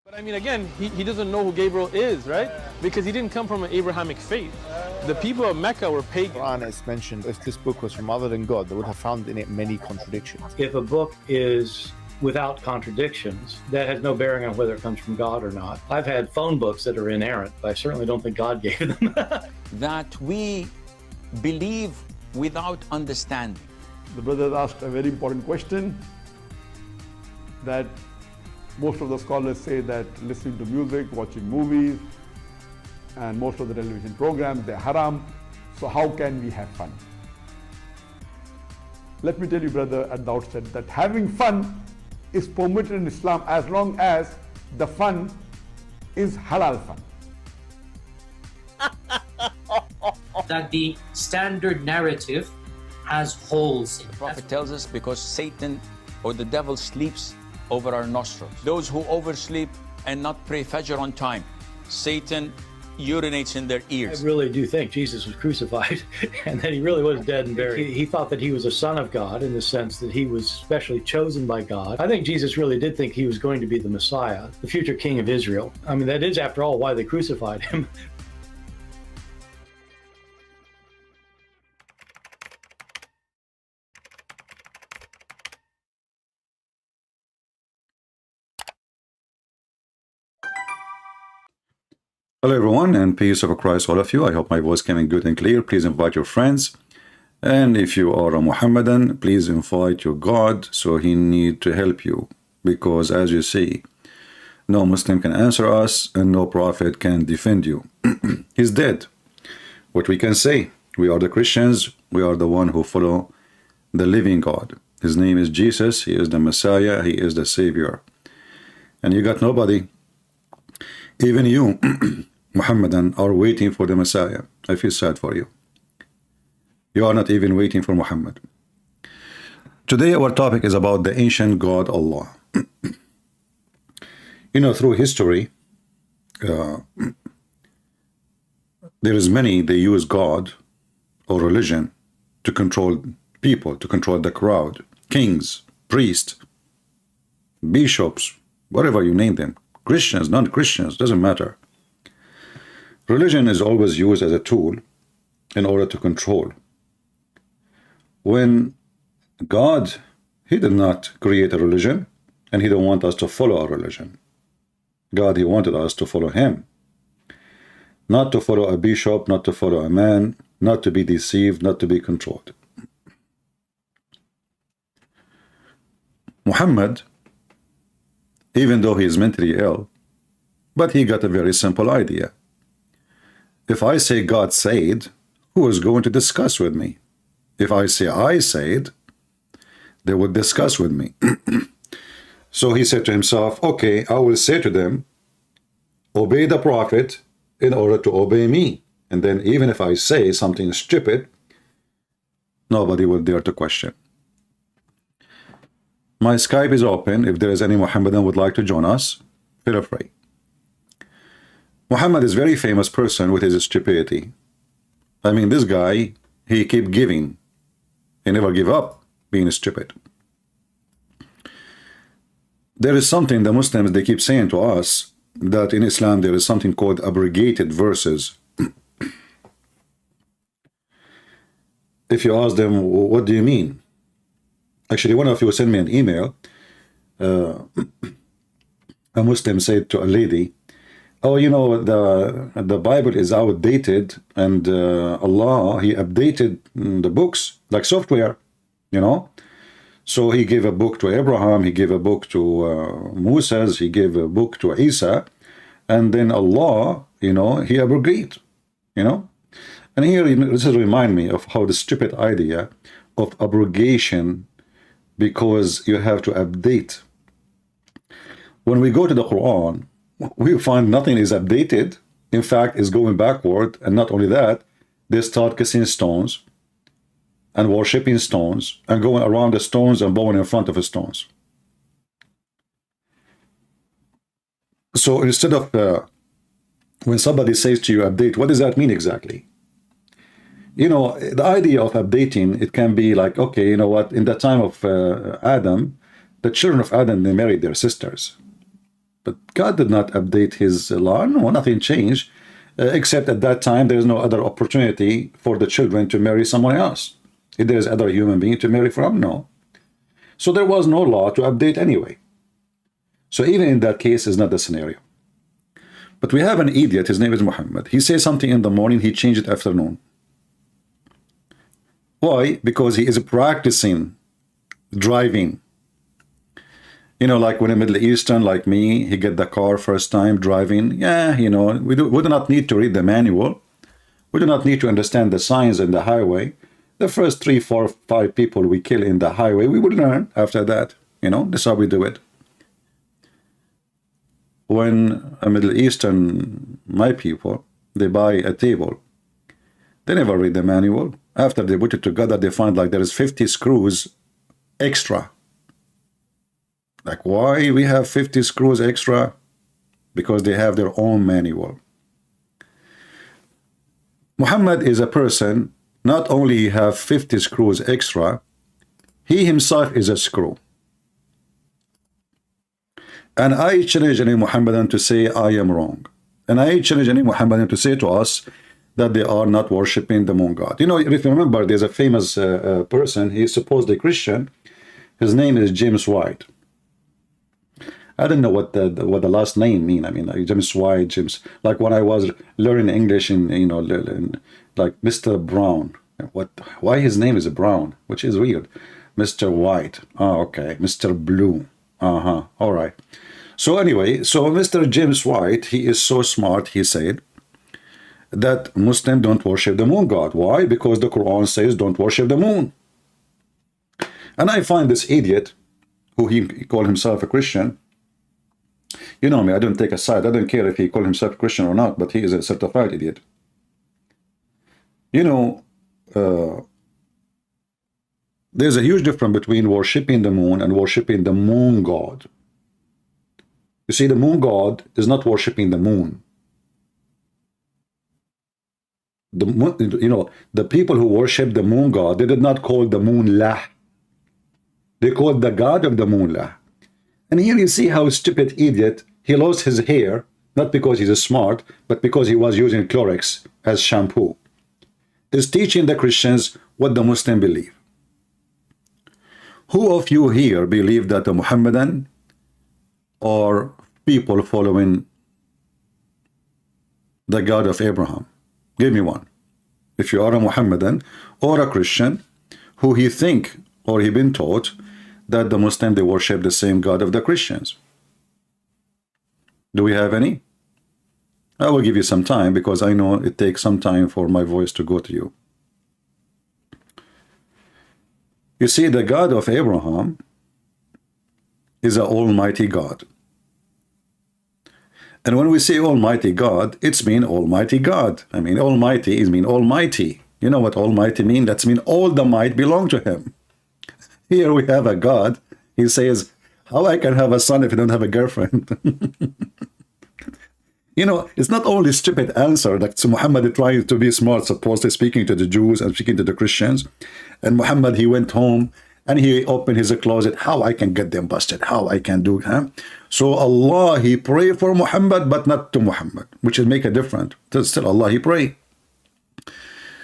But I mean, again, he doesn't know who Gabriel is, right? Because he didn't come from an Abrahamic faith. The people of Mecca were pagan. Quran is mentioned, if this book was from other than God, they would have found in it many contradictions. If a book is without contradictions, that has no bearing on whether it comes from God or not. I've had phone books that are inerrant, but I certainly don't think God gave them. That we believe without understanding. The brother asked a very important question, that most of the scholars say that listening to music, watching movies, and most of the television programs, they're haram. So how can we have fun? Let me tell you, brother, at the outset, that having fun is permitted in Islam as long as the fun is halal fun. That the standard narrative has holes in it. The Prophet tells us because Satan or the devil sleeps over our nostrils. Those who oversleep and not pray Fajr on time, Satan urinates in their ears. I really do think Jesus was crucified and that he really was dead and buried. He thought that he was a son of God in the sense that he was specially chosen by God. I think Jesus really did think he was going to be the Messiah, the future king of Israel. I mean, that is, after all, why they crucified him. Hello everyone, and peace of Christ all of you. I hope my voice coming good and clear. Please invite your friends, and if you are a Muhammadan, please invite your God, so he need to help you, because as you see, no Muslim can answer us and no prophet can defend you. He's dead. What we can say, we are the Christians, we are the one who follow the living God. His name is Jesus, he is the Messiah, he is the Savior, and you got nobody. Even you Muhammadan are waiting for the Messiah. I feel sad for you. You are not even waiting for Muhammad. Today our topic is about the ancient God Allah. You know, through history, there is many, they use God or religion to control people, to control the crowd, kings, priests, bishops, whatever you name them, Christians, non-Christians, doesn't matter. Religion is always used as a tool in order to control. When God, he did not create a religion, and he don't want us to follow a religion. God, he wanted us to follow him. Not to follow a bishop, not to follow a man, not to be deceived, not to be controlled. Muhammad, even though he is mentally ill, but he got a very simple idea. If I say God said, who is going to discuss with me? If I say I said, they would discuss with me. So he said to himself, okay, I will say to them, obey the prophet in order to obey me. And then even if I say something stupid, nobody will dare to question. My Skype is open. If there is any Muhammadan would like to join us, feel free. Muhammad is a very famous person with his stupidity. I mean, this guy, he keep giving. He never give up being stupid. There is something the Muslims, they keep saying to us, that in Islam there is something called abrogated verses. If you ask them, what do you mean? Actually, one of you sent me an email. A Muslim said to a lady, oh, you know, the Bible is outdated, and Allah, he updated the books like software, you know. So he gave a book to Abraham, he gave a book to Moses, he gave a book to Isa, and then Allah, you know, he abrogated, you know. And here, this is remind me of how the stupid idea of abrogation, because you have to update. When we go to the Quran, we find nothing is updated. In fact, it's going backward. And not only that, they start kissing stones and worshipping stones and going around the stones and bowing in front of the stones. So instead of when somebody says to you update, what does that mean exactly? You know, the idea of updating, it can be like, okay, you know what, in the time of Adam, the children of Adam, they married their sisters. But God did not update his law. No, nothing changed, except at that time there is no other opportunity for the children to marry someone else. If there is other human being to marry from, no. So there was no law to update anyway. So even in that case is not the scenario. But we have an idiot, his name is Muhammad. He says something in the morning, he changed it afternoon. Why? Because he is practicing driving. You know, like when a Middle Eastern like me, he get the car first time driving. Yeah, you know, we do not need to read the manual. We do not need to understand the signs in the highway. The first 3, 4, 5 people we kill in the highway, we will learn after that. You know, that's how we do it. When a Middle Eastern, my people, they buy a table, they never read the manual. After they put it together, they find like there is 50 screws extra. Like, why we have 50 screws extra? Because they have their own manual. Muhammad is a person, not only he have 50 screws extra, he himself is a screw. And I challenge any Muhammadan to say I am wrong. And I challenge any Muhammadan to say to us that they are not worshipping the moon god. You know, if you remember, there's a famous person, he's supposedly Christian. His name is James White. I don't know what the last name mean. I mean, like James White, James. Like when I was learning English in, you know, like Mr. Brown. Why his name is Brown, which is weird. Mr. White. Oh, okay. Mr. Blue. All right. So anyway, so Mr. James White, he is so smart, he said that Muslims don't worship the moon god. Why? Because the Quran says don't worship the moon. And I find this idiot, who he called himself a Christian, you know me, I don't take a side. I don't care if he called himself Christian or not, but he is a certified idiot. You know, there's a huge difference between worshipping the moon and worshipping the moon god. You see, the moon god is not worshipping the moon. You know, the people who worship the moon god, they did not call the moon Lah. They called the god of the moon Lah. And here you see how stupid idiot, he lost his hair, not because he's smart, but because he was using Clorox as shampoo, is teaching the Christians what the Muslims believe. Who of you here believe that the Muhammadan or people following the God of Abraham? Give me one. If you are a Muhammadan or a Christian who he think or he been taught that the Muslim, they worship the same God of the Christians. Do we have any? I will give you some time because I know it takes some time for my voice to go to you. You see, the God of Abraham is an almighty God. And when we say almighty God, it's mean almighty God. I mean, almighty is mean almighty. You know what almighty mean? That's mean all the might belong to him. Here we have a God. He says, how I can have a son if I don't have a girlfriend? You know, it's not only stupid answer. Like so Muhammad is trying to be smart, supposedly speaking to the Jews and speaking to the Christians. And Muhammad, he went home and he opened his closet. How I can get them busted? How I can do it? So Allah, he prayed for Muhammad, but not to Muhammad, which is make a difference. Still Allah, he prayed.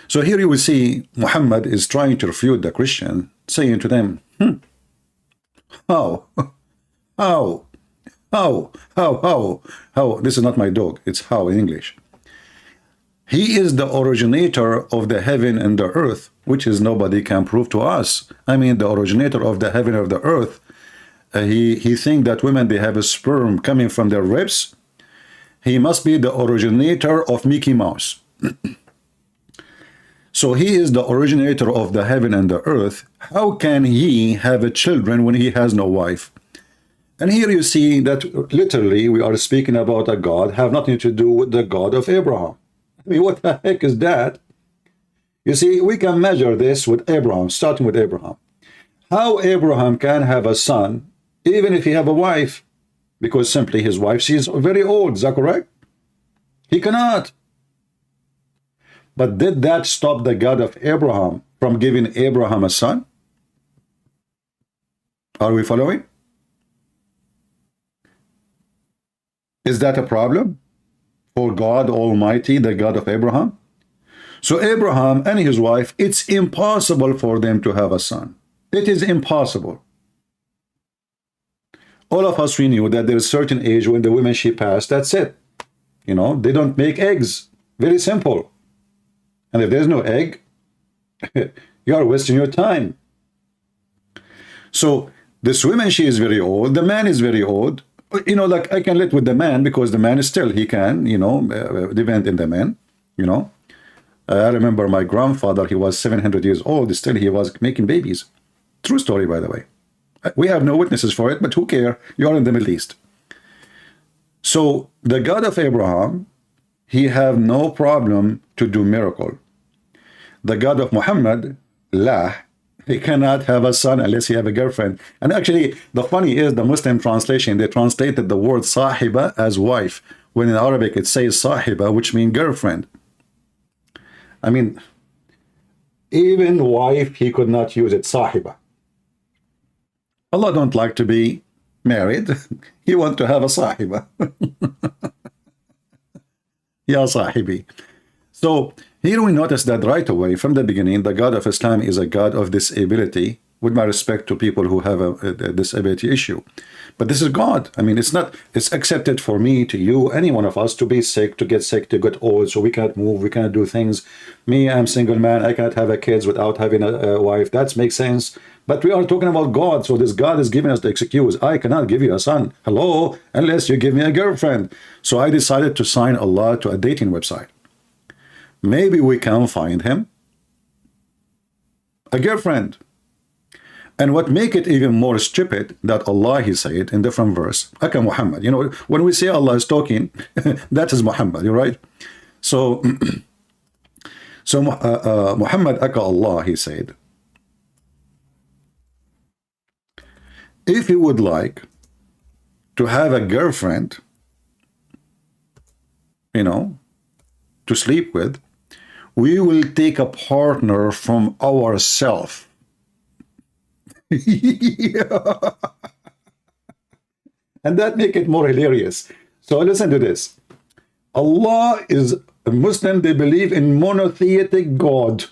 So here you will see Muhammad is trying to refute the Christian, saying to them, how? This is not my dog. It's how in English. He is the originator of the heaven and the earth, which is nobody can prove to us. I mean, the originator of the heaven and the earth. He think that women, they have a sperm coming from their ribs. He must be the originator of Mickey Mouse. So he is the originator of the heaven and the earth. How can he have a children when he has no wife? And here you see that literally we are speaking about a God have nothing to do with the God of Abraham. I mean, what the heck is that? You see, we can measure this with Abraham, starting with Abraham. How Abraham can have a son, even if he have a wife, because simply his wife, she is very old, is that correct? He cannot. But did that stop the God of Abraham from giving Abraham a son? Are we following? Is that a problem for God Almighty, the God of Abraham? So Abraham and his wife, it's impossible for them to have a son. It is impossible. All of us, we knew that there is a certain age when the woman, she passed, that's it. You know, they don't make eggs. Very simple. And if there's no egg, you are wasting your time. So this woman, she is very old. The man is very old. You know, like I can live with the man because the man is still, he can, you know, depend in the man, you know. I remember my grandfather, he was 700 years old. Still, he was making babies. True story, by the way. We have no witnesses for it, but who care? You are in the Middle East. So the God of Abraham, he have no problem to do miracle. The God of Muhammad, la, he cannot have a son unless he have a girlfriend. And actually, the funny is the Muslim translation, they translated the word sahiba as wife, when in Arabic it says sahiba, which means girlfriend. I mean, even wife, he could not use it, sahiba. Allah don't like to be married. He want to have a sahiba. Ya sahibi. So here we notice that right away from the beginning, the God of Islam is a God of disability, with my respect to people who have a disability issue. But this is God. I mean, it's not, it's accepted for me, to you, any one of us to be sick, to get old, so we cannot move, we cannot do things. Me, I'm single man, I cannot have a kids without having a wife. That makes sense. But we are talking about God, so this God is giving us the excuse. I cannot give you a son. Hello, unless you give me a girlfriend. So I decided to sign Allah to a dating website. Maybe we can find him a girlfriend. And what make it even more stupid, that Allah, he said in different verse, Aka Muhammad. You know, when we say Allah is talking, that is Muhammad, you're right? So, Muhammad, Aka Allah, he said, if you would like to have a girlfriend, you know, to sleep with, we will take a partner from ourselves. Yeah. And that make it more hilarious. So listen to this. Allah is a Muslim, they believe in monotheistic God.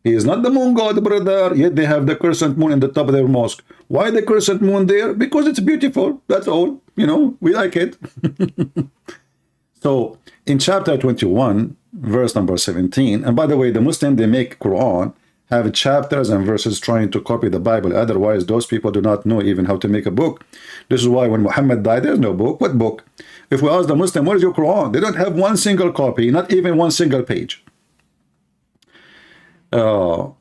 He is not the moon god, brother, yet they have the crescent moon in the top of their mosque. Why the crescent moon there? Because it's beautiful, that's all. You know, we like it. So in chapter 21, verse number 17, and by the way, the Muslim, they make Quran, have chapters and verses trying to copy the Bible. Otherwise, those people do not know even how to make a book. This is why when Muhammad died, there's no book. What book? If we ask the Muslim, what is your Quran? They don't have one single copy, not even one single page. Don't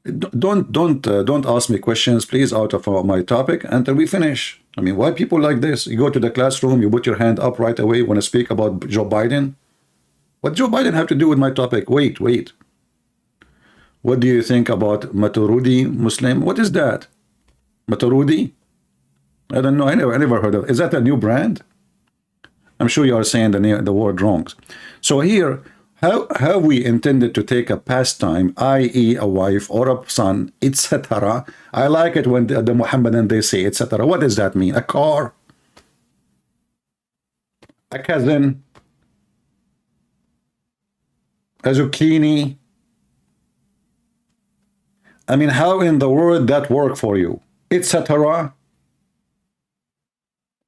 ask me questions, please, out of my topic until we finish. I mean, why people like this? You go to the classroom, you put your hand up right away when I speak about Joe Biden. What Joe Biden have to do with my topic? Wait. What do you think about Maturidi Muslim? What is that? Maturidi? I don't know. I never heard of it. Is that a new brand? I'm sure you are saying the word wrong. So here, how have we intended to take a pastime, i.e. a wife or a son, etc.? I like it when the Muhammadan, they say, etc. What does that mean? A car? A cousin? A zucchini? I mean, how in the world that work for you? Etc.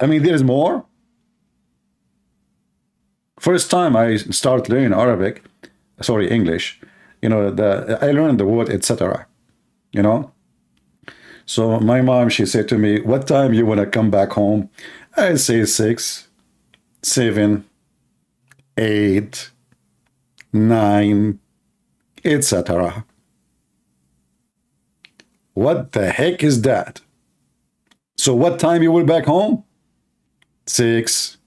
I mean, there is more. First time I start learning English, you know, I learned the word etc. You know. So my mom, she said to me, "What time you want to come back home?" I say 6, 7, 8, 9, etc. What the heck is that? So what time you will back home? 6,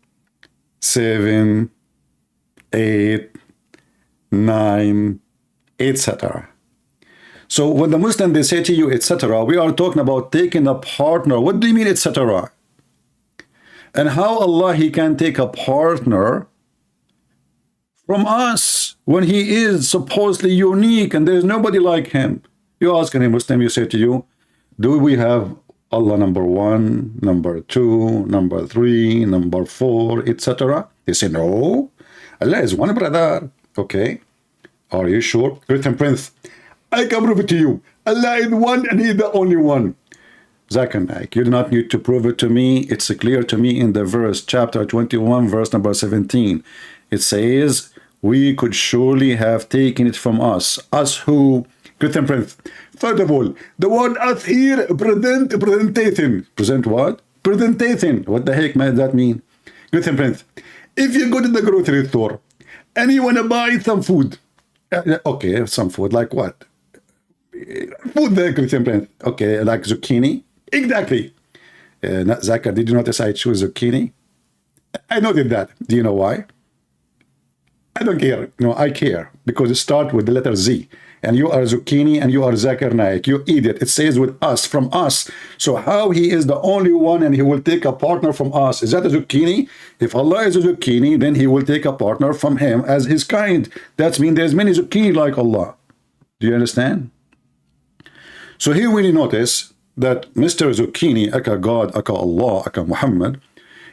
7, 8, 9, etc. So when the Muslim, they say to you, etc., we are talking about taking a partner. What do you mean, etc.? And how Allah, he can take a partner from us when he is supposedly unique and there is nobody like him? You ask any Muslim, you say to you, do we have Allah number 1, number 2, number 3, number 4, etc.? They say, no, Allah is one, brother. Okay, are you sure? Christian Prince, I can prove it to you. Allah is one and He is the only one. Zakir Naik, you do not need to prove it to me. It's clear to me in the verse, chapter 21, verse number 17. It says, we could surely have taken it from us. Us who? Christian Prince. First of all, the word us here, presentation. Present what? Presentation. What the heck does that mean? Christian Prince. If you go to the grocery store and you want to buy some food, okay, some food, like what? Food there, Christian Prince. Okay, like zucchini. Exactly. Zakir, did you notice I choose zucchini? I noted that. Do you know why? I don't care. No, I care because it starts with the letter Z. And you are zucchini and you are Zakir Naik. You idiot. It says with us, from us. So how He is the only one and He will take a partner from us? Is that a zucchini? If Allah is a zucchini, then He will take a partner from Him as His kind. That means there's many zucchini like Allah. Do you understand? So here we notice that Mr. Zucchini, aka God, aka Allah, aka Muhammad,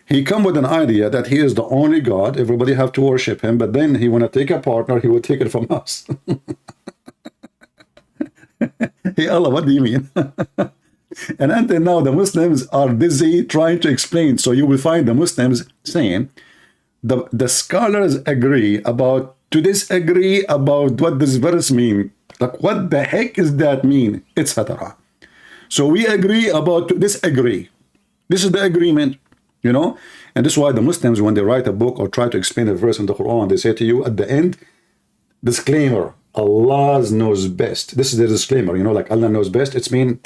he come with an idea that he is the only God. Everybody have to worship him. But then he want to take a partner. He will take it from us. Hey Allah, what do you mean? And until now, the Muslims are busy trying to explain. So you will find the Muslims saying, the scholars agree about, to disagree about what this verse mean. Like, what the heck is that mean? Etc. So we agree about to disagree. This is the agreement, you know? And this is why the Muslims, when they write a book or try to explain a verse in the Quran, they say to you at the end, disclaimer, Allah knows best. This is the disclaimer, you know, like Allah knows best. It's mean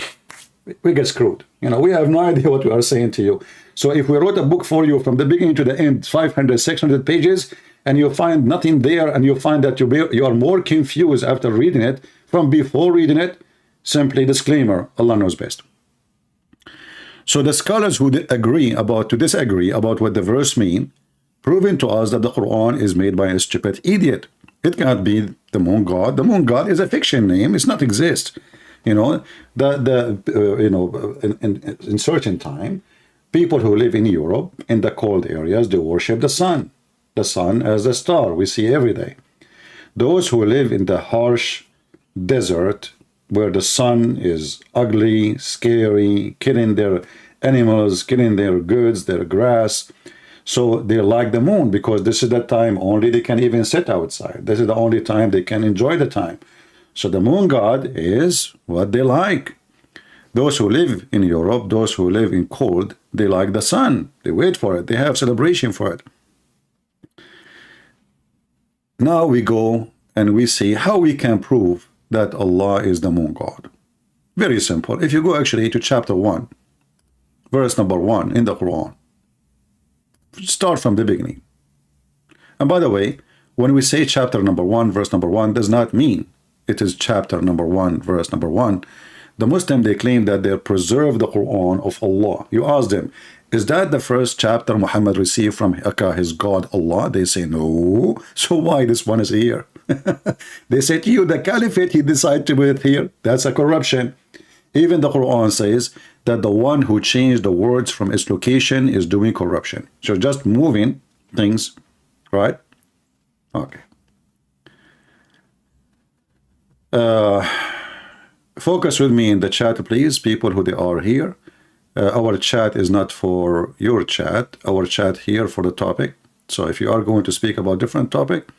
we get screwed. You know, we have no idea what we are saying to you. So if we wrote a book for you from the beginning to the end, 500, 600 pages, and you find nothing there, and you find that you are more confused after reading it from before reading it, simply disclaimer, Allah knows best. So the scholars who agree about to disagree about what the verse mean, proving to us that the Quran is made by a stupid idiot. It cannot be the moon god. The moon god is a fiction name. It's not exist. You know, in certain time, people who live in Europe in the cold areas, they worship the sun as a star we see every day. Those who live in the harsh desert where the sun is ugly, scary, killing their animals, killing their goods, their grass. So they like the moon because this is the time only they can even sit outside. This is the only time they can enjoy the time. So the moon god is what they like. Those who live in Europe, those who live in cold, they like the sun. They wait for it. They have celebration for it. Now we go and we see how we can prove that Allah is the moon god. Very simple. If you go actually to chapter 1, verse number 1 in the Quran, start from the beginning. And by the way, when we say chapter number 1, verse number 1, does not mean it is chapter number 1, verse number 1. The Muslim, they claim that they preserve the Quran of Allah. You ask them, is that the first chapter Muhammad received from his God Allah? They say no. So why this one is here? They say to you, the caliphate, he decided to put it here. That's a corruption. Even the Quran says that the one who changed the words from its location is doing corruption. So just moving things, right? Okay. Focus with me in the chat, please, people who they are here. Our chat is not for your chat. Our chat here for the topic. So if you are going to speak about different topic,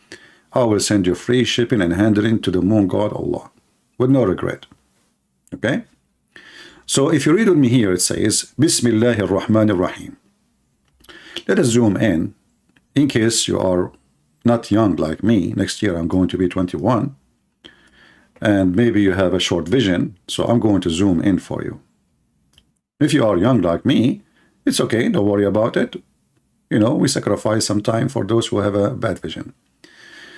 I will send you free shipping and handling to the moon god Allah with no regret. Okay? So if you read with me here, it says, Bismillahir Rahmanir Rahim. Let us zoom in case you are not young like me. Next year I'm going to be 21. And maybe you have a short vision, so I'm going to zoom in for you. If you are young like me, it's okay, don't worry about it. You know, we sacrifice some time for those who have a bad vision.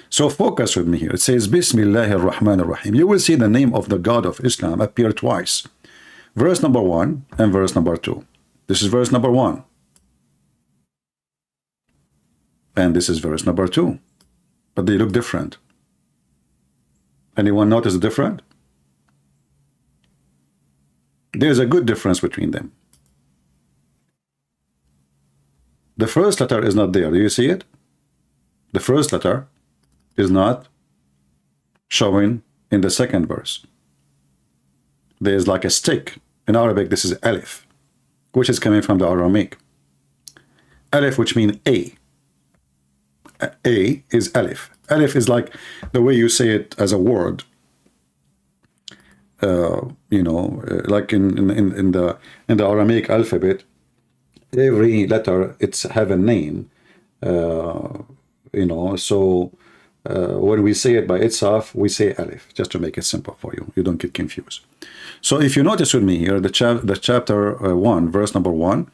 So focus with me here. It says, Bismillahir Rahmanir Rahim. You will see the name of the God of Islam appear twice. Verse number 1 and verse number 2. This is verse number 1. And this is verse number 2. But they look different. Anyone notice the difference? there's a good difference between them. The first letter is not there. Do you see it? The first letter is not showing in the second verse. There's like a stick. In Arabic, this is alif, which is coming from the Aramaic. Alif, which means A. A is alif. Alif is like the way you say it as a word. You know, like in the Aramaic alphabet, every letter it's have a name. You know, so when we say it by itself, we say alif, just to make it simple for you. You don't get confused. So if you notice with me here, the chapter 1, verse number 1,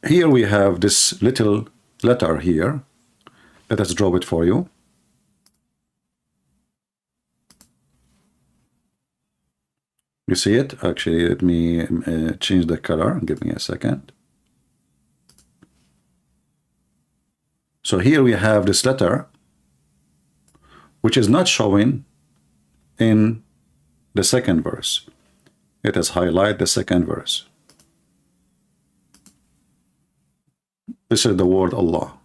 here we have this little letter here. Let us draw it for you. You see it? Actually, let me change the color. Give me a second. So here we have this letter, which is not showing in the second verse. Let us highlight the second verse. This is the word Allah.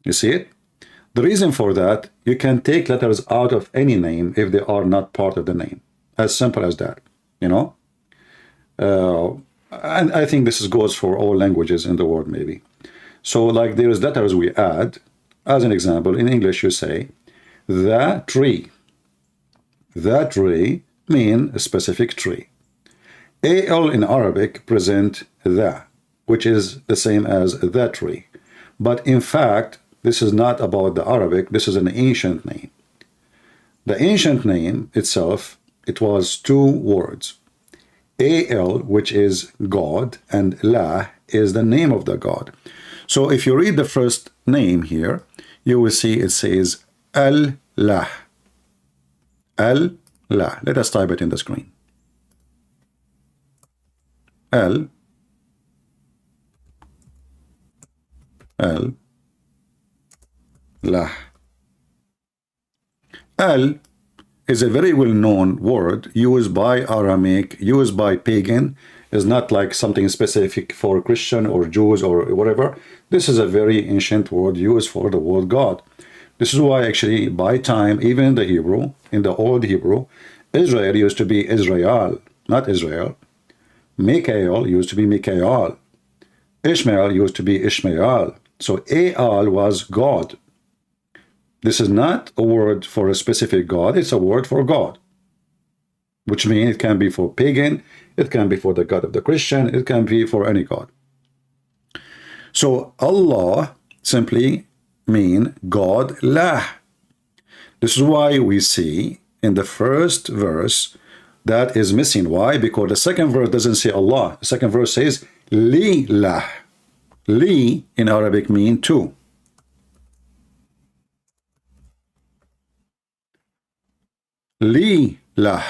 You see it? The reason for that, you can take letters out of any name if they are not part of the name. As simple as that, you know? And I think this goes for all languages in the world, maybe. So like there's letters we add. As an example, in English you say, the tree. The tree mean a specific tree. Al in Arabic present the, which is the same as the tree. But in fact, this is not about the Arabic, this is an ancient name. The ancient name itself, it was two words. Al, which is God, and La is the name of the God. So if you read the first name here, you will see it says Al-Lah. Al-Lah. Let us type it in the screen. Al-Lah. Al is a very well-known word used by Aramaic, used by pagan. Is not like something specific for Christian or Jews or whatever. This is a very ancient word used for the word God. This is why actually by time, even in the Hebrew, in the old Hebrew, Israel used to be Israel, not Israel. Mikael used to be Mikael. Ishmael used to be Ishmael. So Al was God. This is not a word for a specific God, it's a word for God. Which means it can be for pagan, it can be for the God of the Christian, it can be for any God. So Allah simply mean God lah. This is why we see in the first verse that is missing. Why? Because the second verse doesn't say Allah. The second verse says li lah. Li in Arabic mean two. Li lah.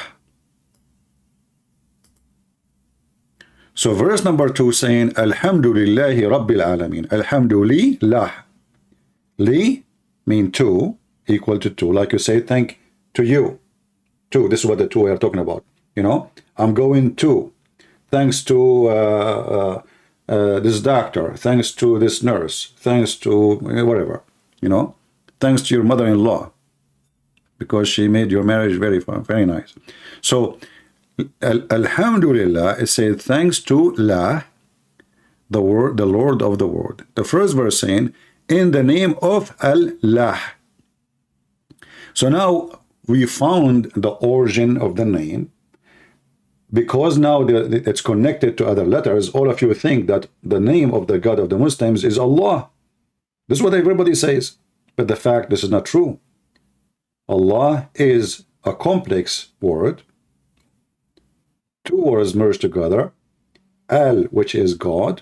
So verse number 2 saying Alhamdulillahi Rabbil Alameen. Alhamdulillah. Li mean two, equal to two. Like you say, thank to you. Two. This is what the two we are talking about. You know, I'm going to. Thanks to this doctor. Thanks to this nurse. Thanks to whatever. You know, thanks to your mother-in-law, because she made your marriage very fun, very nice. So Alhamdulillah, it says thanks to La, the word, the Lord of the world. The first verse saying in the name of Allah. So now we found the origin of the name, because now it's connected to other letters. All of you think that the name of the God of the Muslims is Allah. This is what everybody says, but the fact this is not true. Allah is a complex word. Two words merged together. Al, which is God,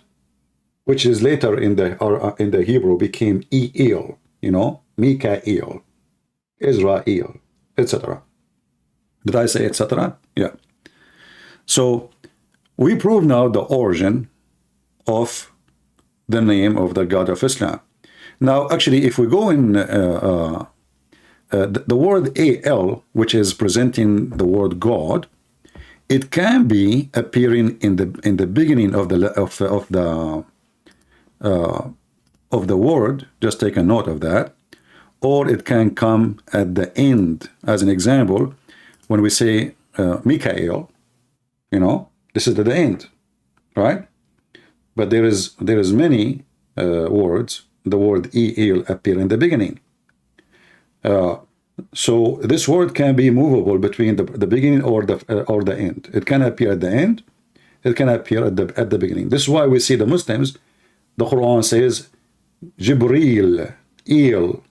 which is later in the Hebrew became El, you know, Mikael, Israel, etc. Did I say etc.? Yeah. So we prove now the origin of the name of the God of Islam. Now, actually, if we go in the word al, which is presenting the word God, it can be appearing in the beginning of the word. Just take a note of that. Or it can come at the end. As an example, when we say Mikael, this is at the end, right? But there is many words. The word el appear in the beginning. So this word can be movable between the beginning or the end. It can appear at the end. It can appear at the beginning. This is why we see the Muslims. The Quran says Jibreel, El.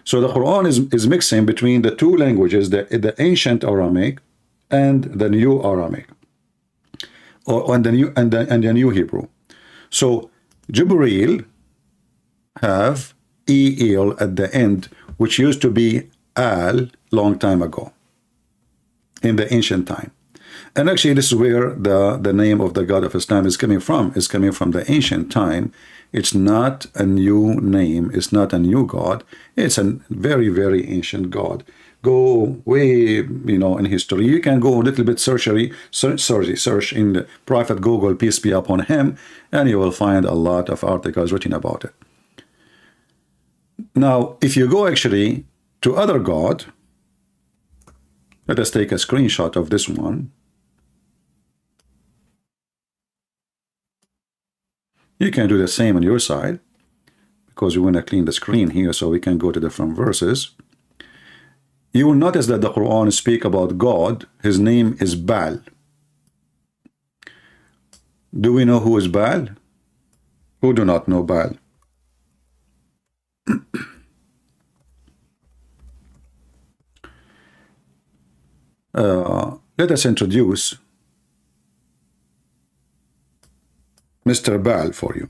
So the Quran is mixing between the two languages, the ancient Aramaic and the new Aramaic, and the new Hebrew. So Jibreel have El at the end, which used to be Al long time ago in the ancient time. And actually this is where the name of the God of Islam is coming from. It's coming from the ancient time. It's not a new name. It's not a new God. It's a very, very ancient God. Go way, in history. You can go a little bit search in the Prophet Google, peace be upon him, and you will find a lot of articles written about it. Now, if you go actually to other God, let us take a screenshot of this one. You can do the same on your side, because we want to clean the screen here so we can go to different verses. You will notice that the Quran speaks about God. His name is Baal. Do we know who is Baal? Who do not know Baal? Let us introduce Mr. Baal for you.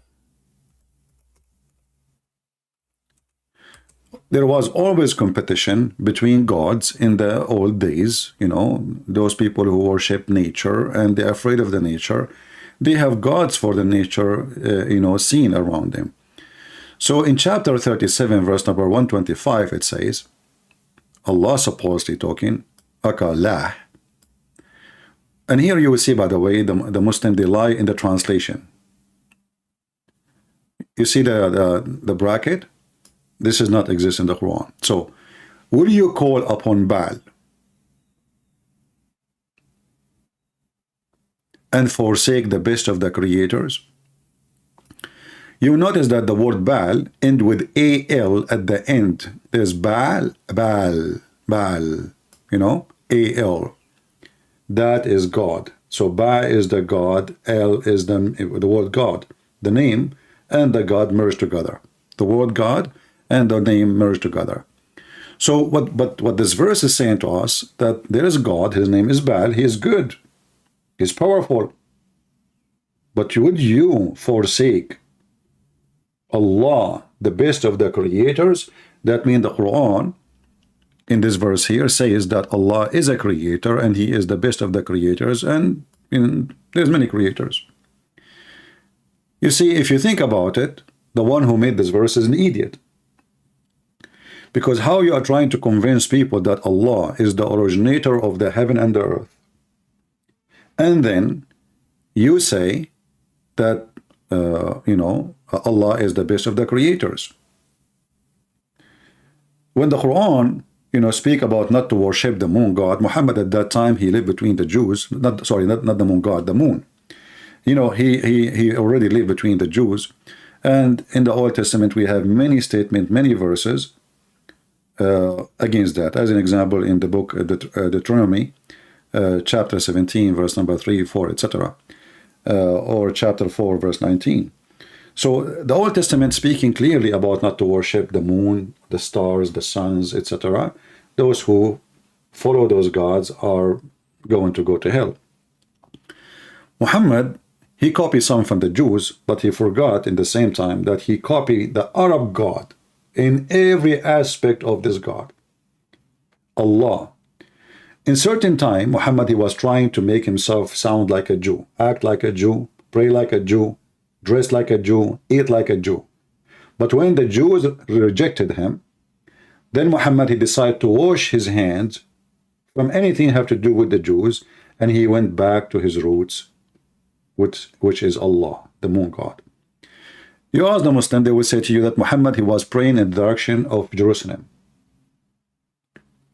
There was always competition between gods in the old days. Those people who worship nature and they're afraid of the nature, they have gods for the nature, seen around them. So in chapter 37, verse number 125, it says, Allah supposedly talking, Akalah. And here you will see, by the way, the Muslim, they lie in the translation. You see the bracket? This does not exist in the Quran. So, will you call upon Baal and forsake the best of the creators? You notice that the word Baal end with al at the end. There's Baal, Baal, Baal. Al. That is God. So Ba is the God, El is the word God, the name and the God merged together. The word God and the name merged together. So what this verse is saying to us, that there is God, his name is Baal, he is good, he's powerful. But would you forsake Allah, the best of the creators? That means the Quran in this verse here says that Allah is a creator and he is the best of the creators, and there's many creators. You see, if you think about it, the one who made this verse is an idiot. Because how you are trying to convince people that Allah is the originator of the heaven and the earth, and then you say that Allah is the best of the creators. When the Quran speak about not to worship the moon god, Muhammad at that time, he lived between the Jews, not the moon god, the moon. He already lived between the Jews. And in the Old Testament, we have many statements, many verses against that. As an example, in the book Deuteronomy, chapter 17, verse number 3, 4, etc. Or chapter 4, verse 19. So the Old Testament speaking clearly about not to worship the moon, the stars, the suns, etc. Those who follow those gods are going to go to hell. Muhammad, he copied some from the Jews, but he forgot in the same time that he copied the Arab God in every aspect of this God, Allah. In certain time, Muhammad, he was trying to make himself sound like a Jew, act like a Jew, pray like a Jew, dress like a Jew, eat like a Jew. But when the Jews rejected him, Then Muhammad, he decided to wash his hands from anything have to do with the Jews, and he went back to his roots, which is Allah, the moon god. You ask the Muslim, they will say to you that Muhammad, he was praying in the direction of Jerusalem.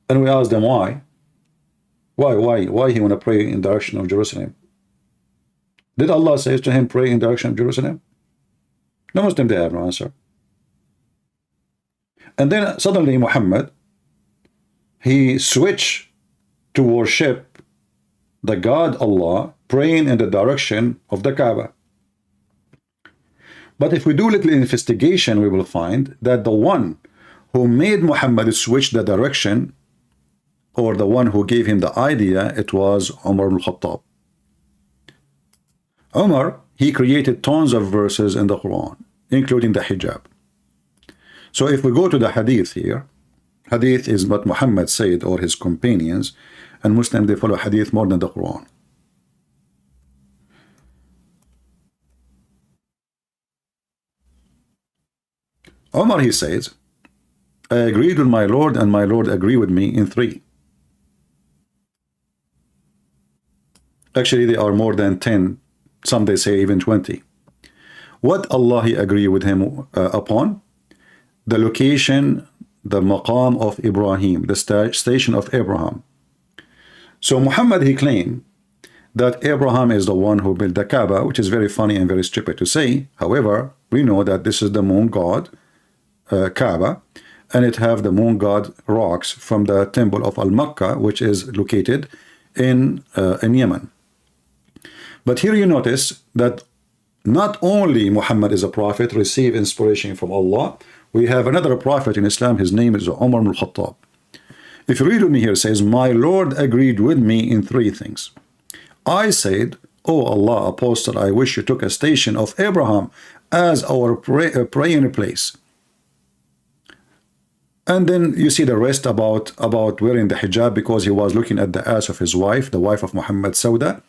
And we ask them why. Why he want to pray in the direction of Jerusalem? Did Allah say to him, pray in the direction of Jerusalem? No Muslim, they have no answer. And then suddenly Muhammad, he switched to worship the God Allah, praying in the direction of the Kaaba. But if we do a little investigation, we will find that the one who made Muhammad switch the direction, or the one who gave him the idea, it was Umar ibn Khattab. Umar, he created tons of verses in the Quran, including the hijab. So if we go to the hadith here, hadith is what Muhammad said or his companions, and Muslims, they follow hadith more than the Quran. Umar, he says, I agreed with my Lord, and my Lord agreed with me in 3. Actually, they are more than 10. Some they say even 20. What Allah he agreed with him upon? The location, the maqam of Ibrahim, the station of Abraham. So Muhammad, he claimed that Abraham is the one who built the Kaaba, which is very funny and very stupid to say. However, we know that this is the moon god, Kaaba, and it have the moon god rocks from the temple of Al-Makkah, which is located in Yemen. But here you notice that not only Muhammad is a prophet, receive inspiration from Allah, we have another prophet in Islam, his name is Umar ibn Khattab. If you read with me here, it says, my Lord agreed with me in 3 things. I said, O Allah, apostle, I wish you took a station of Abraham as our praying place. And then you see the rest about wearing the hijab, because he was looking at the ass of his wife, the wife of Muhammad, Sauda.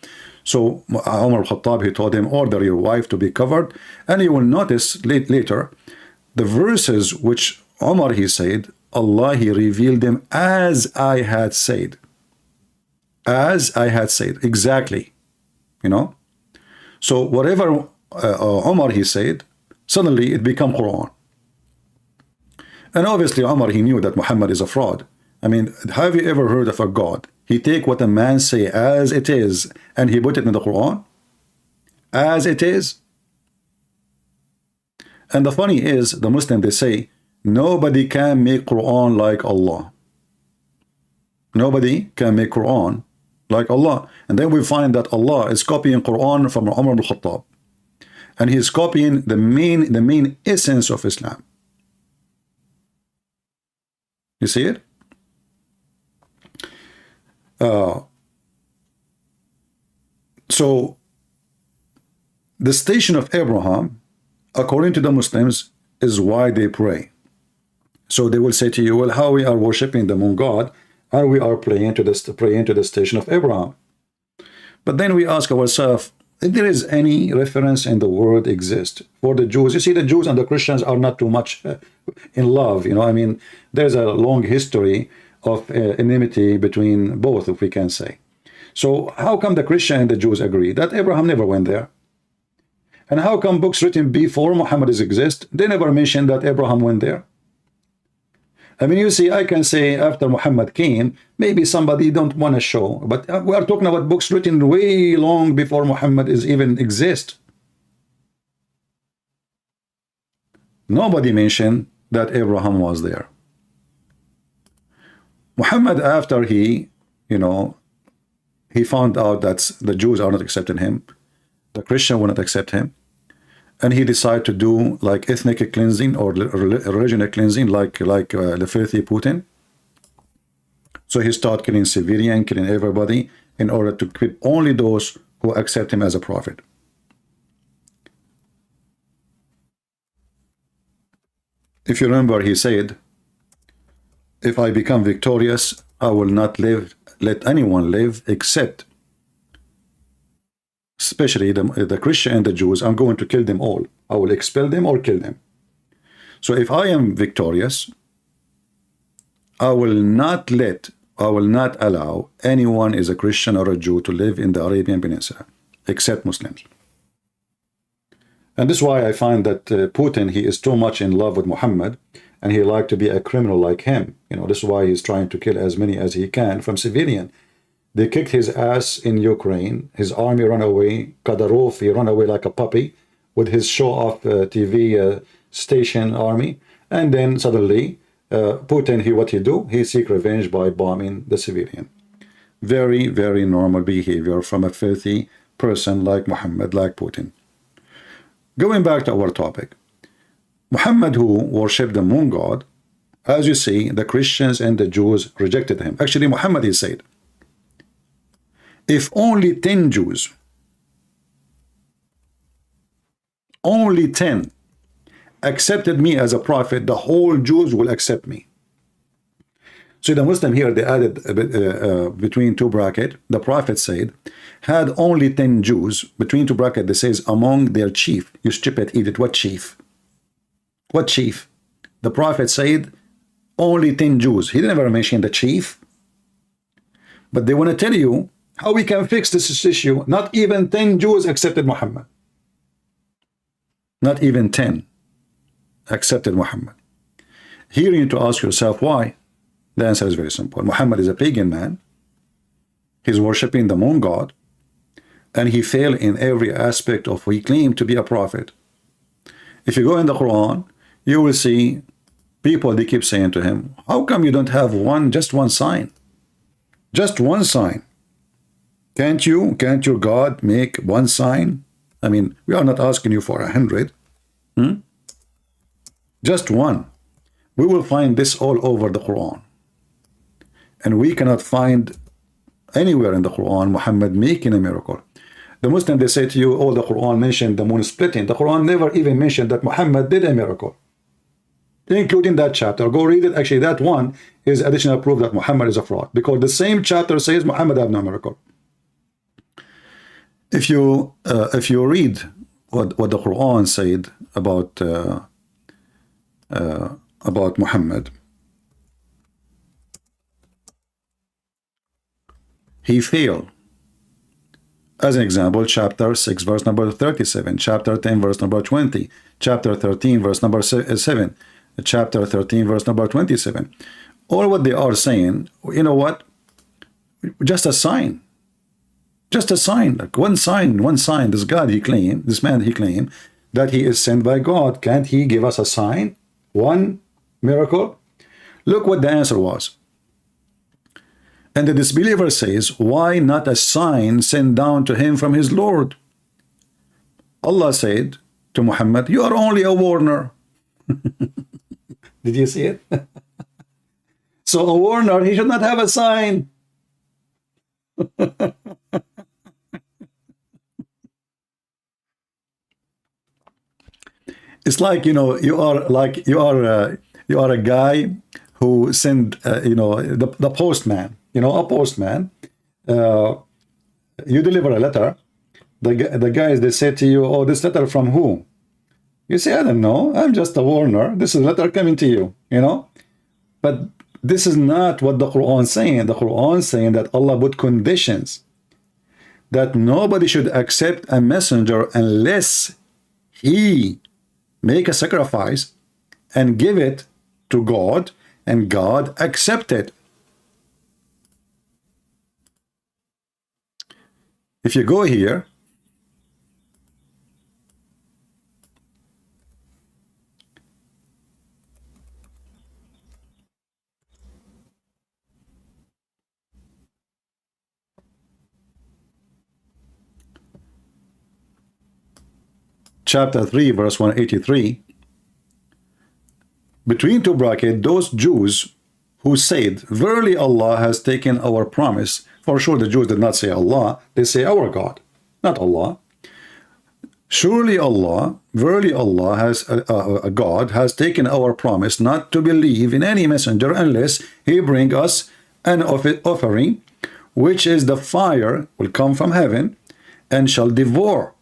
So Umar al-Khattab, he told him, order your wife to be covered. And you will notice later, the verses which Umar, he said, Allah, he revealed them as I had said. As I had said, exactly. You know? So whatever Umar, he said, suddenly it became Quran. And obviously Umar, he knew that Muhammad is a fraud. I mean, have you ever heard of a God? He take what a man say as it is, and he put it in the Quran? As it is? And the funny is, the Muslim, they say, nobody can make Quran like Allah. Nobody can make Quran like Allah. And then we find that Allah is copying Quran from Umar ibn Khattab. And he's copying the main essence of Islam. You see it? So the station of Abraham, according to the Muslims, is why they pray. So they will say to you, well, how we are worshiping the moon god, and we are praying to the station of Abraham. But then we ask ourselves, if there is any reference in the world exist for the Jews. You see, the Jews and the Christians are not too much in love, you know. I mean, there's a long history of enmity between both, if we can say. So how come the Christian and the Jews agree that Abraham never went there? And how come books written before Muhammad exist, they never mention that Abraham went there? I mean, you see, I can say after Muhammad came, maybe somebody don't want to show, but we are talking about books written way long before Muhammad is even exist. Nobody mentioned that Abraham was there. Muhammad, after he, you know, he found out that the Jews are not accepting him, the Christian will not accept him, and he decided to do like ethnic cleansing or regional cleansing, like the filthy Putin. So he started killing civilian, killing everybody, in order to keep only those who accept him as a prophet. If you remember, he said, if I become victorious, I will not let anyone live except, especially the Christian and the Jews. I'm going to kill them all. I will expel them or kill them. So if I am victorious, I will not allow anyone is a Christian or a Jew to live in the Arabian Peninsula, except Muslims. And this is why I find that Putin, he is too much in love with Muhammad, and he like to be a criminal like him. You know, this is why he's trying to kill as many as he can from civilian. They kicked his ass in Ukraine. His army ran away. Kadyrov, he ran away like a puppy with his show-off TV station army. And then suddenly, Putin, what he do? He seek revenge by bombing the civilian. Very, very normal behavior from a filthy person like Muhammad, like Putin. Going back to our topic, Muhammad, who worshipped the moon god, as you see, the Christians and the Jews rejected him. Actually, Muhammad, he said, if only 10 Jews, only 10 accepted me as a prophet, the whole Jews will accept me. So the Muslim here, they added between two brackets, the prophet said, had only 10 Jews, between two brackets, they says, among their chief. You stupid idiot, what chief? What chief? The prophet said, only 10 Jews. He didn't ever mention the chief. But they want to tell you how we can fix this issue. Not even 10 Jews accepted Muhammad. Not even 10 accepted Muhammad. Here you need to ask yourself why. The answer is very simple. Muhammad is a pagan man. He's worshipping the moon god, and he failed in every aspect of what he claimed to be a prophet. If you go in the Quran, you will see people, they keep saying to him, how come you don't have just one sign? Just one sign. Can't your God make one sign? I mean, we are not asking you for 100. Just one. We will find this all over the Quran. And we cannot find anywhere in the Quran Muhammad making a miracle. The Muslim, they say to you, oh, the Quran mentioned the moon splitting. The Quran never even mentioned that Muhammad did a miracle, including that chapter. Go read it. Actually, that one is additional proof that Muhammad is a fraud, because the same chapter says Muhammad had no miracle. If you read what the Quran said about Muhammad, he failed. As an example, chapter 6, verse number 37, chapter 10, verse number 20, chapter 13, verse number 7, chapter 13, verse number 27. All what they are saying, you know what? Just a sign. Just a sign. Like one sign. This God, this man, he claimed that he is sent by God. Can't he give us a sign? One miracle? Look what the answer was. And the disbeliever says, why not a sign sent down to him from his Lord? Allah said to Muhammad, you are only a warner. Did you see it? So a warner, he should not have a sign. It's like, you know, you are a guy who sent, the postman. You know, a postman, you deliver a letter, the guys, they say to you, oh, this letter from who? You say, I don't know, I'm just a warner. This is a letter coming to you, you know? But this is not what the Quran is saying. The Quran is saying that Allah put conditions, that nobody should accept a messenger unless he make a sacrifice and give it to God, and God accept it. If you go here, chapter 3, verse 183, between two brackets, those Jews who said, verily Allah has taken our promise. For sure, the Jews did not say Allah, they say our God, not Allah. Surely Allah, verily Allah has God has taken our promise not to believe in any messenger unless he bring us an offering, which is the fire will come from heaven and shall devour.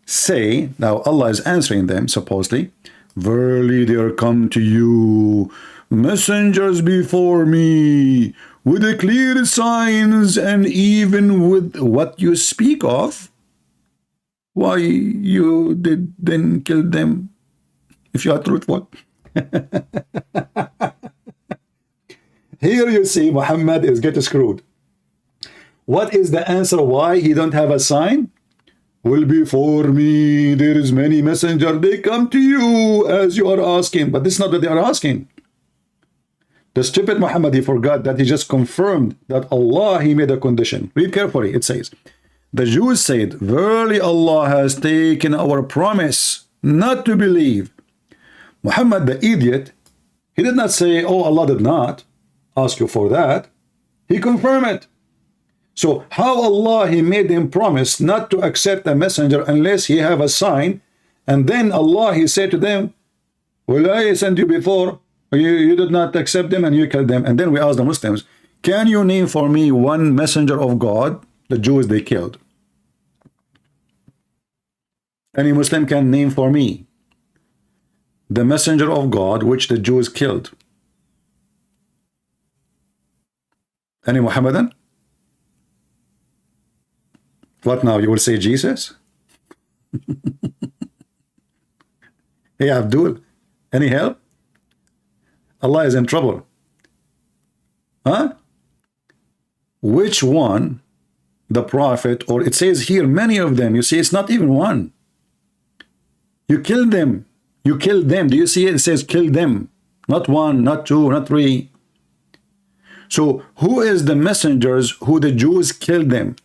Say, now Allah is answering them supposedly, Verily there come to you messengers before me with the clear signs, and even with what you speak of, why you did then kill them if you are truthful. Here you see Muhammad is getting screwed. What is the answer why he don't have a sign? Well, before me there is many messengers, they come to you as you are asking, but this is not what they are asking. The stupid Muhammad, he forgot that he just confirmed that Allah, he made a condition. Read carefully, it says, the Jews said, verily Allah has taken our promise not to believe. Muhammad, the idiot, he did not say, oh, Allah did not ask you for that. He confirmed it. So how Allah, he made him promise not to accept a messenger unless he have a sign, and then Allah, he said to them, well, I sent you before, you did not accept them and you killed them. And then we asked the Muslims, can you name for me one messenger of God the Jews they killed? Any Muslim can name for me the messenger of God which the Jews killed? Any Muhammadan? What now? You will say Jesus? Hey Abdul, any help? Allah is in trouble. Huh? Which one? The prophet, or it says here many of them. You see, it's not even one. You kill them. You kill them. Do you see it? It says kill them. Not one, not two, not three. So who is the messengers who the Jews killed them?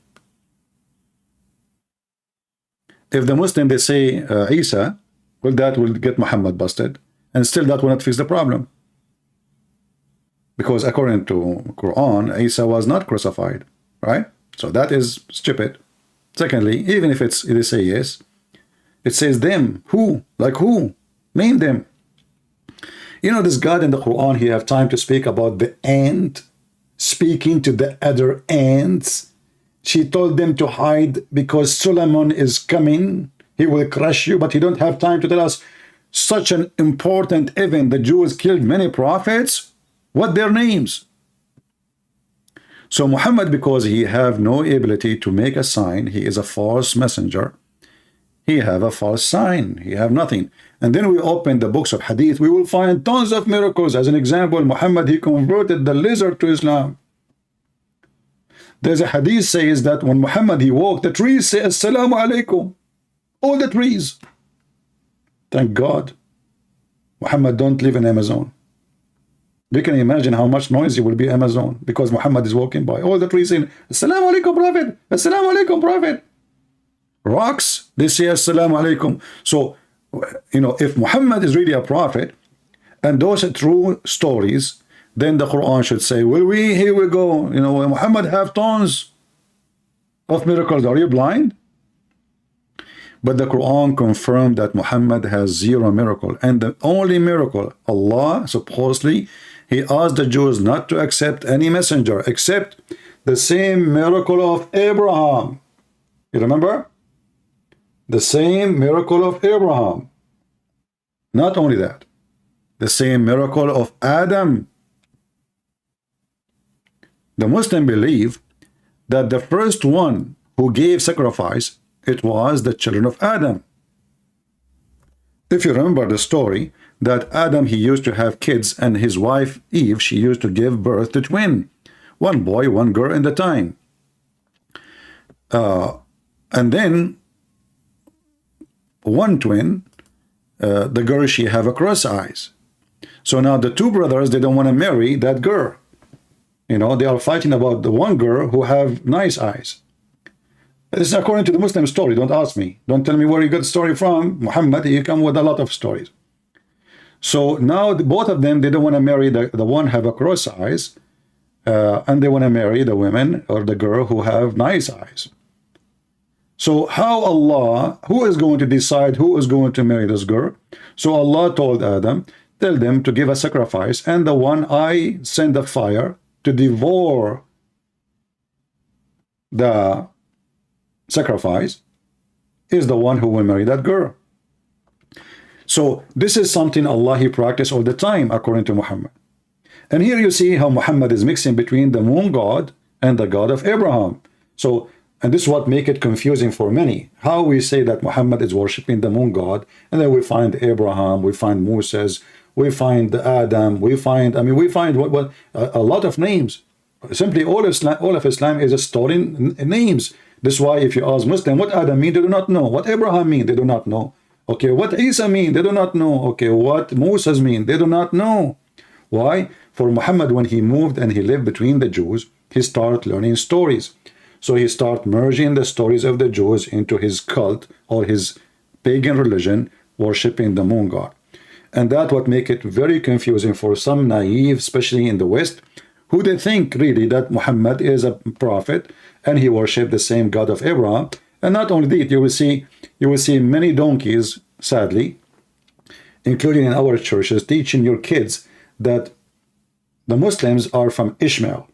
If the Muslim, they say Isa, well, that will get Muhammad busted. And still that will not fix the problem. Because according to Quran, Isa was not crucified, right? So that is stupid. Secondly, even if they say yes, it says them. Who? Like who? Name them. You know, this God in the Quran, he have time to speak about the ant speaking to the other ants. She told them to hide because Solomon is coming. He will crush you, but he don't have time to tell us such an important event. The Jews killed many prophets. What their names? So Muhammad, because he have no ability to make a sign, he is a false messenger. He have a false sign. He have nothing. And then we open the books of hadith. We will find tons of miracles. As an example, Muhammad, he converted the lizard to Islam. There's a hadith says that when Muhammad, he walked, the trees say, Assalamu alaikum. All the trees. Thank God. Muhammad don't live in Amazon. You can imagine how much noisy will be Amazon because Muhammad is walking by. All the trees saying, Assalamu alaikum, Prophet. Assalamu alaikum, Prophet. Rocks, they say Assalamu alaikum. So, you know, if Muhammad is really a prophet and those are true stories, then the Quran should say, well, here we go. You know, Muhammad have tons of miracles. Are you blind? But the Quran confirmed that Muhammad has zero miracle. And the only miracle, Allah supposedly, he asked the Jews not to accept any messenger except the same miracle of Abraham. You remember? The same miracle of Abraham. Not only that, the same miracle of Adam. The Muslim believe that the first one who gave sacrifice, it was the children of Adam. If you remember the story, that Adam, he used to have kids, and his wife Eve, she used to give birth to twin. One boy, one girl in the time. And then one twin, the girl, she have a cross eyes. So now the two brothers, they don't want to marry that girl. You know, they are fighting about the one girl who have nice eyes. This is according to the Muslim story. Don't ask me. Don't tell me where you got the story from. Muhammad, he come with a lot of stories. So now both of them, they don't want to marry the one have a cross eyes, and they want to marry the women or the girl who have nice eyes. So how Allah, who is going to decide who is going to marry this girl? So Allah told Adam, tell them to give a sacrifice, and the one I send the fire to devour the sacrifice is the one who will marry that girl. So this is something Allah He practiced all the time according to Muhammad. And here you see how Muhammad is mixing between the moon god and the God of Abraham. So, and this is what make it confusing for many. How we say that Muhammad is worshiping the moon god, and then we find Abraham, we find Moses, we find Adam, we find a lot of names. Simply all of Islam is a story in names. This is why if you ask Muslim what Adam mean, they do not know. What Abraham mean, they do not know. Okay, what Isa mean, they do not know. Okay, what Moses mean, they do not know. Why? For Muhammad, when he moved and he lived between the Jews, he started learning stories. So he started merging the stories of the Jews into his cult or his pagan religion, worshipping the moon god. And that what make it very confusing for some naive, especially in the West, who they think really that Muhammad is a prophet and he worshipped the same God of Abraham. And not only that, you will see many donkeys, sadly, including in our churches, teaching your kids that the Muslims are from Ishmael.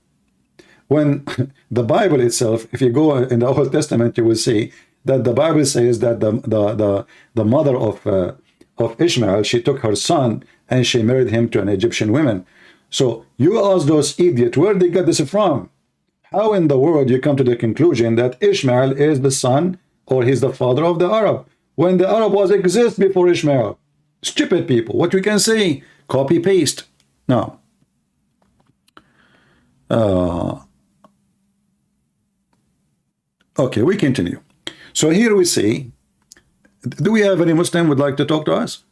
When the Bible itself, if you go in the Old Testament, you will see that the Bible says that the mother of Ishmael, she took her son and she married him to an Egyptian woman. So you ask those idiots where they got this from. How in the world you come to the conclusion that Ishmael is the son or he's the father of the Arab, when the Arab was exist before Ishmael? Stupid people. What we can say? Copy paste. Now, okay, we continue. So here we see, do we have any Muslim would like to talk to us?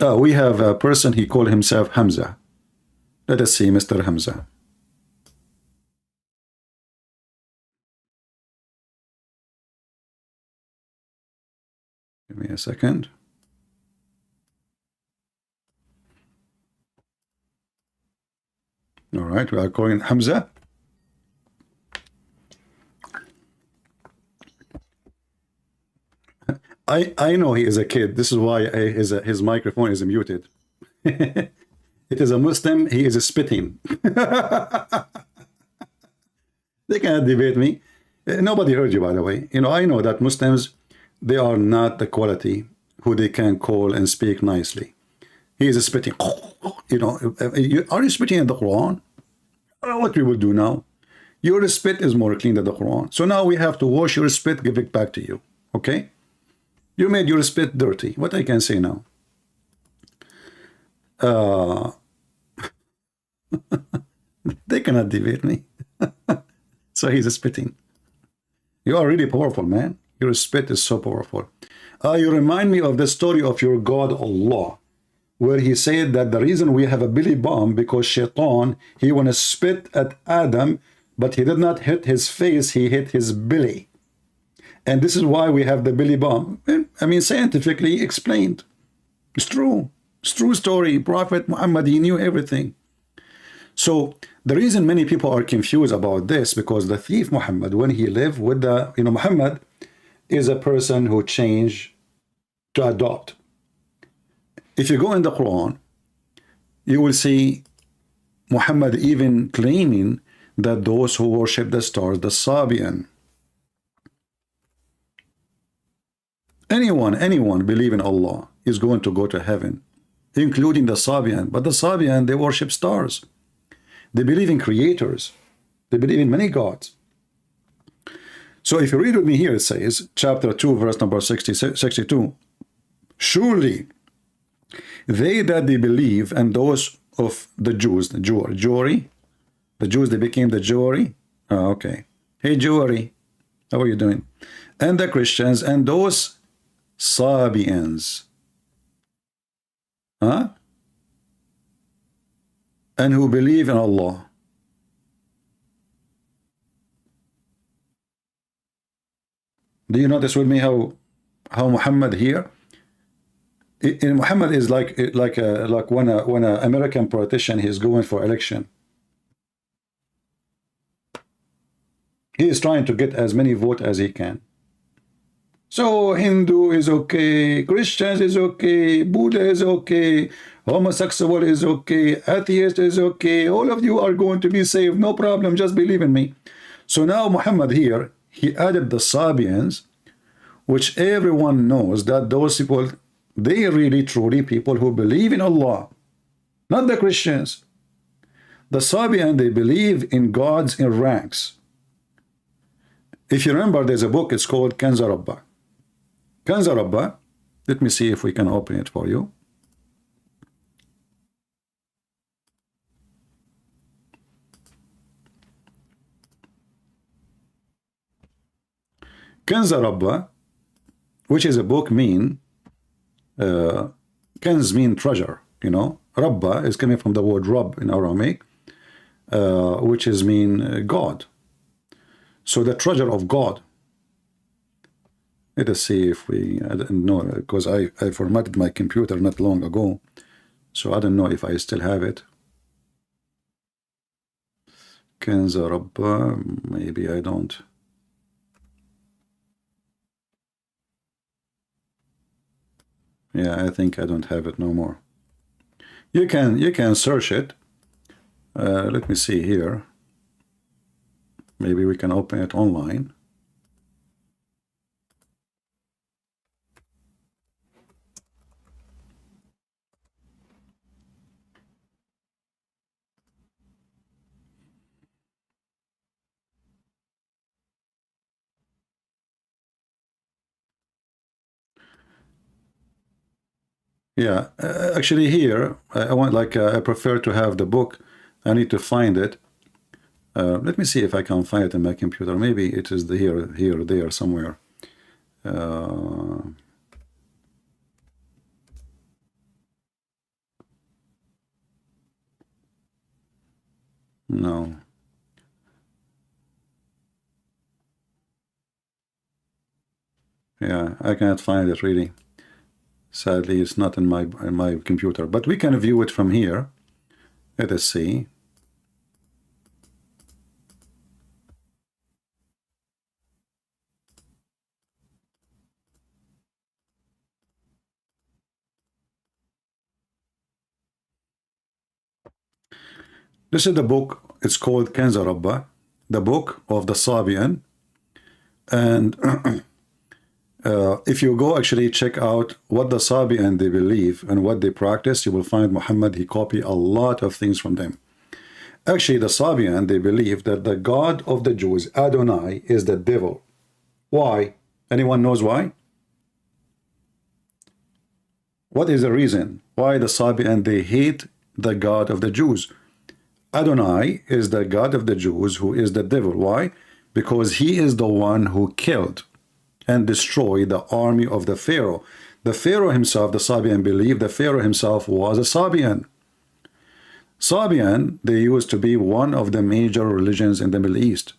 We have a person, he called himself Hamza. Let us see, Mr. Hamza. Give me a second. All right, we are calling Hamza. I know he is a kid. This is why his microphone is muted. It is a Muslim. He is spitting. They cannot debate me. Nobody heard you, by the way. You know, I know that Muslims, they are not the quality who they can call and speak nicely. He is spitting. You know, are you spitting in the Quran? What we will do now? Your spit is more clean than the Quran. So now we have to wash your spit, give it back to you. Okay? You made your spit dirty. What I can say now? They cannot debate me. So he's spitting. You are really powerful, man. Your spit is so powerful. You remind me of the story of your God Allah, where he said that the reason we have a Billy bomb because Shaitan, he want to spit at Adam, but he did not hit his face, he hit his belly. And this is why we have the Billy bomb. I mean, scientifically explained. It's true. It's true story. Prophet Muhammad, he knew everything. So the reason many people are confused about this, because the thief Muhammad, when he lived with the, Muhammad is a person who changed to adopt. If you go in the Quran, you will see Muhammad even claiming that those who worship the stars, the Sabian, anyone believe in Allah is going to go to heaven, including the Sabian. But the Sabian, they worship stars. They believe in creators. They believe in many gods. So if you read with me here, it says, chapter 2, verse number 62, surely they that they believe, and those of the Jews, the Jewry, the Jews, they became the Jewry. Oh, okay. Hey, Jewry, how are you doing? And the Christians, and those Sabians. Huh? And who believe in Allah. Do you notice with me how Muhammad here? Muhammad is like when an American politician is going for election. He is trying to get as many votes as he can. So Hindu is okay, Christians is okay, Buddha is okay, homosexual is okay, atheist is okay, all of you are going to be saved, no problem, just believe in me. So now Muhammad here, he added the Sabians, which everyone knows that those people, they really truly people who believe in Allah, not the Christians. The Sabian, they believe in gods in ranks. If you remember, there's a book, it's called Kanza Rabba. Kanza Rabba, let me see if we can open it for you. Kanza Rabba, which is a book mean, Kanz mean treasure, you know. Rabba is coming from the word Rabb in Aramaic, which is mean God. So the treasure of God. Let us see if we, I don't know, because I formatted my computer not long ago, so I don't know if I still have it. Kanza Rabba, maybe I don't. Yeah, I think I don't have it no more. You can search it. Let me see here. Maybe we can open it online. Yeah, actually here, I want like, I prefer to have the book. I need to find it. Let me see if I can find it in my computer. Maybe it is here, there, somewhere. No. Yeah, I cannot find it really. Sadly, it's not in my computer, but we can view it from here. Let us see. This is the book. It's called Kanza Rabba, the book of the Sabian. And if you go actually check out what the Sabian they believe and what they practice, you will find Muhammad, he copied a lot of things from them. Actually, the Sabian, they believe that the God of the Jews, Adonai, is the devil. Why? Anyone knows why? What is the reason why the Sabian, they hate the God of the Jews? Adonai is the God of the Jews, who is the devil. Why? Because he is the one who killed and destroyed the army of the Pharaoh. The Pharaoh himself, the Sabian believed the Pharaoh himself was a Sabian. Sabian, they used to be one of the major religions in the Middle East.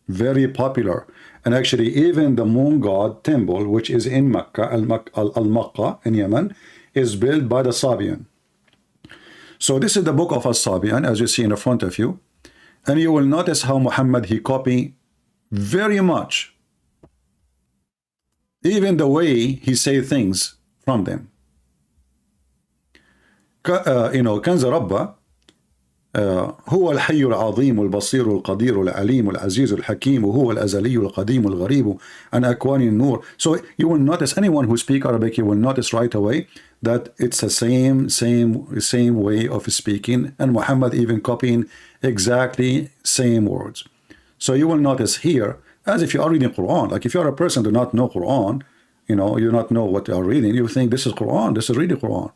Very popular. And actually even the moon god temple, which is in Mecca, Al-Makkah in Yemen, is built by the Sabian. So this is the book of As-Sabian, as you see in the front of you. And you will notice how Muhammad, he copied very much, even the way he say things from them. You know, Kanza Rabba, هو الحي العظيم البصير القدير العليم العزيز الحكيم وهو الأزلي القديم الغريب عن أكوان النور. So you will notice, anyone who speak Arabic, you will notice right away that it's the same way of speaking, and Muhammad even copying exactly same words. So you will notice here, as if you are reading Quran, like if you are a person who do not know Quran, you know, you not know what you are reading, you think this is Quran, this is really Quran.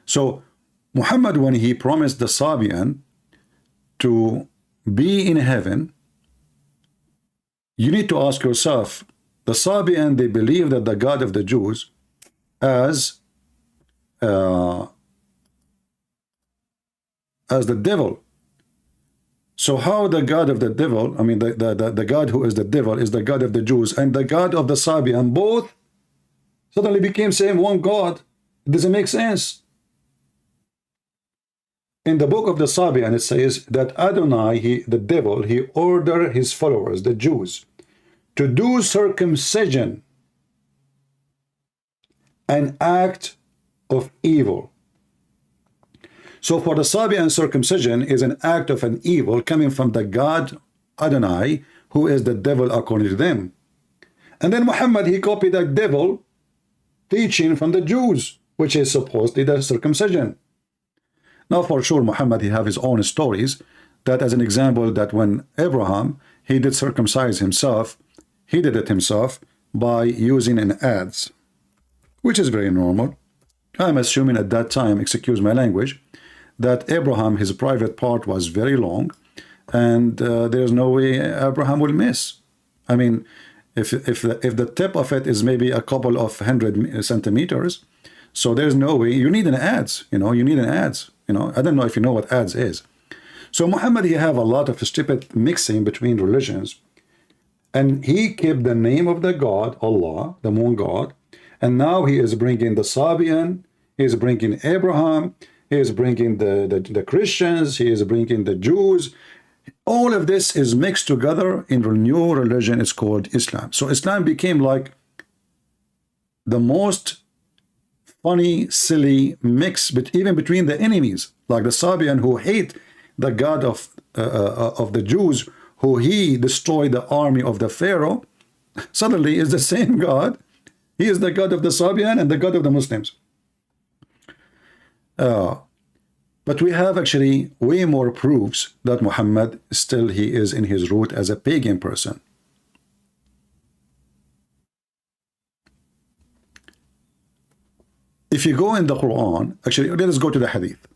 So Muhammad, when he promised the Sabian to be in heaven, you need to ask yourself, the Sabian, they believe that the God of the Jews as the devil. So how the God of the devil, I mean the God who is the devil is the God of the Jews, and the God of the Sabian both suddenly became same one God? It doesn't make sense. In the book of the Sabian, it says that Adonai, the devil, he ordered his followers, the Jews, to do circumcision, an act of evil. So for the Sabian, circumcision is an act of an evil coming from the God Adonai, who is the devil according to them. And then Muhammad, he copied that devil teaching from the Jews, which is supposedly the circumcision. Now, for sure, Muhammad, he have his own stories, that as an example, that when Abraham, he did circumcise himself, he did it himself by using an adze, which is very normal. I'm assuming at that time, excuse my language, that Abraham, his private part was very long, and there's no way Abraham will miss. I mean, if the tip of it is maybe a couple of 100 centimeters, so there's no way. You need an adze, you know, you need an adze, you know. I don't know if you know what adze is. So Muhammad, he have a lot of stupid mixing between religions, and he kept the name of the God, Allah, the one God, and now he is bringing the Sabian, he is bringing Abraham, he is bringing the Christians, he is bringing the Jews. All of this is mixed together in a new religion. It's called Islam. So Islam became like the most funny, silly mix, but even between the enemies, like the Sabian who hate the God of the Jews, who he destroyed the army of the Pharaoh, suddenly is the same God. He is the God of the Sabian and the God of the Muslims. But we have actually way more proofs that Muhammad still he is in his root as a pagan person. If you go in the Quran, actually, let us go to the Hadith.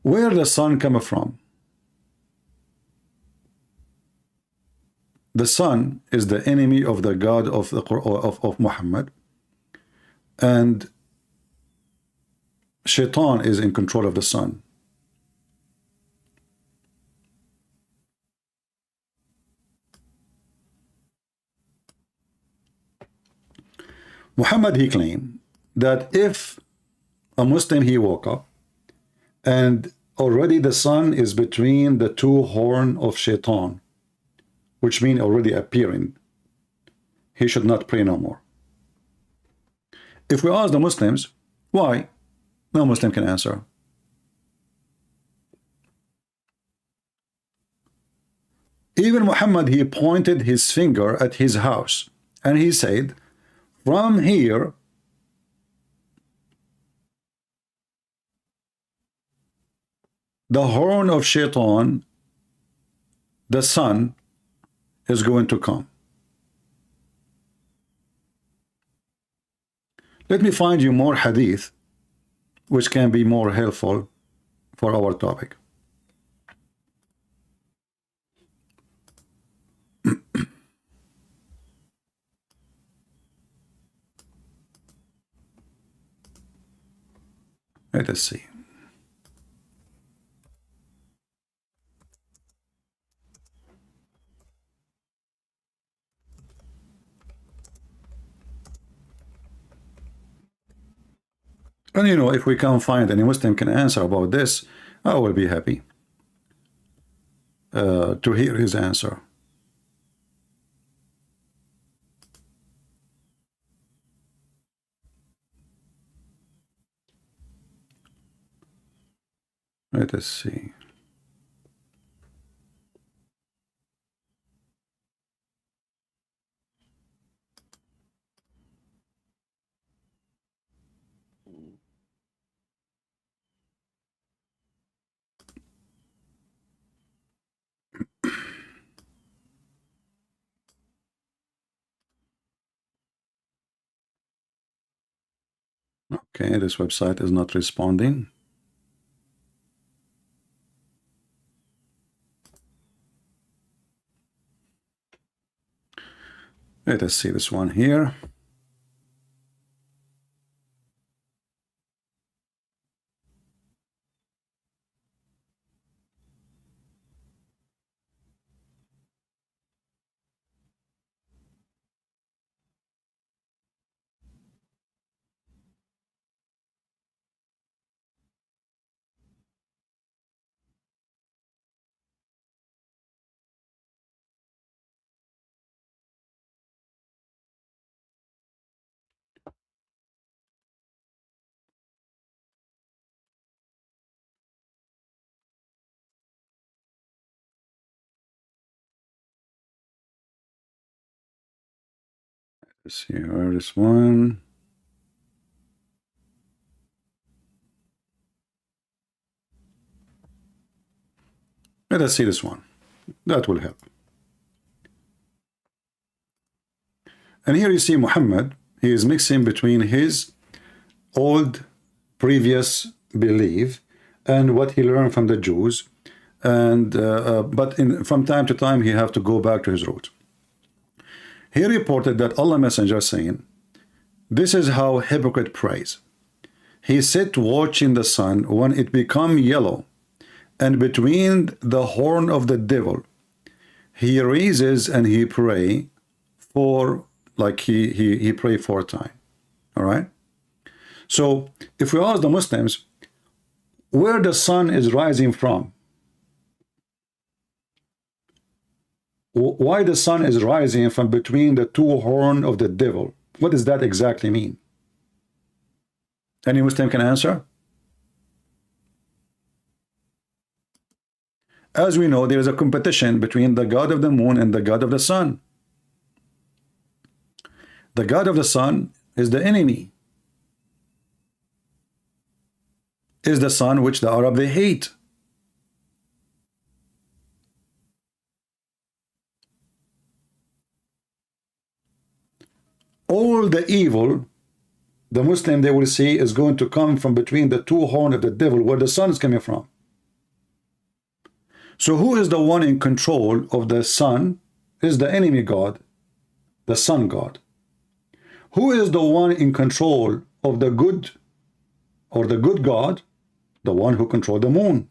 Where the sun come from? The sun is the enemy of the God of the of Muhammad, and Shaitan is in control of the sun. Muhammad, he claimed that if a Muslim, he woke up and already the sun is between the two horns of Shaitan, which means already appearing, he should not pray no more. If we ask the Muslims, why? No Muslim can answer. Even Muhammad, he pointed his finger at his house and he said, from here, the horn of Shaitan, the sun, is going to come. Let me find you more hadith which can be more helpful for our topic. Let us see. And you know, if we can't find any Muslim can answer about this, I will be happy to hear his answer. Let us see. Okay, this website is not responding. Let us see this one here. Let's see, where is one? Let us see this one. That will help. And here you see Muhammad. He is mixing between his old previous belief and what he learned from the Jews, and but from time to time he have to go back to his roots. He reported that Allah Messenger saying, "This is how hypocrite prays. He sit watching the sun when it become yellow, and between the horn of the devil, he raises and he pray for, like he pray 4 times." All right. So if we ask the Muslims where the sun is rising from, why the sun is rising from between the 2 horns of the devil, what does that exactly mean? Any Muslim can answer? As we know, there is a competition between the god of the moon and the god of the sun. The god of the sun is the enemy, is the sun which the Arab they hate. All the evil the Muslim they will see is going to come from between the 2 horns of the devil, where the sun is coming from. So who is the one in control of the sun? Is the enemy god, the sun god. Who is the one in control of the good, or the good god? The one who controls the moon.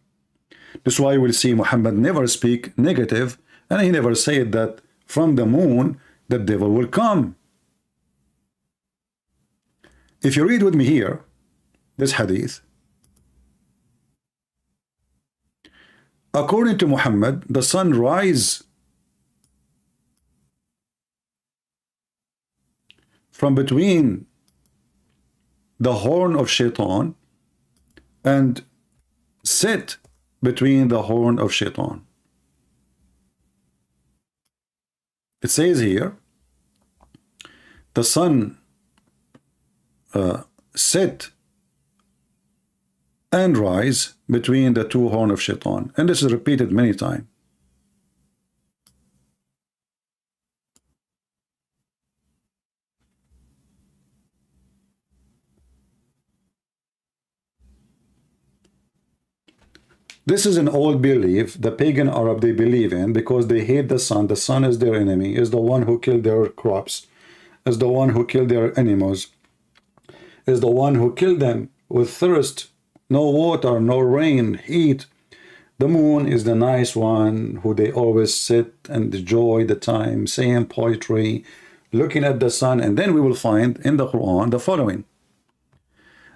This is why we'll see Muhammad never speak negative, and he never said that from the moon the devil will come. If you read with me here, this hadith, according to Muhammad, the sun rises from between the horn of Shaitan and set between the horn of Shaitan. It says here, the sun set and rise between the 2 horns of Shaitan, and this is repeated many times. This is an old belief the pagan Arab they believe in, because they hate the sun. The sun is their enemy, is the one who killed their crops, is the one who killed their animals, is the one who killed them with thirst, no water, no rain, heat. The moon is the nice one who they always sit and enjoy the time, saying poetry, looking at the sun. And then we will find in the Quran the following,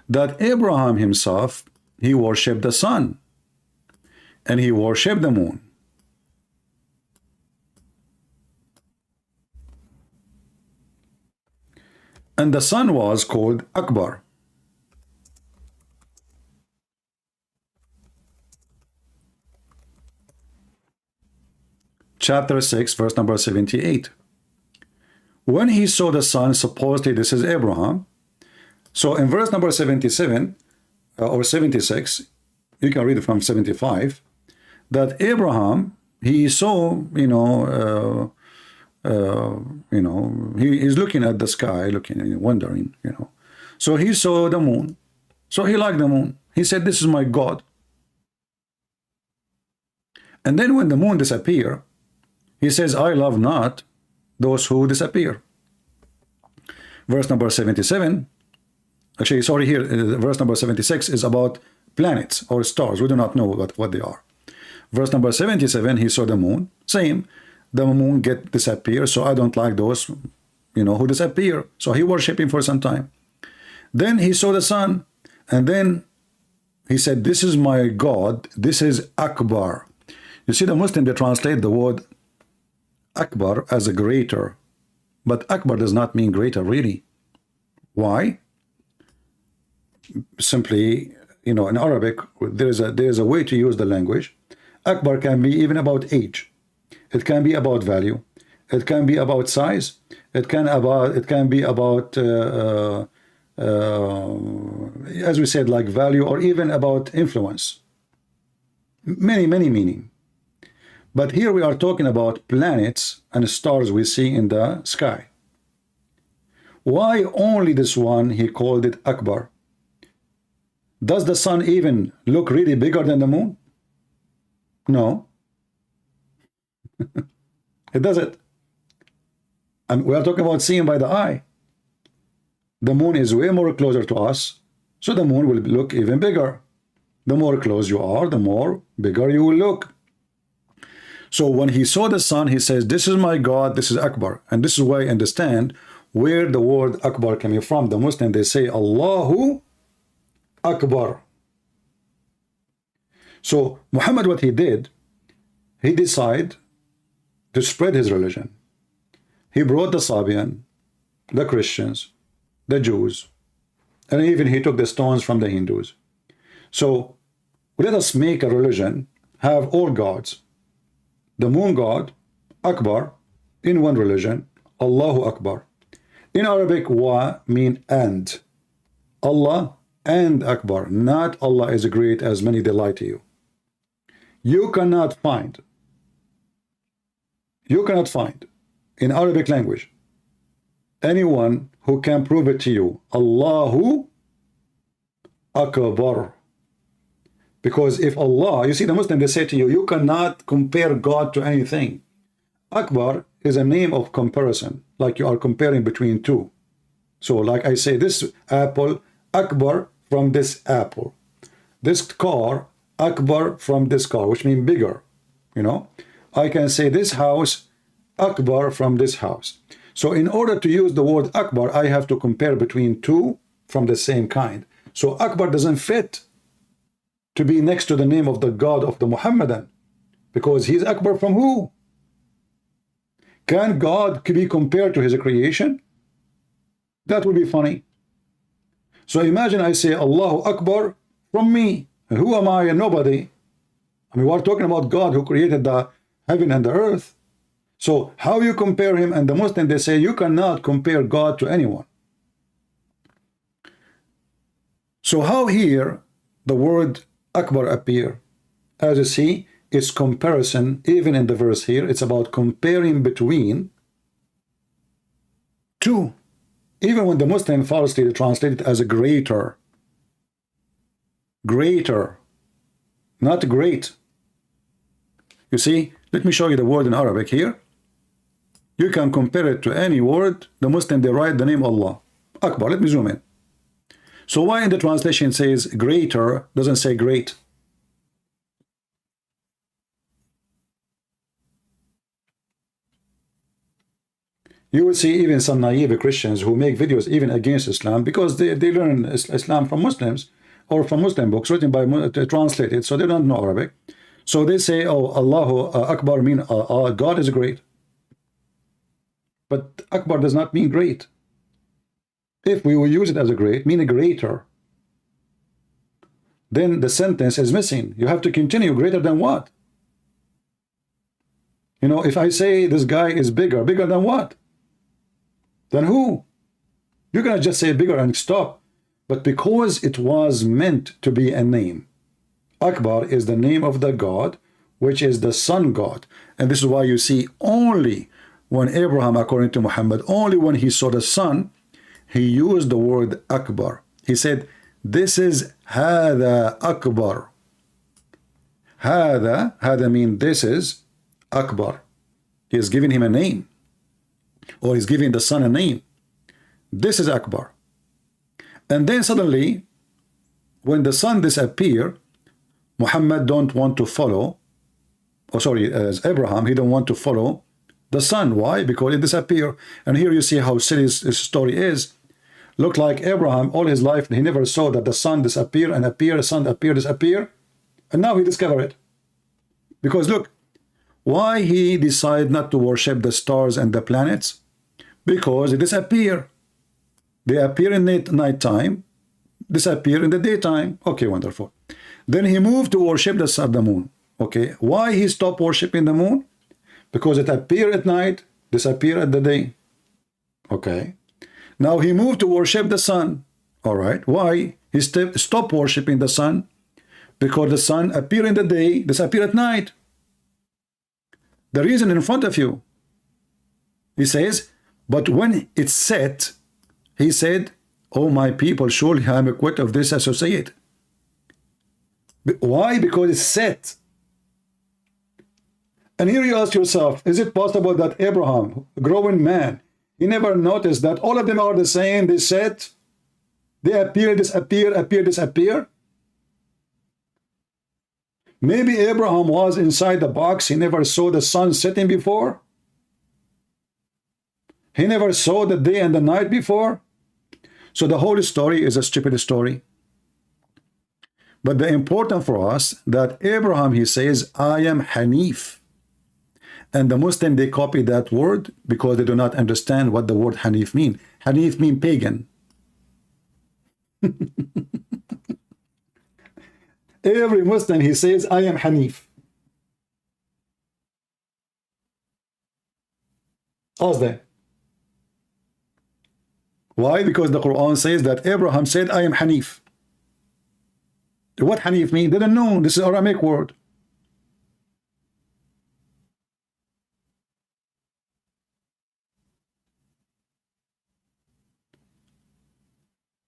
that Abraham himself, he worshipped the sun and he worshipped the moon. And the sun was called Akbar. Chapter 6, verse number 78. When he saw the sun, supposedly this is Abraham. So in verse number 77 or 76, you can read it from 75, that Abraham, he saw, he is looking at the sky, looking and wondering, So he saw the moon. So he liked the moon. He said, "This is my God." And then when the moon disappeared, he says, "I love not those who disappear." Verse number 77, actually, sorry, here, verse number 76 is about planets or stars. We do not know what they are. Verse number 77, he saw the moon. Same, the moon disappear, so I don't like those, who disappear. So he worshiped him for some time. Then he saw the sun, and then he said, "This is my God, this is Akbar." You see, the Muslim, they translate the word Akbar as a greater, but Akbar does not mean greater, really. Why? Simply, in Arabic, there is a way to use the language. Akbar can be even about age. It can be about value. It can be about size. It can be about as we said, like value, or even about influence. Many meaning. But here we are talking about planets and stars we see in the sky. Why only this one? He called it Akbar. Does the sun even look really bigger than the moon? No. It doesn't. And we are talking about seeing by the eye. The moon is way more closer to us, so the moon will look even bigger. The more close you are, the more bigger you will look. So when he saw the sun, he says, this is my God, this is Akbar. And this is why I understand where the word Akbar coming from. The Muslim, they say Allahu Akbar. So Muhammad, what he did, he decided to spread his religion. He brought the Sabian, the Christians, the Jews, and even he took the stones from the Hindus. So let us make a religion, have all gods. The moon god, Akbar, in one religion, Allahu Akbar. In Arabic, wa mean and. Allah and Akbar, not Allah is great as many they lie to you. You cannot find in Arabic language anyone who can prove it to you, Allahu Akbar. Because if Allah, you see the Muslim, they say to you, you cannot compare God to anything. Akbar is a name of comparison, like you are comparing between two. So like I say, this apple, Akbar from this apple. This car, Akbar from this car, which means bigger. You know, I can say this house, Akbar from this house. So in order to use the word Akbar, I have to compare between two from the same kind. So Akbar doesn't fit to be next to the name of the God of the Muhammadan, because he's Akbar from who? Can God be compared to his creation? That would be funny. So imagine I say Allahu Akbar from me. And who am I? And nobody. I mean, we're talking about God who created the heaven and the earth. So how you compare him? And the Muslim, they say you cannot compare God to anyone. So how here the word Akbar appear? As you see, it's comparison. Even in the verse here, it's about comparing between two. Even when the Muslim falsely translate it as a greater. Greater, not great. You see, let me show you the word in Arabic here. You can compare it to any word. The Muslim, they write the name Allah. Akbar, let me zoom in. So why in the translation says greater, doesn't say great? You will see even some naive Christians who make videos even against Islam because they learn Islam from Muslims or from Muslim books written by translated, so they don't know Arabic. So they say, oh, Allahu Akbar mean God is great. But Akbar does not mean great. If we will use it as a great, mean a greater, then the sentence is missing. You have to continue. Greater than what? You know, if I say this guy is bigger than what? Then who? You're going to just say bigger and stop. But because it was meant to be a name, Akbar is the name of the God, which is the sun God. And this is why you see only when Abraham, according to Muhammad, only when he saw the sun, he used the word Akbar. He said, this is Hada Akbar. Hada means this is Akbar. He is giving him a name. Or he's giving the sun a name. This is Akbar. And then suddenly, when the sun disappeared, Muhammad don't want to follow, as Abraham, he don't want to follow the sun. Why? Because it disappeared. And here you see how silly this story is. Look like Abraham, all his life, he never saw that the sun disappear and appear, the sun appear, disappear. And now he discovered it. Because look, why he decided not to worship the stars and the planets? Because they disappear. They appear in night time, disappear in the daytime. Okay, wonderful. Then he moved to worship the sun, the moon. Okay, why he stopped worshiping the moon? Because it appeared at night, disappear at the day. Okay. Now he moved to worship the sun. All right. Why? He stopped worshiping the sun because the sun appeared in the day, disappear at night. The reason in front of you. He says, but when it's set, he said, oh my people, surely I am quit of this associate. Why? Because it's set. And here you ask yourself, is it possible that Abraham, a growing man, he never noticed that all of them are the same, they set, they appear, disappear, appear, disappear? Maybe Abraham was inside the box, he never saw the sun setting before. He never saw the day and the night before. So the whole story is a stupid story. But the important for us that Abraham, he says, I am Hanif. And the Muslim, they copy that word because they do not understand what the word Hanif mean. Hanif mean pagan. Every Muslim, he says, I am Hanif. Qasde. Why? Because the Quran says that Abraham said, I am Hanif. What Hanif mean? They don't know. This is an Aramaic word.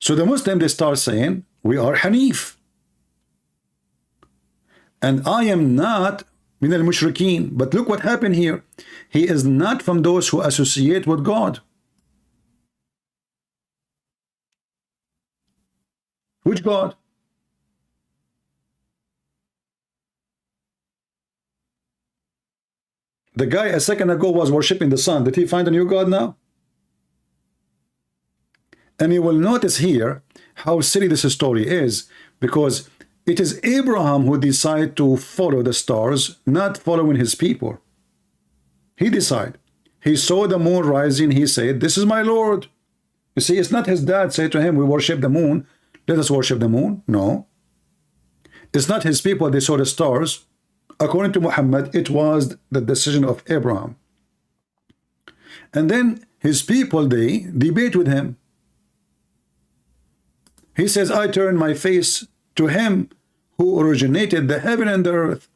So the Muslim, they start saying, we are Hanif. And I am not min al-mushrikeen. But look what happened here. He is not from those who associate with God. Which God? The guy a second ago was worshiping the sun. Did he find a new God now? And you will notice here how silly this story is, because it is Abraham who decided to follow the stars, not following his people. He decided. He saw the moon rising. He said, this is my Lord. You see, it's not his dad said to him, we worship the moon. Let us worship the moon. No. It's not his people. They saw the stars. According to Muhammad, it was the decision of Abraham. And then his people, they debate with him. He says, I turn my face to him who originated the heaven and the earth.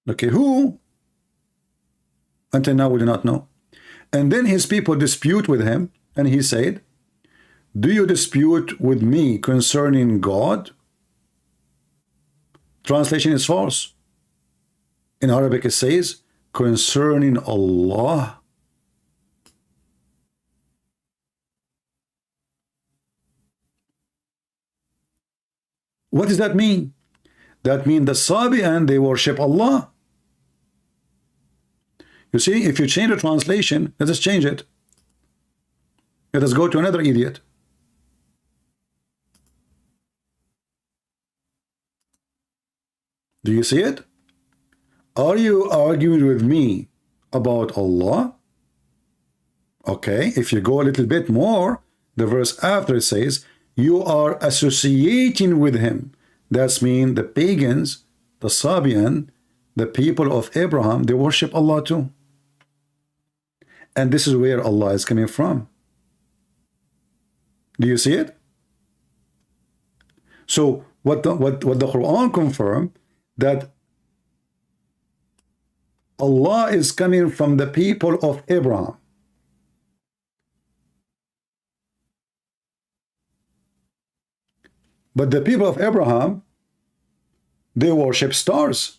Okay, who? Until now we do not know. And then his people dispute with him, and he said, do you dispute with me concerning God? Translation is false. In Arabic it says, concerning Allah. What does that mean? That means the Sabi'an, they worship Allah. You see, if you change the translation, let us change it. Let us go to another idiot. Do you see it? Are you arguing with me about Allah? Okay, if you go a little bit more, the verse after it says, you are associating with him. That's mean the pagans, the Sabian, the people of Abraham, they worship Allah too. And this is where Allah is coming from. Do you see it? So what the Quran confirmed, that Allah is coming from the people of Abraham. But the people of Abraham, they worship stars.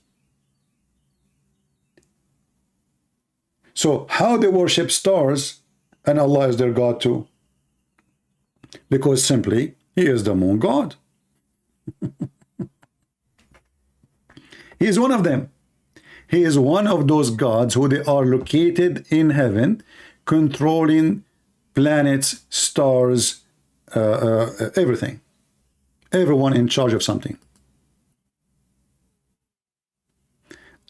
So how they worship stars and Allah is their God too? Because simply, He is the moon God. He is one of them. He is one of those gods who they are located in heaven, controlling planets, stars, everything. Everyone in charge of something.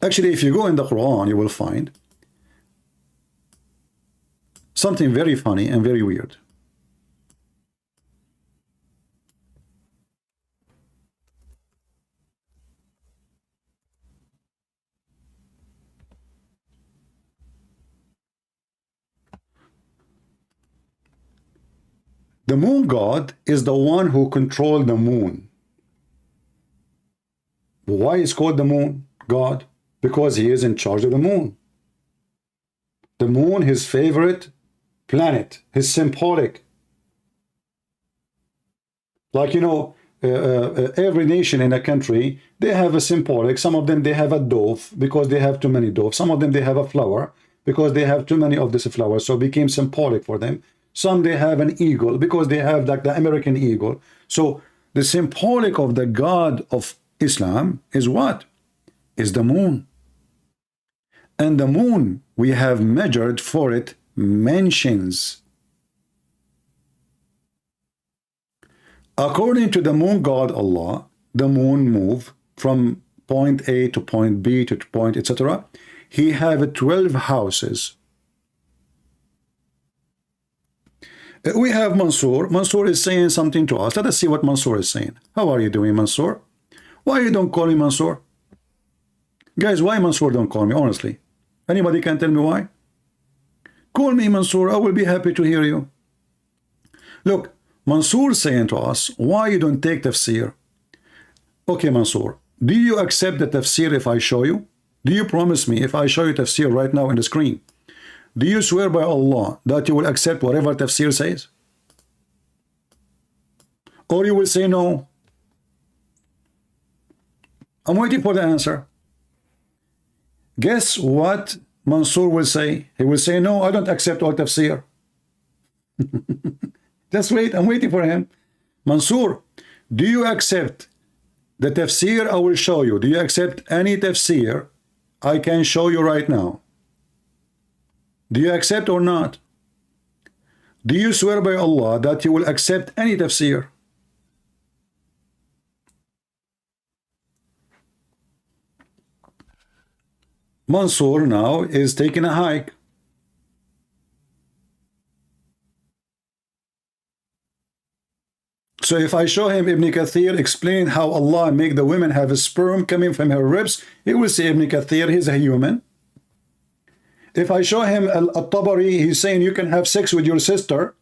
Actually, if you go in the Quran, you will find something very funny and very weird. The moon god is the one who controlled the moon. Why is called the moon god? Because he is in charge of the moon. The moon, his favorite planet, his symbolic. Like, you know, every nation in a country, they have a symbolic. Some of them, they have a dove because they have too many doves. Some of them, they have a flower because they have too many of this flower, so it became symbolic for them. Some, they have an eagle because they have like the American eagle. So the symbolic of the God of Islam is what? Is the moon. And the moon, we have measured for it mentions. According to the moon god Allah, the moon move from point A to point B to point etc. He have 12 houses. We have Mansour. Mansour is saying something to us. Let us see what Mansour is saying. How are you doing, Mansour? Why you don't call me Mansour? Guys, why Mansour don't call me, honestly? Anybody can tell me why? Call me Mansour. I will be happy to hear you. Look, Mansour saying to us, why you don't take tafsir? Okay, Mansour, do you accept the tafsir if I show you? Do you promise me if I show you tafsir right now on the screen? Do you swear by Allah that you will accept whatever tafsir says? Or you will say no? I'm waiting for the answer. Guess what Mansour will say? He will say, no, I don't accept all tafsir. Just wait, I'm waiting for him. Mansour, do you accept the tafsir I will show you? Do you accept any tafsir I can show you right now? Do you accept or not? Do you swear by Allah that you will accept any tafsir? Mansour now is taking a hike. So if I show him Ibn Kathir explain how Allah make the women have a sperm coming from her ribs, he will say Ibn Kathir, he's a human. If I show him Al-Tabari, he's saying you can have sex with your sister,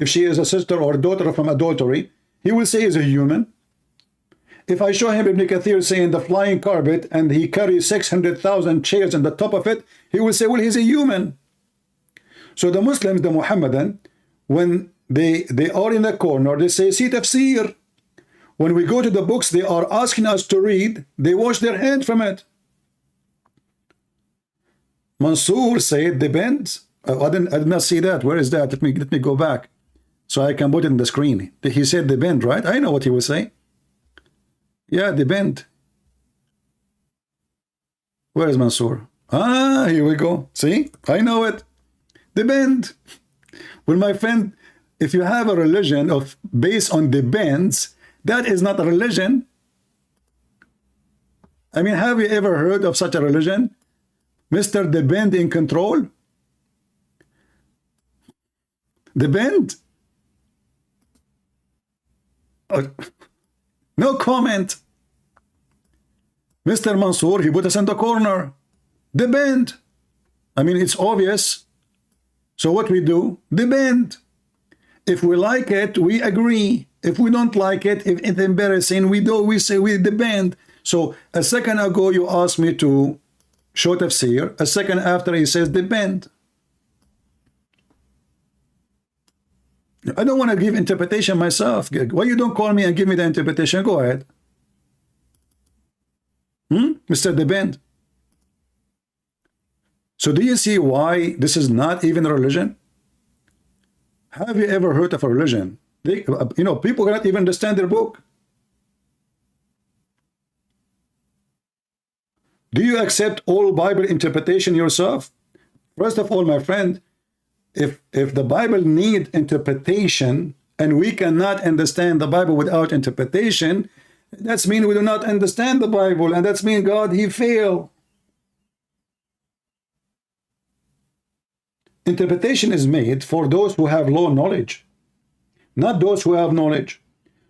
if she is a sister or daughter from adultery, he will say he's a human. If I show him Ibn Kathir saying the flying carpet and he carries 600,000 chairs on the top of it, he will say, well, he's a human. So the Muslims, the Muhammadan, when they are in the corner, they say, see tafsir. When we go to the books they are asking us to read, they wash their hand from it. Mansour said depends. I did not see that. Where is that? Let me go back so I can put it in the screen. He said depend, right? I know what he was saying. Yeah, depend. Where is Mansour? Ah, here we go. See, I know it. Depend. Well, my friend, if you have a religion of based on depends, that is not a religion. I mean, have you ever heard of such a religion? Mr. Depend in control? Depend? No comment. Mr. Mansour, he put us in the corner. Depend. I mean, it's obvious. So what we do? Depend. If we like it, we agree. If we don't like it, if it's embarrassing, we say we depend. So a second ago, you asked me to show tafsir. A second after, he says depend. I don't want to give interpretation myself. Why you don't call me and give me the interpretation? Go ahead. Mr. Depend. So do you see why this is not even a religion? Have you ever heard of a religion? People cannot even understand their book. Do you accept all Bible interpretation yourself? First of all, my friend, if the Bible need interpretation and we cannot understand the Bible without interpretation, that's mean we do not understand the Bible, and that's mean God, he failed. Interpretation is made for those who have low knowledge, not those who have knowledge.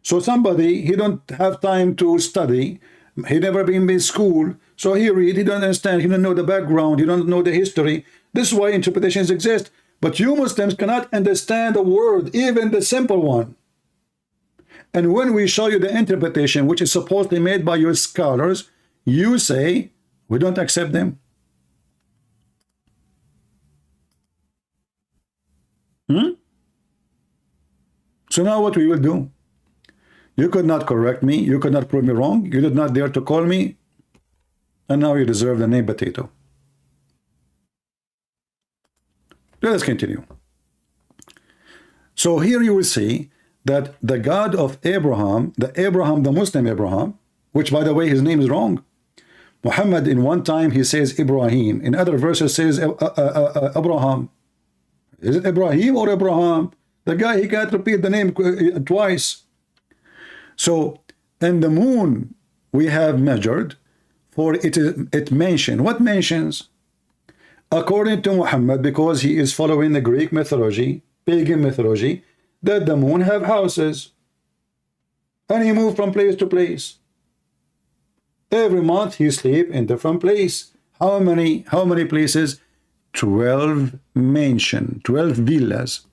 So somebody, he don't have time to study, he never been in school, so he read, he don't understand, he don't know the background, he don't know the history. This is why interpretations exist. But you Muslims cannot understand a word, even the simple one. And when we show you the interpretation, which is supposedly made by your scholars, you say, we don't accept them. So now what we will do? You could not correct me. You could not prove me wrong. You did not dare to call me. And now you deserve the name potato. Let us continue. So here you will see that the God of Abraham, the Muslim Abraham, which by the way, his name is wrong. Muhammad in one time he says Ibrahim. In other verses says Abraham. Is it Ibrahim or Abraham? The guy, he can't repeat the name twice. So, in the moon we have measured, for it mentioned. What mentions? According to Muhammad, because he is following the Greek mythology, pagan mythology, that the moon have houses. And he moved from place to place. Every month he sleep in different place. How many places? 12 mansion, 12 villas.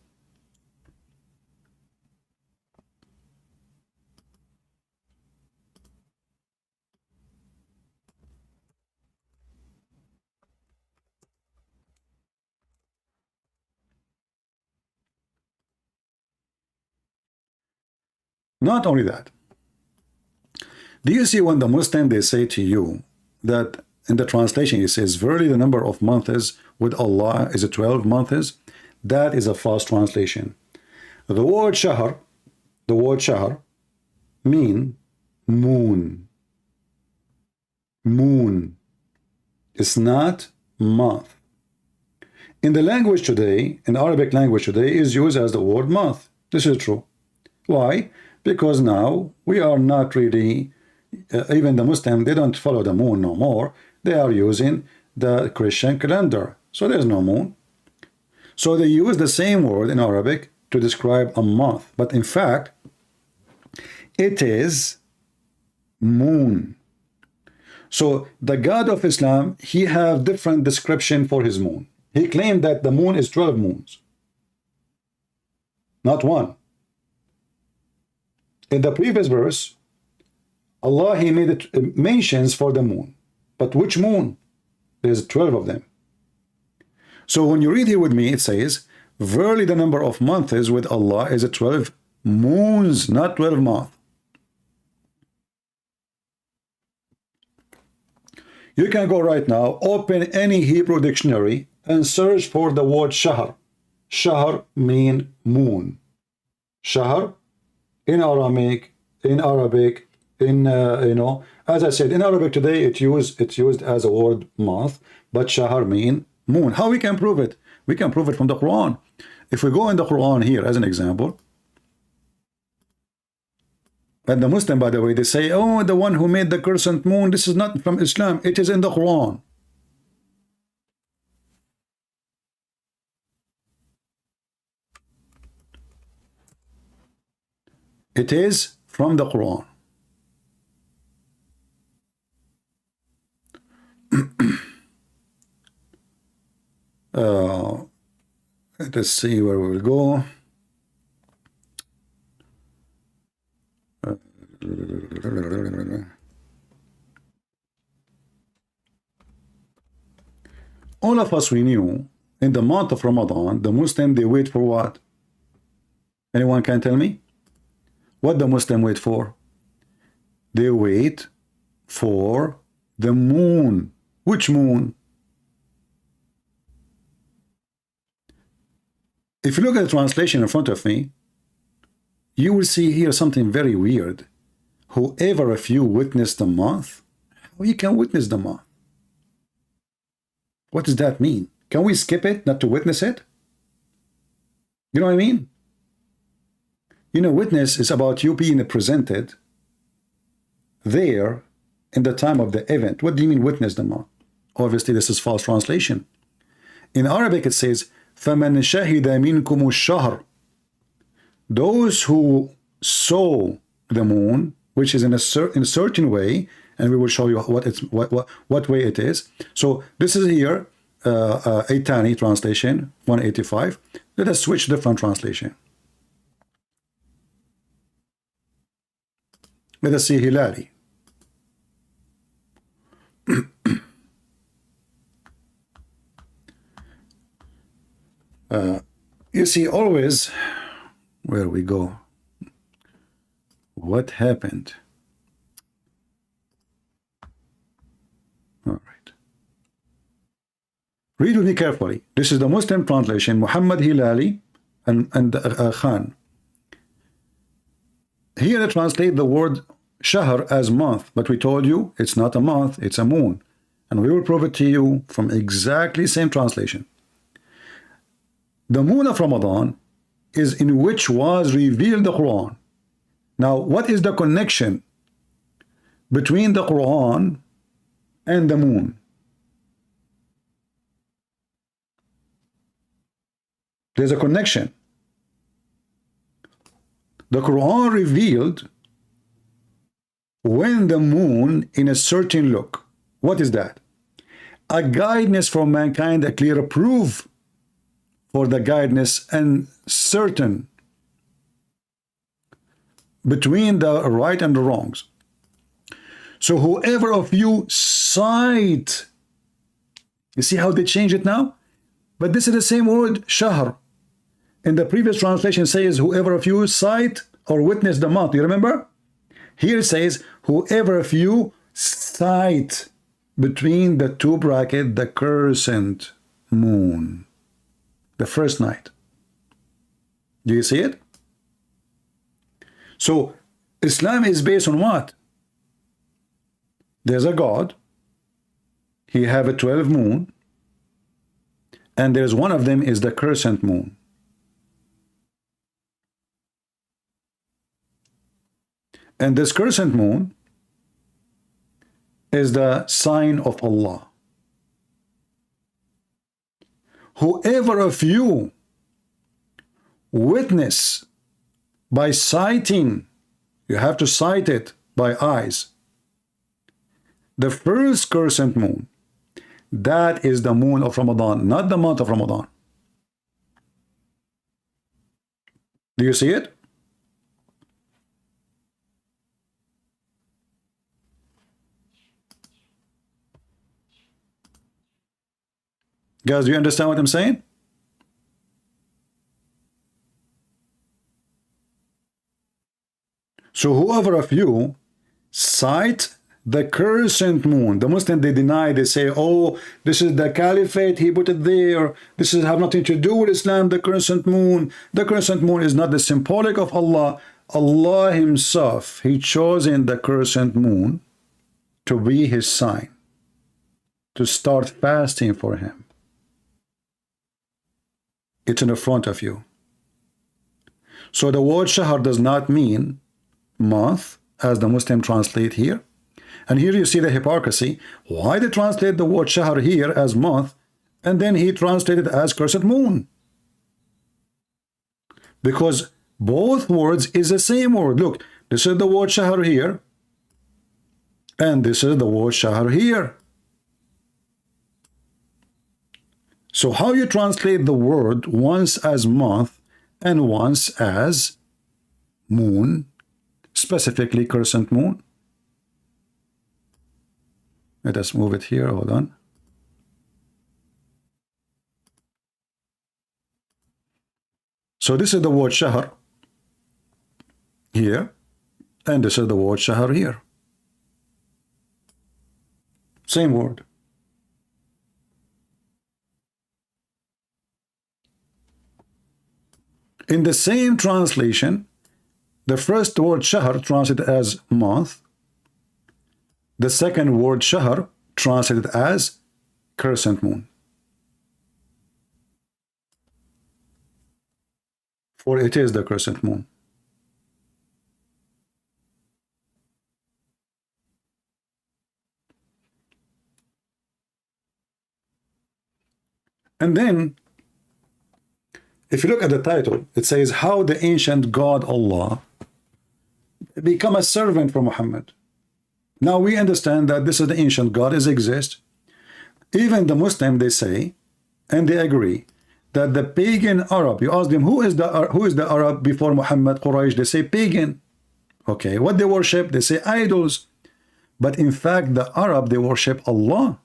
Not only that, do you see when the Muslim, they say to you that in the translation it says, verily the number of months with Allah is 12 months? That is a false translation. The word shahr mean moon. Moon. It's not month. In the language today, in Arabic language today, is used as the word month. This is true. Why? Because now we are not really, even the Muslim, they don't follow the moon no more. They are using the Christian calendar. So there's no moon. So they use the same word in Arabic to describe a month. But in fact, it is moon. So the God of Islam, he have different description for his moon. He claimed that the moon is 12 moons. Not one. In the previous verse, Allah, he made it mentions for the moon. But which moon? There's 12 of them. So when you read here with me, it says, verily the number of months with Allah is 12 moons, not 12 months. You can go right now, open any Hebrew dictionary and search for the word shahr. Shahr mean moon. Shahr in Aramaic, in Arabic, in as I said, in Arabic today it's used as a word month, but shahr mean moon. How we can prove it? We can prove it from the Quran. If we go in the Quran here as an example, and the Muslim, by the way, they say, oh, the one who made the crescent moon, this is not from Islam. It is in the Quran. It is from the Quran. Let's see where we will go. All of us, we knew in the month of Ramadan, the Muslim, they wait for what? Anyone can tell me? What the Muslim wait for? They wait for the moon. Which moon? If you look at the translation in front of me, you will see here something very weird. Whoever of you witnessed the month, how you can witness the month? What does that mean? Can we skip it, not to witness it? You know what I mean? You know, witness is about you being presented there in the time of the event. What do you mean witness the month? Obviously, this is false translation. In Arabic, it says, فَمَنْ شَهِدَ مِنْكُمُ الشَّهْرِ. Those who saw the moon, which is in a certain way, and we will show you what way it is. So this is here Aitani translation 185. Let us switch different translation. Let us see Hilali. You see, always, where we go, what happened? All right. Read with me carefully. This is the Muslim translation, Muhammad Hilali and Khan. Here they translate the word shahr as month, but we told you it's not a month, it's a moon. And we will prove it to you from exactly same translation. The moon of Ramadan is in which was revealed the Quran. Now, what is the connection between the Quran and the moon? There's a connection. The Quran revealed when the moon in a certain look. What is that? A guidance for mankind, a clear proof for the guidance and certain between the right and the wrongs. So whoever of you sight, you see how they change it now? But this is the same word, shahr. In the previous translation says, whoever of you sight or witness the month. You remember? Here it says, whoever of you sight between the two brackets, the crescent moon, the first night. Do you see it? So Islam is based on what? There's a God. He have a 12 moon. And there's one of them is the crescent moon. And this crescent moon is the sign of Allah. Whoever of you witness by sighting, you have to sight it by eyes, the first crescent moon, that is the moon of Ramadan, not the month of Ramadan. Do you see it? Guys, do you understand what I'm saying? So whoever of you sight the crescent moon, the Muslim, they deny, they say, oh, this is the caliphate, he put it there, this is have nothing to do with Islam, the crescent moon. The crescent moon is not the symbolic of Allah. Allah himself, he chosen the crescent moon to be his sign, to start fasting for him. It's in the front of you. So the word shahr does not mean month, as the Muslim translate here. And here you see the hypocrisy. Why they translate the word shahr here as month, and then he translated as crescent moon? Because both words is the same word. Look, this is the word shahr here, and this is the word shahr here. So how you translate the word once as month and once as moon, specifically crescent moon? Let us move it here, hold on. So this is the word shahr here, and this is the word shahr here. Same word. In the same translation, the first word shahr translated as month, the second word shahr translated as crescent moon. For it is the crescent moon. And then, if you look at the title, it says, how the ancient God Allah become a servant for Muhammad. Now we understand that this is the ancient God, it exists. Even the Muslim, they say, and they agree, that the pagan Arab, you ask them, who is the Arab before Muhammad, Quraysh? They say pagan. Okay, what they worship? They say idols. But in fact, the Arab, they worship Allah.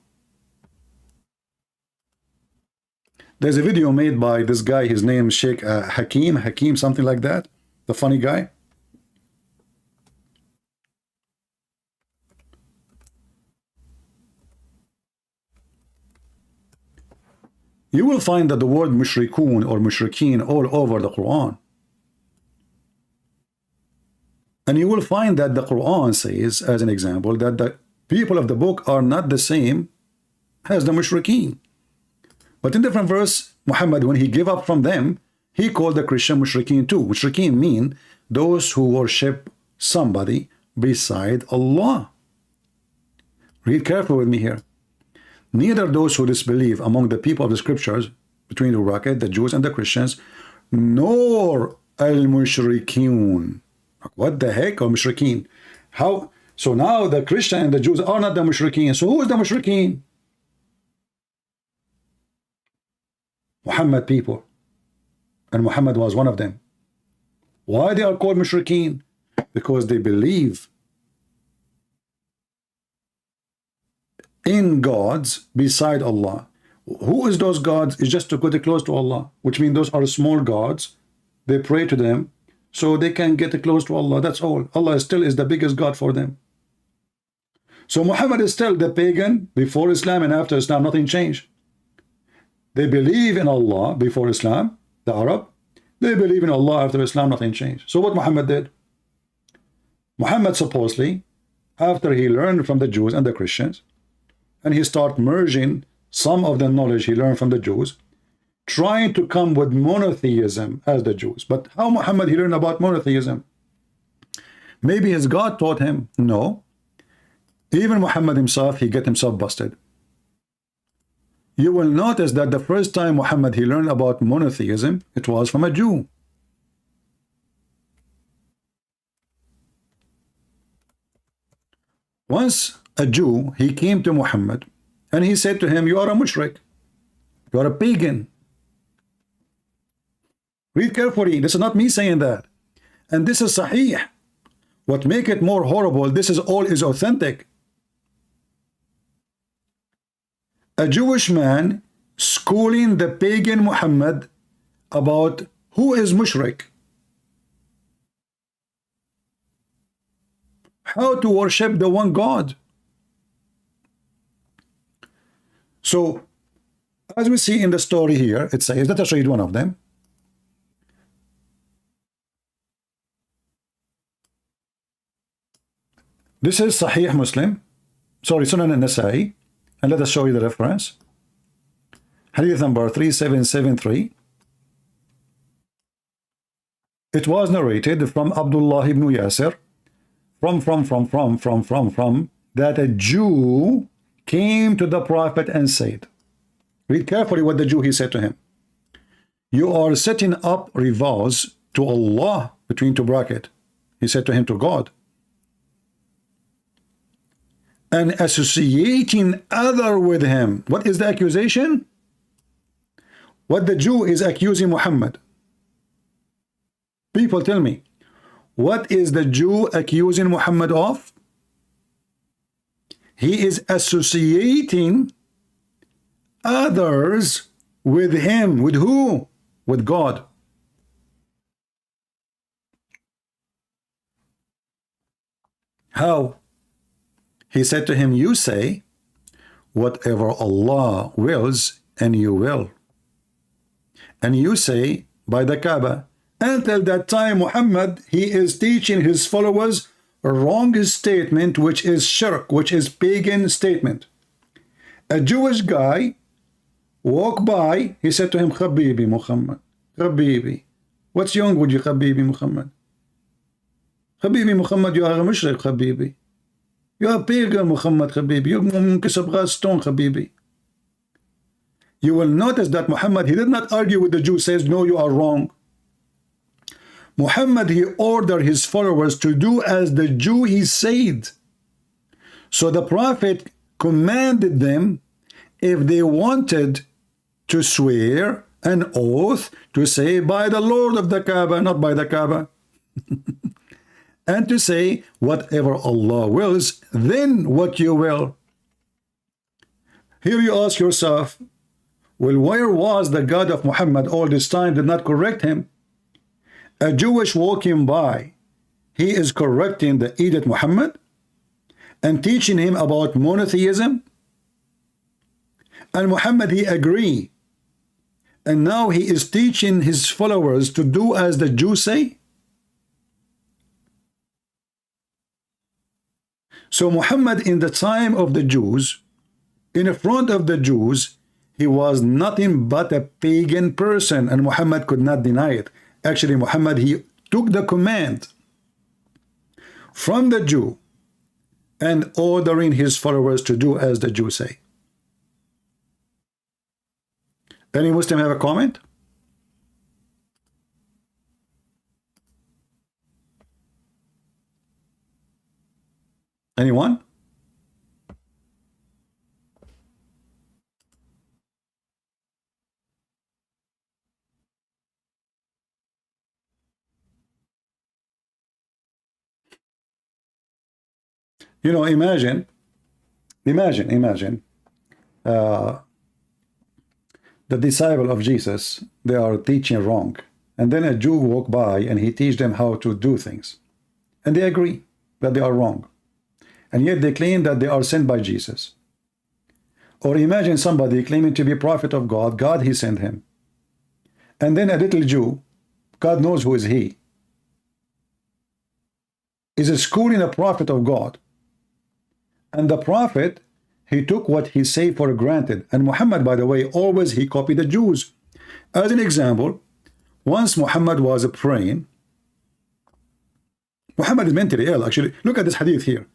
There's a video made by this guy, his name is Sheikh Hakim, something like that, the funny guy. You will find that the word mushrikun or mushrikeen all over the Quran. And you will find that the Quran says, as an example, that the people of the book are not the same as the mushrikeen. But in different verse, Muhammad, when he gave up from them, he called the Christian mushrikeen too. Mushrikeen mean those who worship somebody beside Allah. Read carefully with me here. Neither those who disbelieve among the people of the scriptures, between the bracket, the Jews and the Christians, nor al-mushrikeen. What the heck are mushrikeen? How? So now the Christian and the Jews are not the mushrikeen. So who is the mushrikeen? Muhammad people. And Muhammad was one of them. Why they are called mushrikeen? Because they believe in gods beside Allah. Who is those gods? It's just to get close to Allah, which means those are small gods. They pray to them so they can get close to Allah. That's all. Allah still is the biggest God for them. So Muhammad is still the pagan before Islam, and after Islam nothing changed. They believe in Allah before Islam, the Arab. They believe in Allah after Islam, nothing changed. So what Muhammad did? Muhammad supposedly, after he learned from the Jews and the Christians, and he started merging some of the knowledge he learned from the Jews, trying to come with monotheism as the Jews. But how Muhammad he learned about monotheism? Maybe his God taught him? No. Even Muhammad himself, he get himself busted. You will notice that the first time Muhammad he learned about monotheism, it was from a Jew. Once a Jew, he came to Muhammad and he said to him, you are a mushrik, you are a pagan. Read carefully, this is not me saying that. And this is sahih. What make it more horrible, this is all is authentic. A Jewish man schooling the pagan Muhammad about who is mushrik, how to worship the one God. So as we see in the story here, it says, let us read one of them. This is Sahih Muslim, sorry, Sunan al-Nasa'i, and let us show you the reference. Hadith number 3773. It was narrated from Abdullah ibn Yasir, from that a Jew came to the Prophet and said, read carefully what the Jew he said to him. You are setting up rivals to Allah, between two bracket. He said to him, to God, and associating other with him. What is the accusation? What the Jew is accusing Muhammad. People tell me, what is the Jew accusing Muhammad of? He is associating others with him. With who? With God. How? He said to him, you say whatever Allah wills, and you will. And you say by the Kaaba. Until that time, Muhammad, he is teaching his followers a wrong statement, which is shirk, which is pagan statement. A Jewish guy walked by, he said to him, Habibi Muhammad, Habibi, what's wrong with you, Habibi Muhammad? Habibi Muhammad, you are a mushrik, Habibi. You are pagan, Muhammad, Habibi. You stone, Habibi. You will notice that Muhammad, he did not argue with the Jew, says, no, you are wrong. Muhammad, he ordered his followers to do as the Jew he said. So the Prophet commanded them if they wanted to swear an oath to say by the Lord of the Kaaba, not by the Kaaba, and to say whatever Allah wills, then what you will. Here you ask yourself, well, where was the God of Muhammad all this time, did not correct him? A Jewish walking by, he is correcting the idiot Muhammad and teaching him about monotheism? And Muhammad, he agreed. And now he is teaching his followers to do as the Jews say? So Muhammad, in the time of the Jews, in front of the Jews, he was nothing but a pagan person, and Muhammad could not deny it. Actually, Muhammad, he took the command from the Jew and ordering his followers to do as the Jews say. Any Muslim have a comment? Anyone? You know, imagine, the disciple of Jesus, they are teaching wrong. And then a Jew walk by and he teach them how to do things. And they agree that they are wrong. And yet they claim that they are sent by Jesus. Or imagine somebody claiming to be a prophet of God. God, he sent him. And then a little Jew, God knows who is he, is schooling a prophet of God. And the prophet, he took what he said for granted. And Muhammad, by the way, always he copied the Jews. As an example, once Muhammad was praying, Muhammad is mentally ill, actually. Look at this hadith here.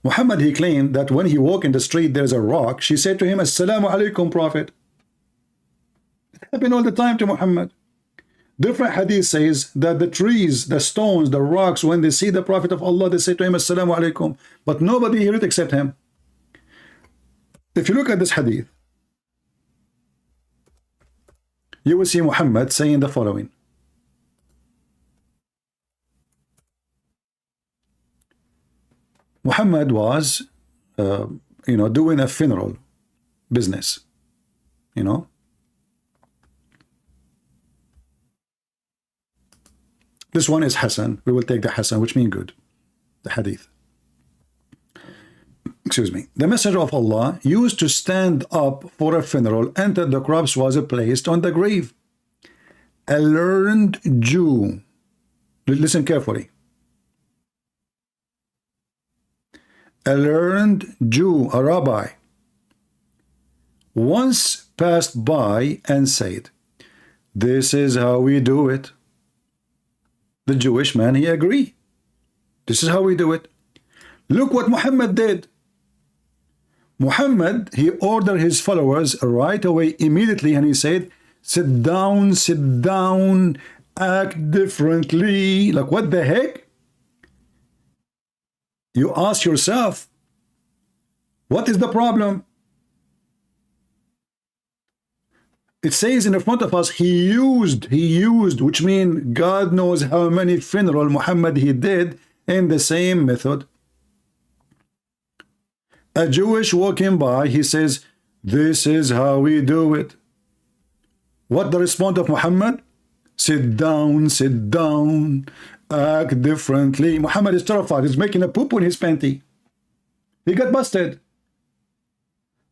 Muhammad, he claimed that when he walked in the street, there's a rock. She said to him, Assalamu alaikum, Prophet. It happened all the time to Muhammad. Different hadith says that the trees, the stones, the rocks, when they see the Prophet of Allah, they say to him, Assalamu alaikum. But nobody heard it except him. If you look at this hadith, you will see Muhammad saying the following. Muhammad was, doing a funeral business, This one is Hassan. We will take the Hassan, which means good. The hadith. Excuse me. The Messenger of Allah used to stand up for a funeral, and the corpse was placed on the grave. A learned Jew, listen carefully. A learned Jew, a rabbi, once passed by and said, "This is how we do it." The Jewish man, he agreed. This is how we do it. Look what Muhammad did. Muhammad, he ordered his followers right away, immediately, and he said, sit down, act differently. Like, what the heck? You ask yourself, what is the problem? It says in front of us, he used, which means God knows how many funerals Muhammad he did in the same method. A Jewish walking by, he says, this is how we do it. What the response of Muhammad? Sit down, act differently. Muhammad is terrified. He's making a poop in his panty. He got busted.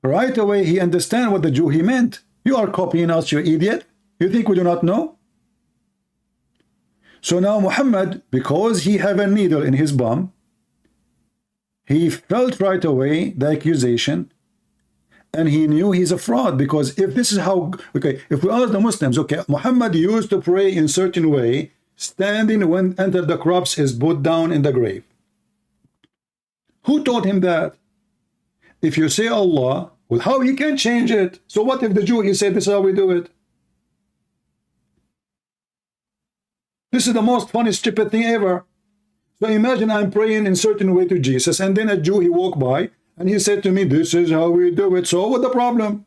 Right away, he understand what the Jew he meant. You are copying us, you idiot. You think we do not know? So now Muhammad, because he have a needle in his bum, he felt right away the accusation, and he knew he's a fraud. Because if this is how, if we ask the Muslims, Muhammad used to pray in certain way, standing when the corpse is put down in the grave. Who taught him that? If you say Allah, well, how he can change it? So what if the Jew, he said, this is how we do it? This is the most funny, stupid thing ever. So imagine I'm praying in certain way to Jesus, and then a Jew, he walk by, And he said to me, this is how we do it. So what's the problem?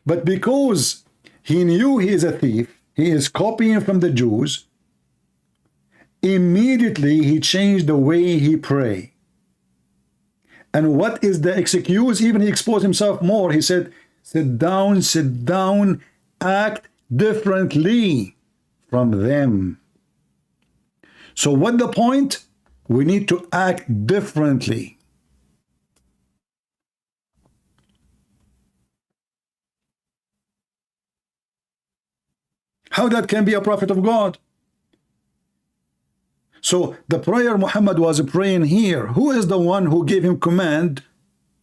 But because he knew he is a thief, he is copying from the Jews, immediately he changed the way he prayed. And what is the excuse? Even he exposed himself more. He said, sit down, act differently from them. So what the point? We need to act differently. How that can be a prophet of God? So the prayer Muhammad was praying here, who is the one who gave him command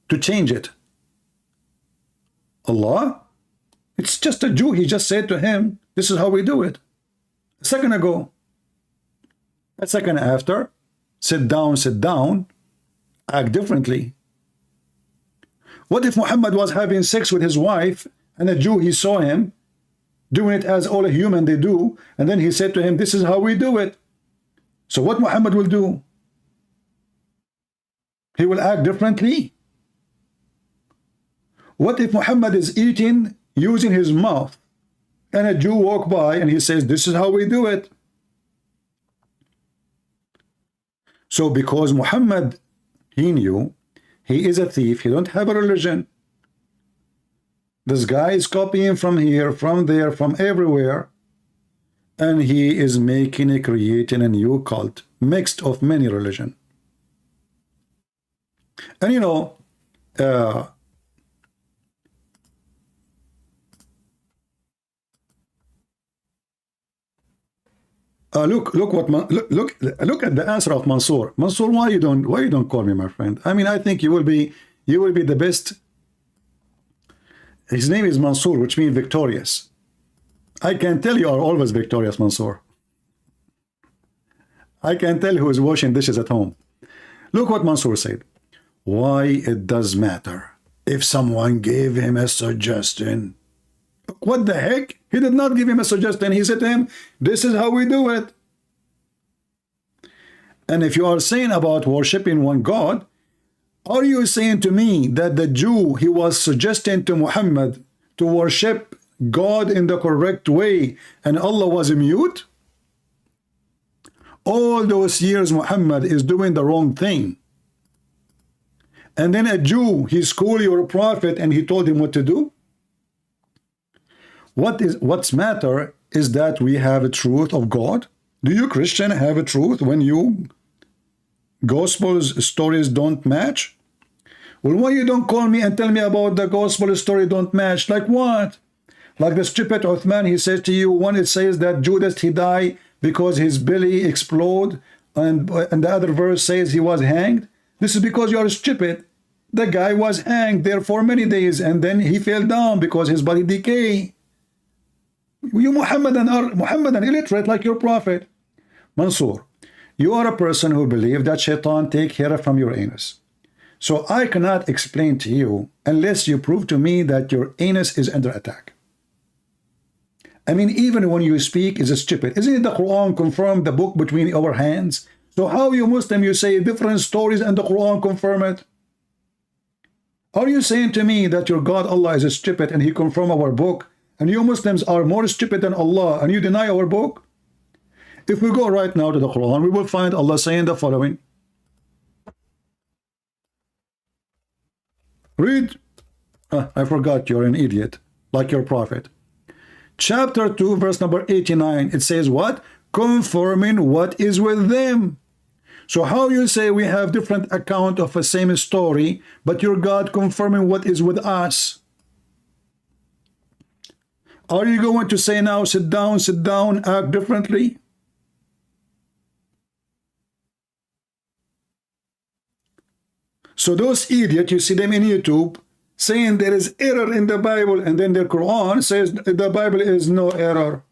to change it? Allah? It's just a Jew. He just said to him, this is how we do it. A second ago. A second after, sit down, act differently. What if Muhammad was having sex with his wife and a Jew, he saw him doing it as all a human they do, and then he said to him, this is how we do it. So what Muhammad will do? He will act differently. What if Muhammad is eating using his mouth and a Jew walk by and he says, this is how we do it? So because Muhammad, he knew he is a thief, he don't have a religion. This guy is copying from here, from there, from everywhere, and he is creating a new cult, mixed of many religion. And you know, look at the answer of Mansour. Mansour, why you don't call me my friend? I mean, I think you will be the best. His name is Mansour, which means victorious. I can tell you are always victorious, Mansour. I can tell who is washing dishes at home. Look what Mansour said. Why it does matter if someone gave him a suggestion. What the heck? He did not give him a suggestion. He said to him, this is how we do it. And if you are saying about worshiping one God, are you saying to me that the Jew, he was suggesting to Muhammad to worship God in the correct way and Allah was mute? All those years Muhammad is doing the wrong thing. And then a Jew, he schooled your prophet and he told him what to do? What's matter is that we have a truth of God. Do you Christian have a truth when you gospel stories don't match? Well, why you don't call me and tell me about the gospel story don't match? Like what? Like the stupid Uthman, he says to you, one it says that Judas, he died because his belly exploded, and the other verse says he was hanged. This is because you are stupid. The guy was hanged there for many days and then he fell down because his body decayed. You Muhammadan illiterate like your prophet. Mansour, you are a person who believes that shaitan take hair from your anus. So I cannot explain to you unless you prove to me that your anus is under attack. I mean, even when you speak is stupid. Isn't it the Quran confirmed the book between our hands? So how you Muslim, you say different stories and the Quran confirm it? Are you saying to me that your God Allah is stupid and he confirmed our book? And you Muslims are more stupid than Allah and you deny our book? If we go right now to the Quran, we will find Allah saying the following. Read. I forgot, you're an idiot, like your prophet. Chapter 2, verse number 89. It says what? Confirming what is with them. So how you say we have different account of the same story, but your God confirming what is with us? Are you going to say now, sit down, act differently? So those idiots, you see them in YouTube, saying there is error in the Bible, and then their Quran says the Bible is no error.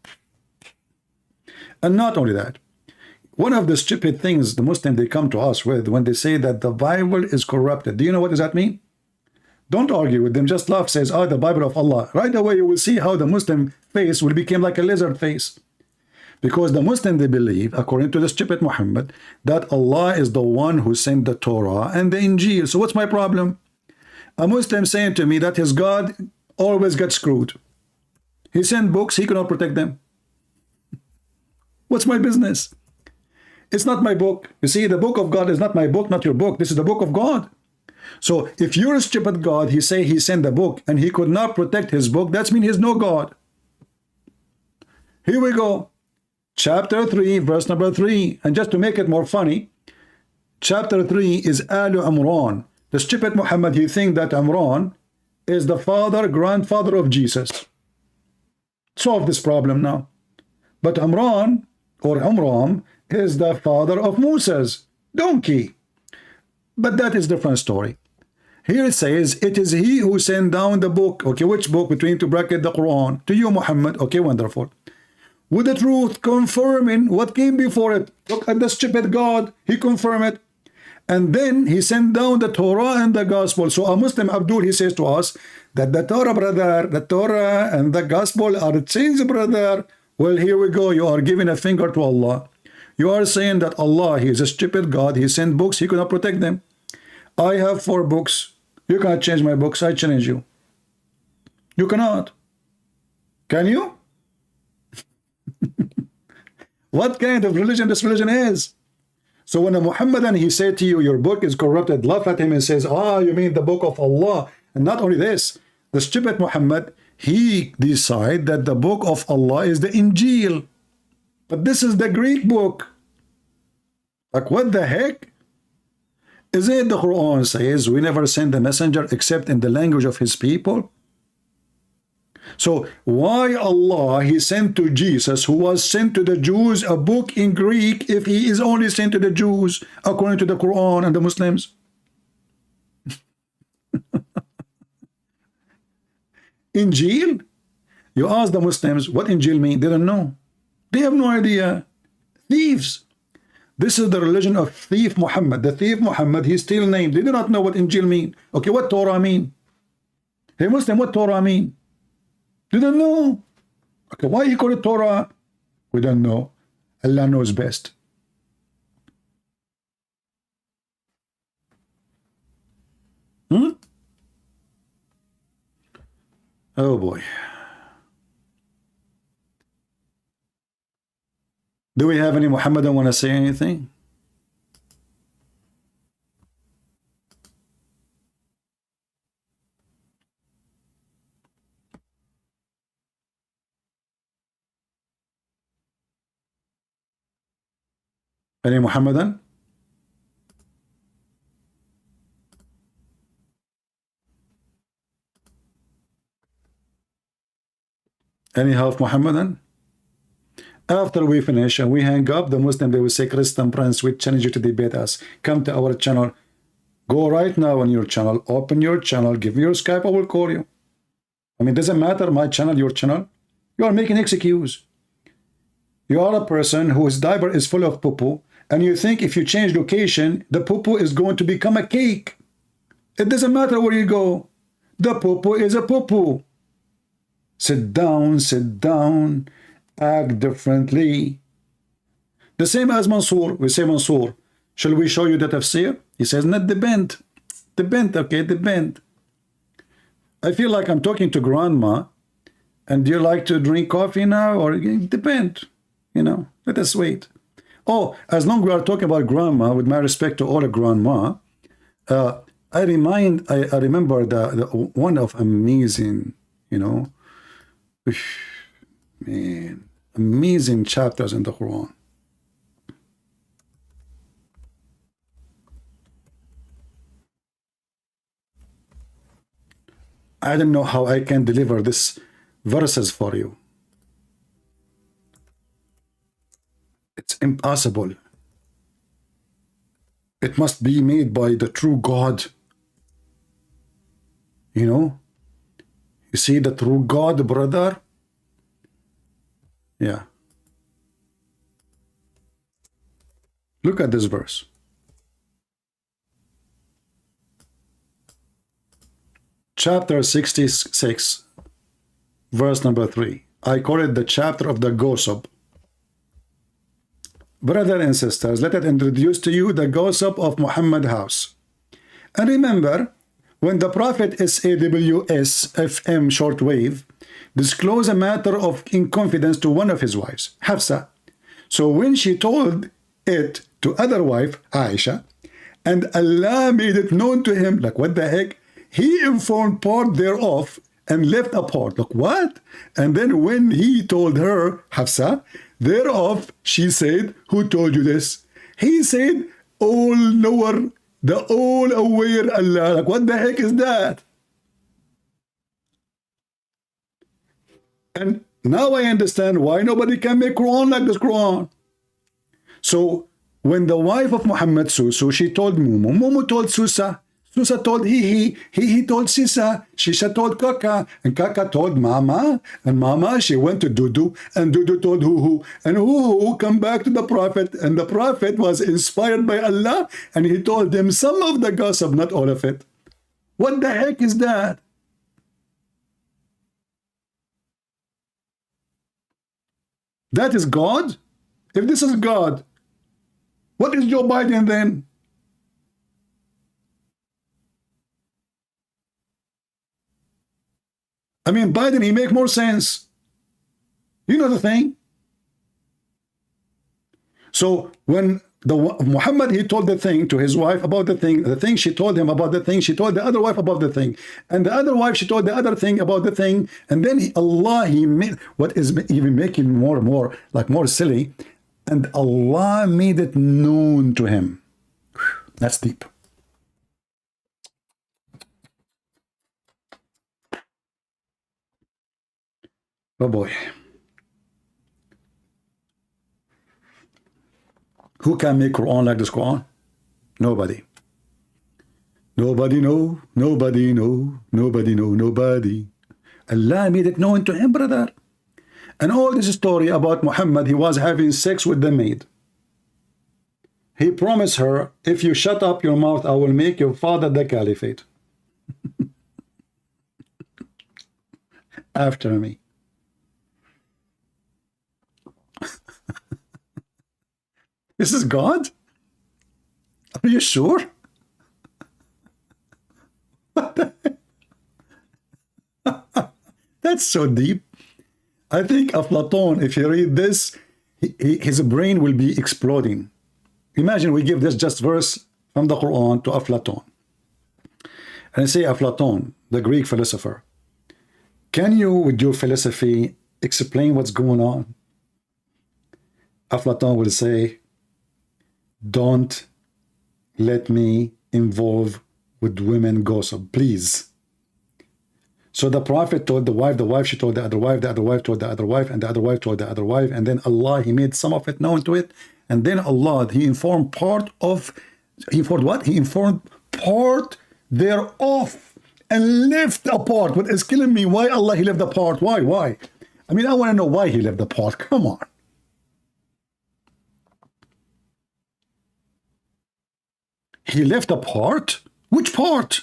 And not only that, one of the stupid things the Muslims they come to us with when they say that the Bible is corrupted. Do you know what does that mean? Don't argue with them, just laugh, says, the Bible of Allah. Right away you will see how the Muslim face will become like a lizard face. Because the Muslim, they believe, according to the stupid Muhammad, that Allah is the one who sent the Torah and the Injil. So what's my problem? A Muslim saying to me that his God always gets screwed. He sent books, he cannot protect them. What's my business? It's not my book. You see, the book of God is not my book, not your book. This is the book of God. So if you're a stupid God, he say he sent the book and he could not protect his book, that means he's no God. Here we go. Chapter 3, verse number 3. And just to make it more funny, chapter 3 is Alu Imran. The stupid Muhammad, he think that Imran is the grandfather of Jesus. Solve this problem now. But Imran, or Amram, is the father of Moses donkey. But that is a different story. Here it says, it is he who sent down the book. Okay, which book? Between two brackets, the Quran. To you, Muhammad. Okay, wonderful. With the truth, confirming what came before it. Look at the stupid God. He confirmed it. And then he sent down the Torah and the Gospel. So a Muslim, Abdul, he says to us that the Torah, brother, the Torah and the Gospel are changed, brother. Well, here we go. You are giving a finger to Allah. You are saying that Allah, he is a stupid God. He sent books. He could not protect them. I have 4 books. You cannot change my books. I challenge you. You cannot. Can you? What kind of religion this religion is? So when a Muhammadan, he said to you, your book is corrupted, laugh at him and says, you mean the book of Allah. And not only this, the stupid Muhammad, he decide that the book of Allah is the Injil. But this is the Greek book. Like, what the heck? Isn't it the Quran says we never send the messenger except in the language of his people? So why Allah, he sent to Jesus, who was sent to the Jews, a book in Greek, if he is only sent to the Jews according to the Quran and the Muslims? Injil? You ask the Muslims what Injil mean, they don't know. They have no idea. Thieves. This is the religion of thief Muhammad. The thief Muhammad, he still named. They do not know what Injil mean. Okay, what Torah mean? Hey Muslim, what Torah mean? They don't know. Okay, why he call it Torah? We don't know. Allah knows best. Oh boy. Do we have any Muhammadan want to say anything? Any Muhammadan? Any half Muhammadan? After we finish and we hang up, the Muslim, they will say, Christian Prince, we challenge you to debate us. Come to our channel. Go right now on your channel. Open your channel. Give me your Skype. I will call you. I mean, it doesn't matter my channel, your channel. You are making excuse. You are a person whose diaper is full of poo-poo, and you think if you change location, the poo-poo is going to become a cake. It doesn't matter where you go. The poo-poo is a poo-poo. Sit down, act differently. The same as Mansour. We say, Mansour, shall we show you the tafsir? He says, not the bent. The bent, okay, the bent. I feel like I'm talking to grandma, and do you like to drink coffee now? Or depend, you know, let us wait. Oh, as long as we are talking about grandma, with my respect to all the grandma, I remember the one of amazing, you know, man, amazing chapters in the Quran. I don't know how I can deliver this verses for you. It's impossible. It must be made by the true God. You know? You see the true God, brother? Yeah. Look at this verse. Chapter 66, verse number 3. I call it the chapter of the gossip. brother and sisters, let us introduce to you the gossip of Muhammad house. And remember, when the Prophet SAWS FM shortwave disclosed a matter of in confidence to one of his wives, Hafsa. So when she told it to other wife, Aisha, and Allah made it known to him, like what the heck, he informed part thereof and left a part. Like what? And then when he told her, Hafsa, thereof, she said, who told you this? He said, all knower, the all aware Allah. Like what the heck is that? And now I understand why nobody can make Quran like this Quran. So when the wife of Muhammad Susu, she told Mumu, Mumu told Susa, Susa told he told Sisa, Sisa told Kaka, and Kaka told Mama, and Mama, she went to Dudu, and Dudu told Huhu, and Huhu come back to the Prophet, and the Prophet was inspired by Allah, and he told them some of the gossip, not all of it. What the heck is that? That is God? If this is God, what is Joe Biden then? I mean, Biden, he make more sense. You know the thing? So when Muhammad, he told the thing to his wife about the thing she told him about the thing, she told the other wife about the thing, and the other wife, she told the other thing about the thing, and then Allah, he made, what is even making more silly, and Allah made it known to him. That's deep. Oh boy. Who can make Quran like this Quran? Nobody. Nobody know, nobody know, nobody know, nobody. Allah made it known to him, brother. And all this story about Muhammad, he was having sex with the maid. He promised her, if you shut up your mouth, I will make your father the caliphate. After me. This is God? Are you sure? What the heck? That's so deep. I think Aflatun, if you read this, his brain will be exploding. Imagine we give this just verse from the Quran to Aflatun. And I say, Aflatun, the Greek philosopher, can you, with your philosophy, explain what's going on? Aflatun will say, don't let me involve with women gossip, please. So the Prophet told the wife she told the other wife told the other wife, and the other wife told the other wife, and then Allah, he made some of it known to it, and then Allah, he informed part thereof, and left a part. What is killing me? Why Allah, he left the part? Why? I mean, I want to know why he left the part. Come on. He left a part? Which part?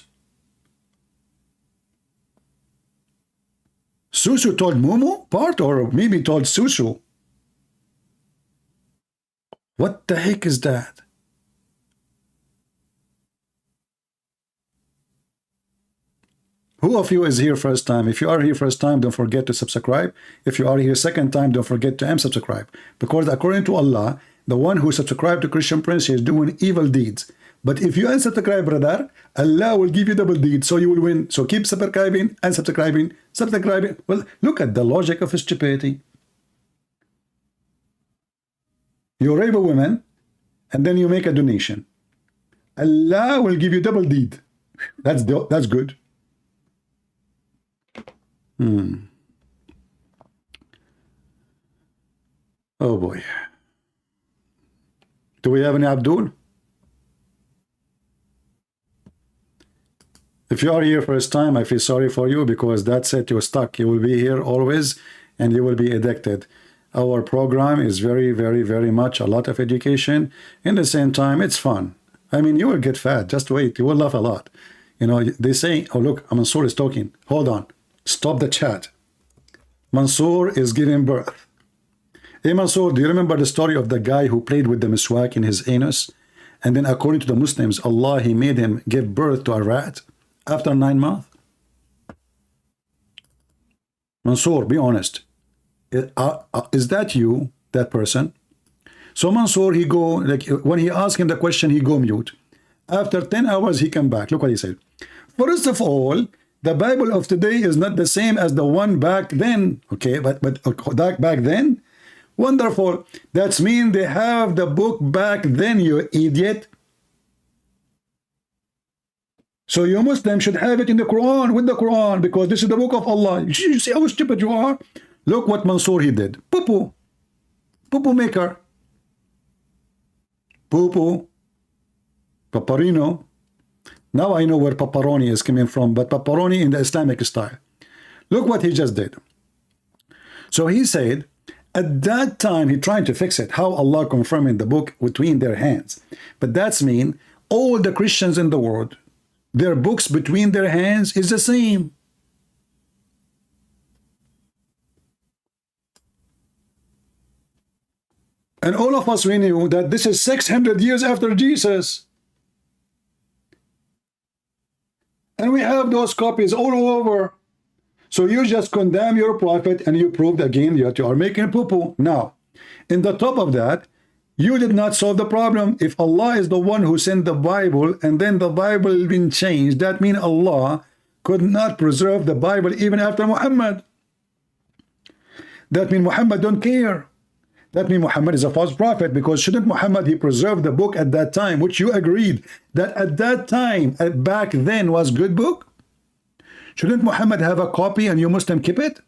Susu told Mumu part, or maybe told Susu? What the heck is that? Who of you is here first time? If you are here first time, don't forget to subscribe. If you are here second time, don't forget to unsubscribe. Because according to Allah, the one who subscribed to Christian Prince is doing evil deeds. But if you unsubscribe, brother, Allah will give you double deeds, so you will win. So keep subscribing, unsubscribing, subscribing. Well, look at the logic of stupidity. You rape a woman, and then you make a donation. Allah will give you double deed. That's good. Oh boy. Do we have any Abdul? If you are here first time, I feel sorry for you, because that's it, you're stuck. You will be here always, and you will be addicted. Our program is very, very, very much a lot of education. In the same time, it's fun. I mean, you will get fat. Just wait. You will laugh a lot. You know, they say, oh, look, Mansour is talking. Hold on. Stop the chat. Mansour is giving birth. Hey Mansour, do you remember the story of the guy who played with the miswak in his anus? And then according to the Muslims, Allah, he made him give birth to a rat after 9 months? Mansour, be honest. Is that you, that person? So Mansour, he go, like when he asked him the question, he go mute. After 10 hours, he come back. Look what he said. First of all, the Bible of today is not the same as the one back then. Okay, but back then? Wonderful. That's mean they have the book back then, you idiot. So you Muslims should have it in the Quran, with the Quran, because this is the book of Allah. You see how stupid you are? Look what Mansour he did. Poo-poo. Poo-poo maker. Poo-poo. Paparino. Now I know where pepperoni is coming from, but pepperoni in the Islamic style. Look what he just did. So he said, at that time, he trying to fix it, how Allah confirming the book between their hands. But that's mean all the Christians in the world, their books between their hands is the same. And all of us, we knew that this is 600 years after Jesus. And we have those copies all over. So you just condemn your prophet and you proved again that you are making poo-poo. Now, in the top of that, you did not solve the problem. If Allah is the one who sent the Bible and then the Bible been changed, that means Allah could not preserve the Bible even after Muhammad. That means Muhammad don't care. That means Muhammad is a false prophet, because shouldn't Muhammad, he preserved the book at that time, which you agreed that at that time, back then was good book? Shouldn't Muhammad have a copy and you Muslim keep it?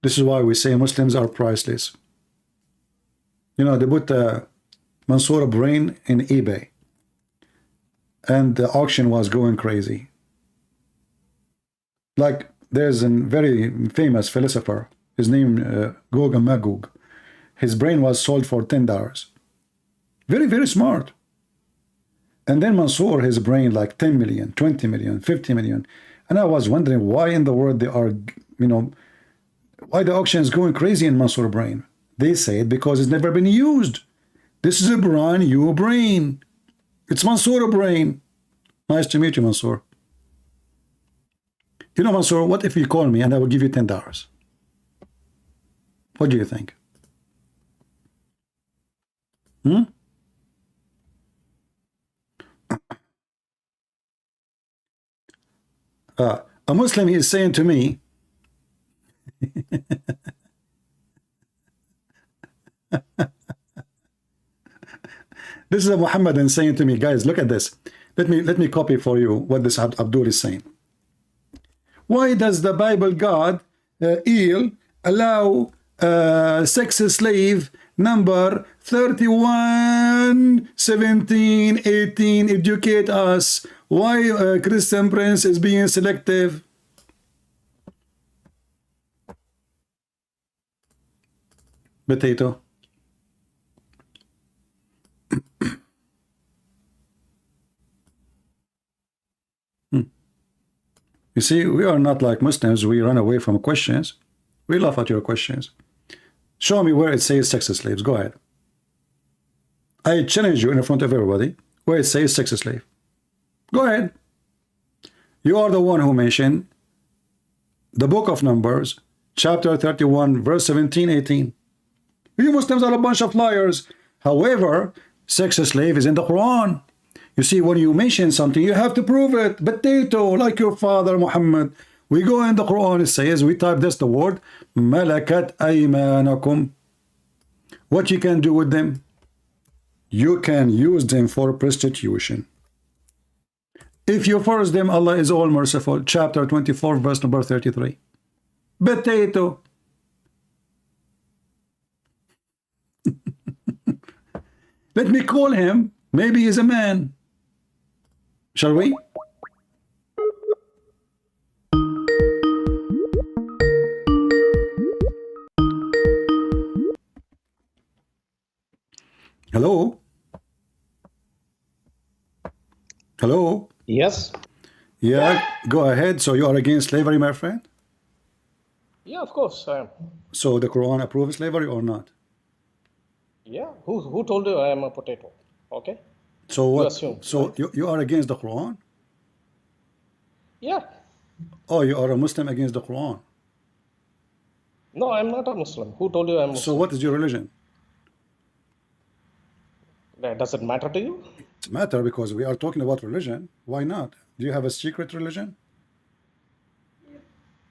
This is why we say Muslims are priceless. You know, they put Mansour brain in eBay and the auction was going crazy. Like there's a very famous philosopher, his name Gog and Magog. His brain was sold for $10. Very, very smart. And then Mansour, his brain like 10 million, 20 million, 50 million. And I was wondering why in the world they are, you know, why the auction is going crazy in Mansour brain. They say it because it's never been used. This is a brand new brain. It's Mansour brain. Nice to meet you, Mansour. You know, Mansour, what if you call me and I will give you $10? What do you think? A Muslim, he is saying to me, this is a Muhammadan saying to me, guys, look at this. Let me copy for you what this Abdul is saying. Why does the Bible God allow sex slave number 31, 17, 18 educate us? Why Christian Prince is being selective? Potato. You see, we are not like Muslims. We run away from questions. We laugh at your questions. Show me where it says sex slaves. Go ahead. I challenge you in front of everybody where it says sex slave. Go ahead. You are the one who mentioned the book of Numbers, chapter 31, verse 17, 18. You Muslims are a bunch of liars. However, sex slave is in the Quran. You see, when you mention something, you have to prove it. Potato, like your father Muhammad. We go in the Quran, it says, we type this, the word, malakat aymanakum. What you can do with them? You can use them for prostitution. If you force them, Allah is all merciful. Chapter 24, verse number 33. Potato. Let me call him. Maybe he's a man. Shall we? Hello? Hello? Yes. Yeah, go ahead. So you are against slavery, my friend? Yeah, of course I am. So the Quran approves slavery or not? Yeah. Who told you I am a potato? Okay. So You what? assume, So right? you are against the Quran? Yeah. Oh, you are a Muslim against the Quran. No, I'm not a Muslim. Who told you I'm So Muslim? what is your religion? Does it matter to you? It matter because we are talking about religion. Why not? Do you have a secret religion?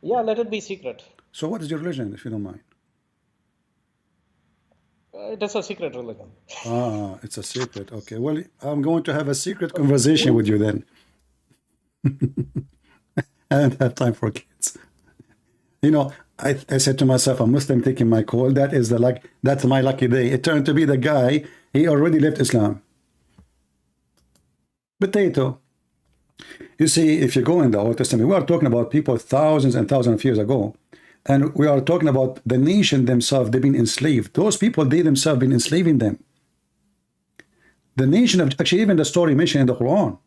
Yeah, let it be secret. So what is your religion, if you don't mind? It is a secret religion. Ah, it's a secret. Okay. Well, I'm going to have a secret conversation with you then. I don't have time for kids. You know, I said to myself, a Muslim taking my call, that is that's my lucky day. It turned to be the guy, he already left Islam. Potato. You see, if you go in the Old Testament, we are talking about people thousands and thousands of years ago. And we are talking about the nation themselves, they've been enslaved. Those people, they themselves been enslaving them. The nation of, actually even the story mentioned in the Quran.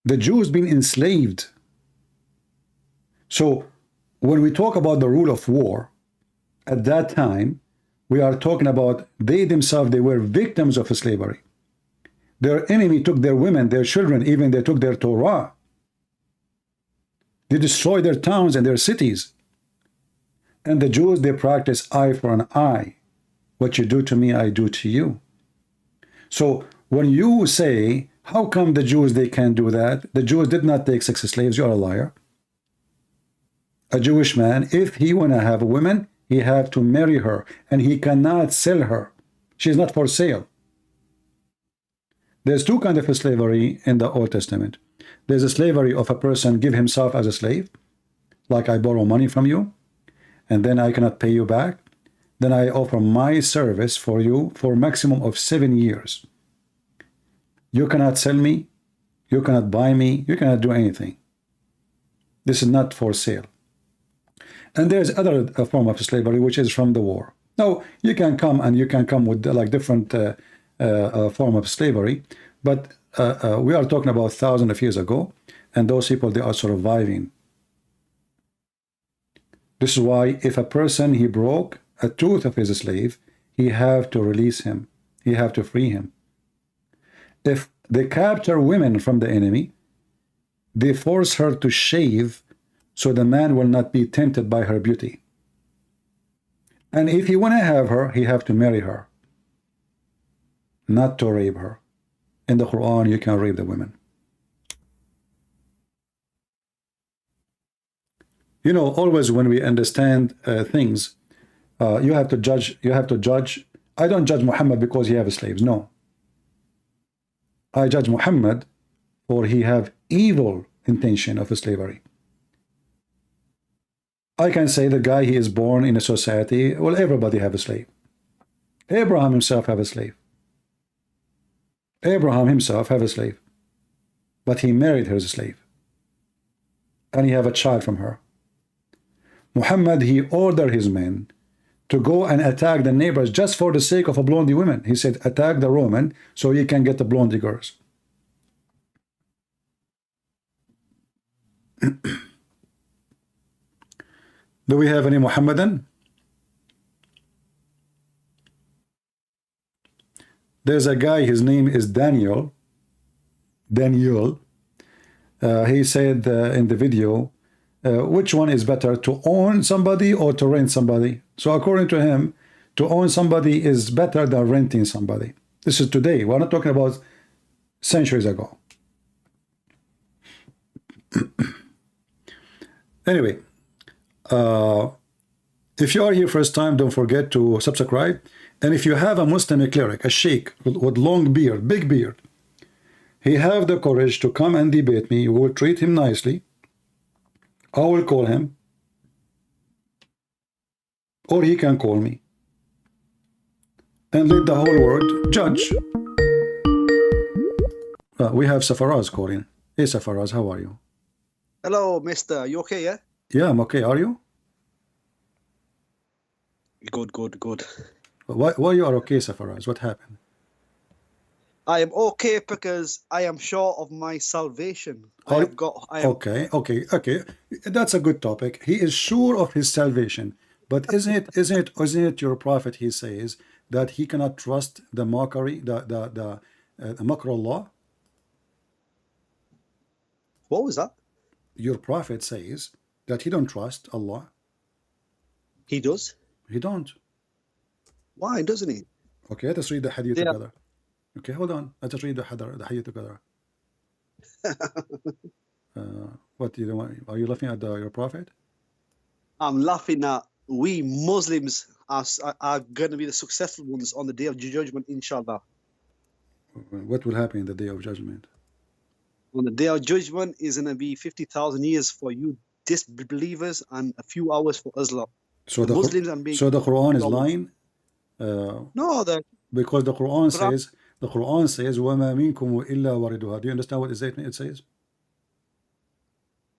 The Jews been enslaved. So when we talk about the rule of war, at that time, we are talking about they themselves, they were victims of slavery. Their enemy took their women, their children, even they took their Torah. They destroyed their towns and their cities. And the Jews, they practice eye for an eye. What you do to me, I do to you. So when you say, how come the Jews, they can't do that? The Jews did not take sex slaves. You're a liar. A Jewish man, if he want to have a woman, he have to marry her, and he cannot sell her. She's not for sale. There's two kinds of slavery in the Old Testament. There's a slavery of a person give himself as a slave, like I borrow money from you, and then I cannot pay you back. Then I offer my service for you for a maximum of 7 years. You cannot sell me, you cannot buy me, you cannot do anything. This is not for sale. And there's other form of slavery, which is from the war. Now, you can come with like different form of slavery, but we are talking about thousands of years ago, and those people, they are surviving. This is why if a person, he broke a tooth of his slave, he have to release him. He have to free him. If they capture women from the enemy, they force her to shave so the man will not be tempted by her beauty. And if he want to have her, he have to marry her, not to rape her. In the Quran, you can rape the women. You know, always when we understand things, you have to judge. I don't judge Muhammad because he have slaves. No. I judge Muhammad for he have evil intention of slavery. I can say the guy, he is born in a society, well, everybody have a slave. Abraham himself have a slave. Abraham himself have a slave. But he married her as a slave. And he have a child from her. Muhammad, he ordered his men to go and attack the neighbors just for the sake of a blondie woman. He said, attack the Roman so you can get the blondie girls. Do we have any Muhammadan? There's a guy, his name is Daniel. He said in the video, which one is better, to own somebody or to rent somebody? So according to him, to own somebody is better than renting somebody. This is today. We're not talking about centuries ago. Anyway, if you are here first time, don't forget to subscribe. And if you have a Muslim cleric, a sheikh with long beard, big beard, he have the courage to come and debate me. You will treat him nicely. I will call him, or he can call me, and let the whole world judge. We have Safaraz calling. Hey Safaraz, how are you? Hello, mister. You okay, yeah? Yeah, I'm okay. Are you? Good. Why you are okay, Safaraz? What happened? I am okay because I am sure of my salvation. I have got. I am. Okay. That's a good topic. He is sure of his salvation, but isn't it your prophet? He says that he cannot trust the mockery, the makr Allah. What was that? Your prophet says that he don't trust Allah. He does. He don't. Why doesn't he? Okay, let us read the hadith Yeah. together. Okay, hold on. Let us read the hadith together. What do you want? Are you laughing at your prophet? I'm laughing at we Muslims are going to be the successful ones on the day of judgment, inshallah. What will happen in the day of judgment? On the day of judgment is going to be 50,000 years for you disbelievers and a few hours for us lot. So The Muslims and being so the Quran is lying. no, Because the Quran says وَمَا مِنْكُمْ إِلَّا وَرِدُهَا. Do you understand what it says?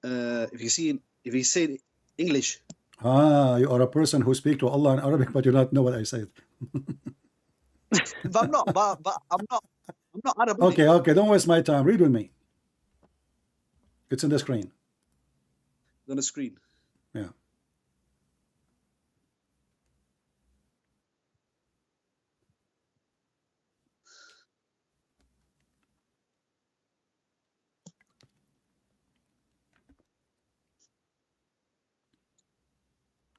if you say it English, You are a person who speak to Allah in Arabic, but you don't know what I said. but I'm not. But I'm not Arab. Okay, don't waste my time. Read with me. It's in the screen. On the screen. Yeah.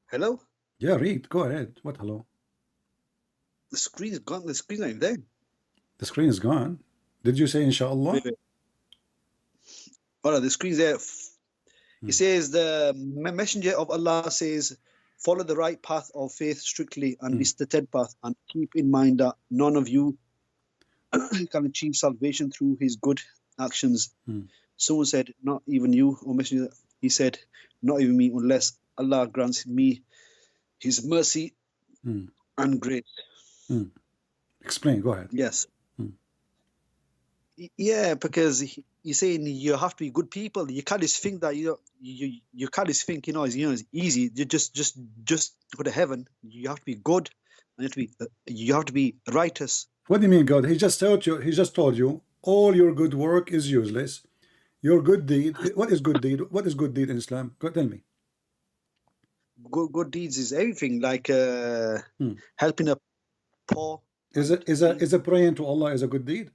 Hello. Yeah, read. Go ahead. What hello? The screen is gone. The screen's not even there. The screen is gone. Did you say inshallah? Wait. Oh no, the screen's there. It says the messenger of Allah says, follow the right path of faith strictly and this the dead path, and keep in mind that none of you can achieve salvation through his good actions. Someone said, not even you, O messenger. He said, not even me, unless Allah grants me his mercy and grace. Explain. Go ahead. Yes. Yeah, because he's saying you have to be good people. You can't just think that you can't just think it's easy. You just go to heaven. You have to be good, and you have to be righteous. What do you mean, God? He just told you all your good work is useless. Your good deed. What is good deed? What is good deed in Islam? Go tell me. Good deeds is everything, like helping a poor. Is it praying to Allah is a good deed?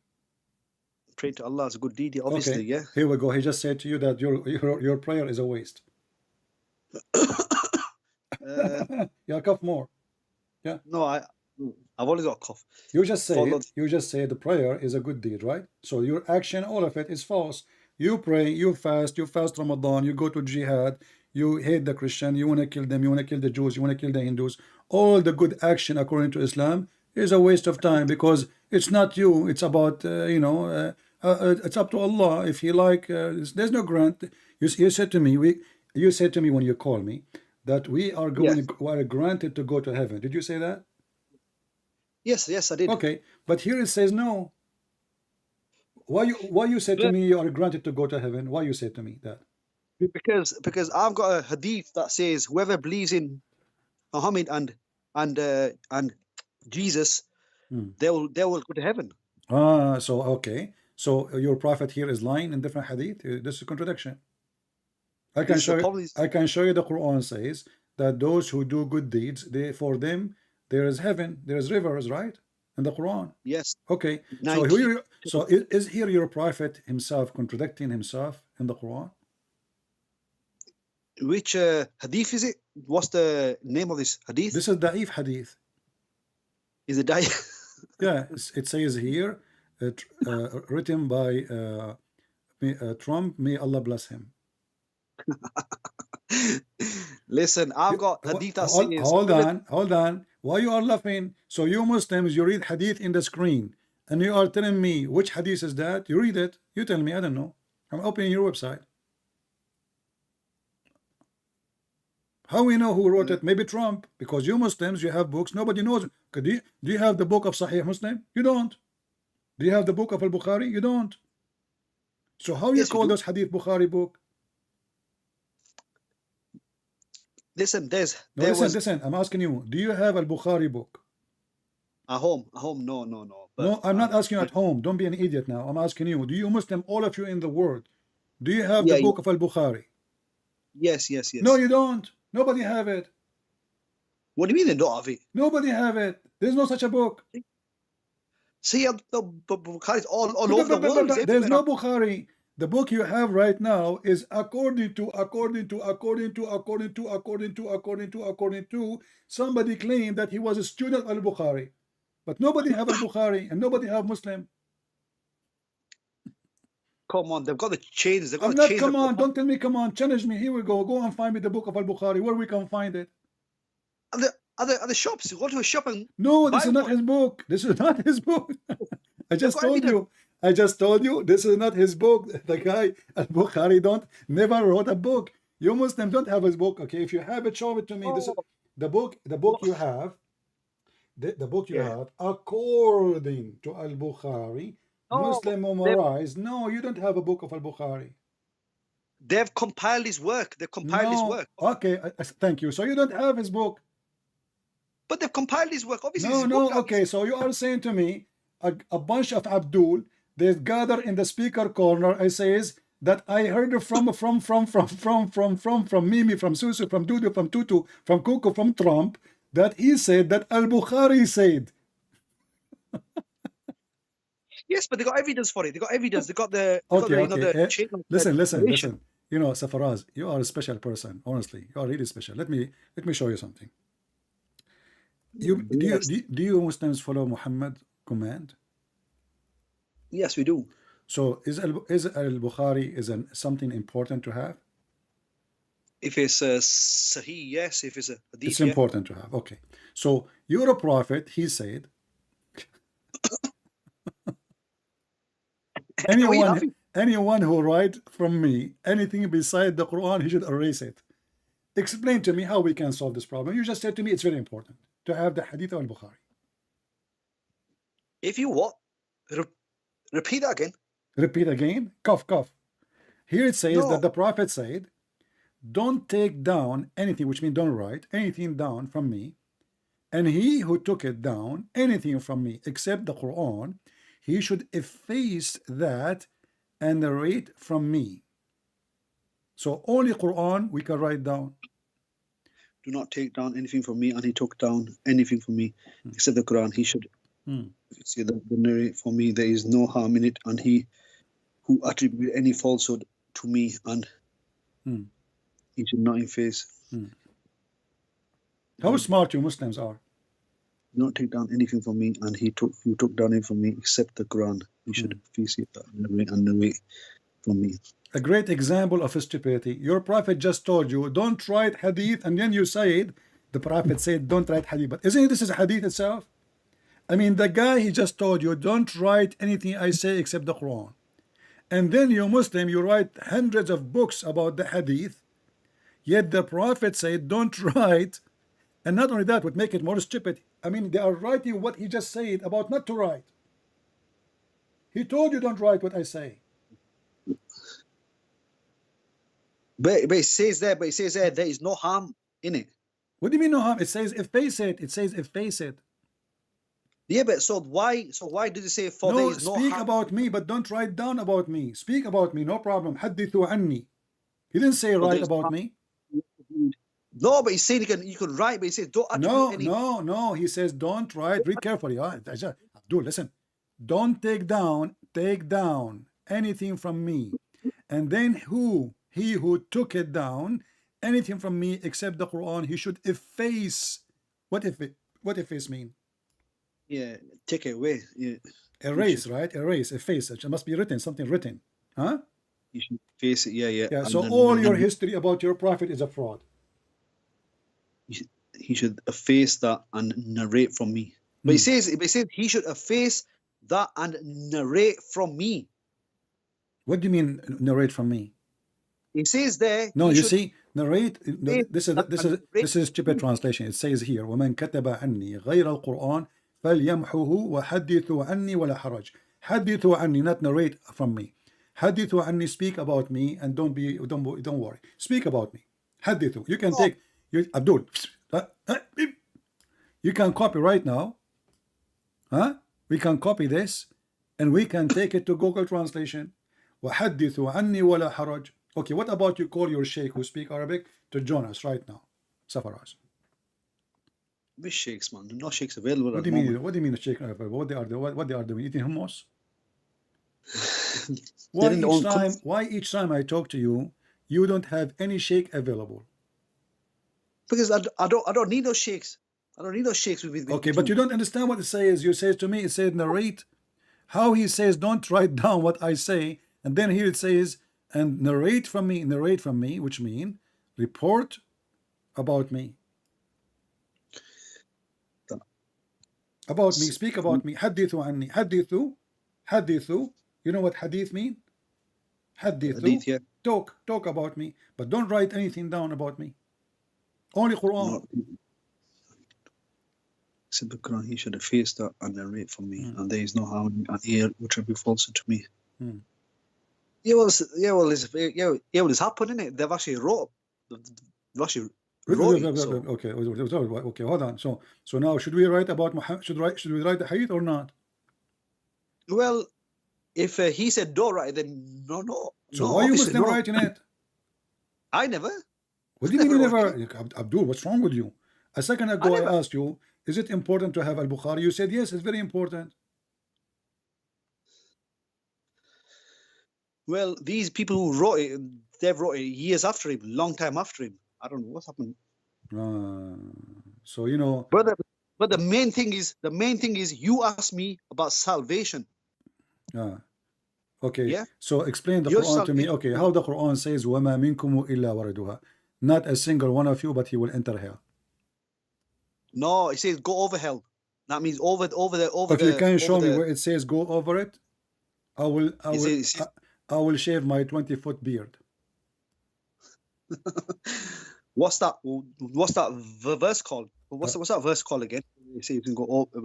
Praying to Allah is a good deed, obviously. Okay. Yeah. Here we go. He just said to you that your prayer is a waste. Yeah, cough more. Yeah. No, I've always got a cough. You just say the prayer is a good deed, right? So your action, all of it is false. You pray, you fast Ramadan, you go to jihad, you hate the Christian, you want to kill them, you want to kill the Jews, you want to kill the Hindus. All the good action according to Islam is a waste of time, because it's not you. It's about it's up to Allah. If He like, there's no grant. You said to me when you called me that we are granted to go to heaven. Did you say that? Yes, I did. Okay, but here it says no. Why you said to me you are granted to go to heaven? Why you said to me that? Because I've got a hadith that says whoever believes in Muhammad and Jesus, they will go to heaven. So okay. So your prophet here is lying in different hadith. This is a contradiction. I can show you the Quran says that those who do good deeds, for them there is heaven, there is rivers, right? In the Quran. Yes. Okay. So is here your prophet himself contradicting himself in the Quran? Which hadith is it? What's the name of this hadith? This is Da'if hadith. Is it Da'if? Yeah, it says here, written by Trump, may Allah bless him. Listen, I've got hadith that says... Hold on. Why you are laughing? So you Muslims, you read hadith in the screen, and you are telling me which hadith is that? You read it. You tell me. I don't know. I'm opening your website. How we know who wrote it? Maybe Trump, because you Muslims, you have books. Nobody knows. Do you have the book of Sahih Muslim? You don't. Do you have the book of Al-Bukhari? You don't. So how you call this hadith Bukhari book? Listen, listen. I'm asking you. Do you have Al-Bukhari book? At home, no. But No, I'm not asking you at home. Don't be an idiot now. I'm asking you. Do you Muslim, all of you in the world, do you have Yeah, the book of Al-Bukhari? Yes. No, you don't. Nobody have it. What do you mean they don't have it? Nobody have it. There's no such a book. See, the Bukhari's all over the world. It's There's everywhere. no Bukhari. The book you have right now is according to somebody claimed that he was a student of Al-Bukhari. But nobody have Al-Bukhari and nobody have Muslim. Come on, they've got the chains. They've got I'm the not, chains. come on, don't tell me, come on, challenge me. Here we go. Go and find me the book of Al-Bukhari, where we can find it. Are the shops? You go to a shop and No, this buy is not one. his book. This is not his book. I just got told evidence. you. I just told you this is not his book. The guy Al-Bukhari never wrote a book. You Muslims don't have his book. Okay, if you have it, show it to me. This is the book you have. The book you have, according to Al-Bukhari, Muslim memorized. No, you don't have a book of Al-Bukhari. They've compiled his work. They've compiled his work. Okay, thank you. So you don't have his book. But they've compiled his work. Obviously, No, his no, book, okay. So you are saying to me, a bunch of Abdul, they gather in the speaker corner. I says that I heard from Mimi, from Susu, from Dudu, from Tutu, from Kuku, from Trump, that he said that Al-Bukhari said. Yes, but they got evidence for it. They got evidence. They got the. They Okay, got the, okay. chain of Listen. narration. You know, Safaraz, you are a special person. Honestly, you are really special. Let me show you something. Do you Muslims follow Muhammad command? Yes, we do. So is Al-Bukhari something important to have? If it's a Sahih, yes. If it's a Hadith, It's important to have. Okay. So you're a prophet, he said. Anyone who write from me anything beside the Quran, he should erase it. Explain to me how we can solve this problem. You just said to me it's very important to have the Hadith of Al-Bukhari. If you what? Repeat that again. Repeat again. Cough. Here it says No. that the prophet said, don't take down anything, which means don't write anything down from me. And he who took it down, anything from me, except the Quran, he should efface that and narrate from me. So only Quran we can write down. Do not take down anything from me, and he took down anything from me, except the Quran. He should see the narrate for me. There is no harm in it, and he who attribute any falsehood to me, and he should not efface. How smart you Muslims are. Do not take down anything from me, and he took down it from me, except the Quran. He should efface it and narrate from me. A great example of stupidity. Your prophet just told you don't write hadith, and then you said the prophet said don't write hadith. But isn't this is hadith itself? I mean, the guy, he just told you don't write anything I say except the Quran, and then you Muslim, you write hundreds of books about the hadith, yet the prophet said don't write. And not only that, would make it more stupid. I mean, they are writing what he just said about not to write. He told you don't write what I say. But it says there there is no harm in it. What do you mean no harm? It says efface it. It says efface it. Yeah, but so why did it say for there No, is no speak harm? about me, but don't write down about me. Speak about me, no problem. Hadithu anni. He didn't say write there's about harm. me. No, but he's saying you can write, but he says don't attribute any. No. He says don't write. Read carefully. Abdul, listen. Don't take down anything from me. And then he who took it down, anything from me except the Quran, he should efface. What efface mean? Yeah, take it away. Yeah. Erase, right? Erase, efface. It must be written, something written. Huh? You should face it. Yeah. Yeah, And so then- all your history about your prophet is a fraud. He should efface that and narrate from me. But he says he should efface that and narrate from me. What do you mean narrate from me? He says there. No, he you should- see, narrate. This is stupid translation. It says here, ومن كتب عني غير القرآن فليمحوه وحدثوا عني ولا حرج. حدثوا عني, not narrate from me. حدثوا عني, speak about me, and don't worry. Speak about me. حدثوا. You can take Abdul. You can copy right now. Huh? We can copy this and we can take it to Google Translation. وحدثوا عني ولا حرج. Okay, what about you call your sheikh who speak Arabic to join us right now? Safaraz. Which sheikhs, man? No sheikhs available. What do you mean? What do you mean sheikh? What they are doing? What they are doing? Eating hummus? Why each time I talk to you, you don't have any sheikh available? Because I don't need those sheikhs. I don't need those sheikhs with okay, but you don't understand what it says. You say to me, it says narrate. How he says don't write down what I say, and then here it says and narrate from me, which mean report about me. About me, speak about me. حدثوا عني. حدثوا. You know what hadith mean? Hadith, yeah. Talk about me, but don't write anything down about me. Only Quran. Except the Quran, he should have faced that and narrate for me, and there is no harm and here which will be false to me. Well, it's happened, innit? They've actually wrote. Okay, hold on. So now should we write about Muhammad? Should we write the hadith or not? Well, if he said don't write, then no. So why are you Muslim writing it? I never. What do you mean you never? Abdul, what's wrong with you? A second ago I asked you, is it important to have Al-Bukhari? You said yes, it's very important. Well, these people who wrote it, they've wrote it years after him, long time after him. I don't know what's happened. So you know, but the main thing is you asked me about salvation. Okay. Yeah. So explain the Quran to me. Okay, how the Quran says, وَمَا مِنْكُمُ إِلَّا وَرَدُهَا. Not a single one of you, but he will enter hell. No, it says go over hell. That means over If you can show me where it says go over it, I will shave my 20-foot beard. What's that verse called? What's that verse called again? You say you can go over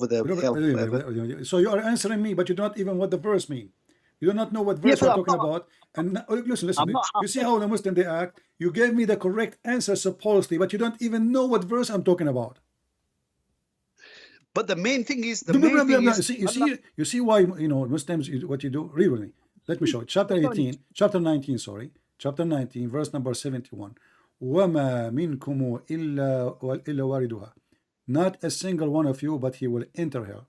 the hell. So you are answering me, but you don't even what the verse mean. You do not know what verse we're talking about. And listen. You see how the Muslim they act? You gave me the correct answer supposedly, but you don't even know what verse I'm talking about. But the main thing is you see why Muslims what you do? Read with me. Let me show it. Chapter 19, verse number 71. وَمَا مِنْكُمُ إِلَّا وَارِدُهَا. Not a single one of you, but he will enter hell.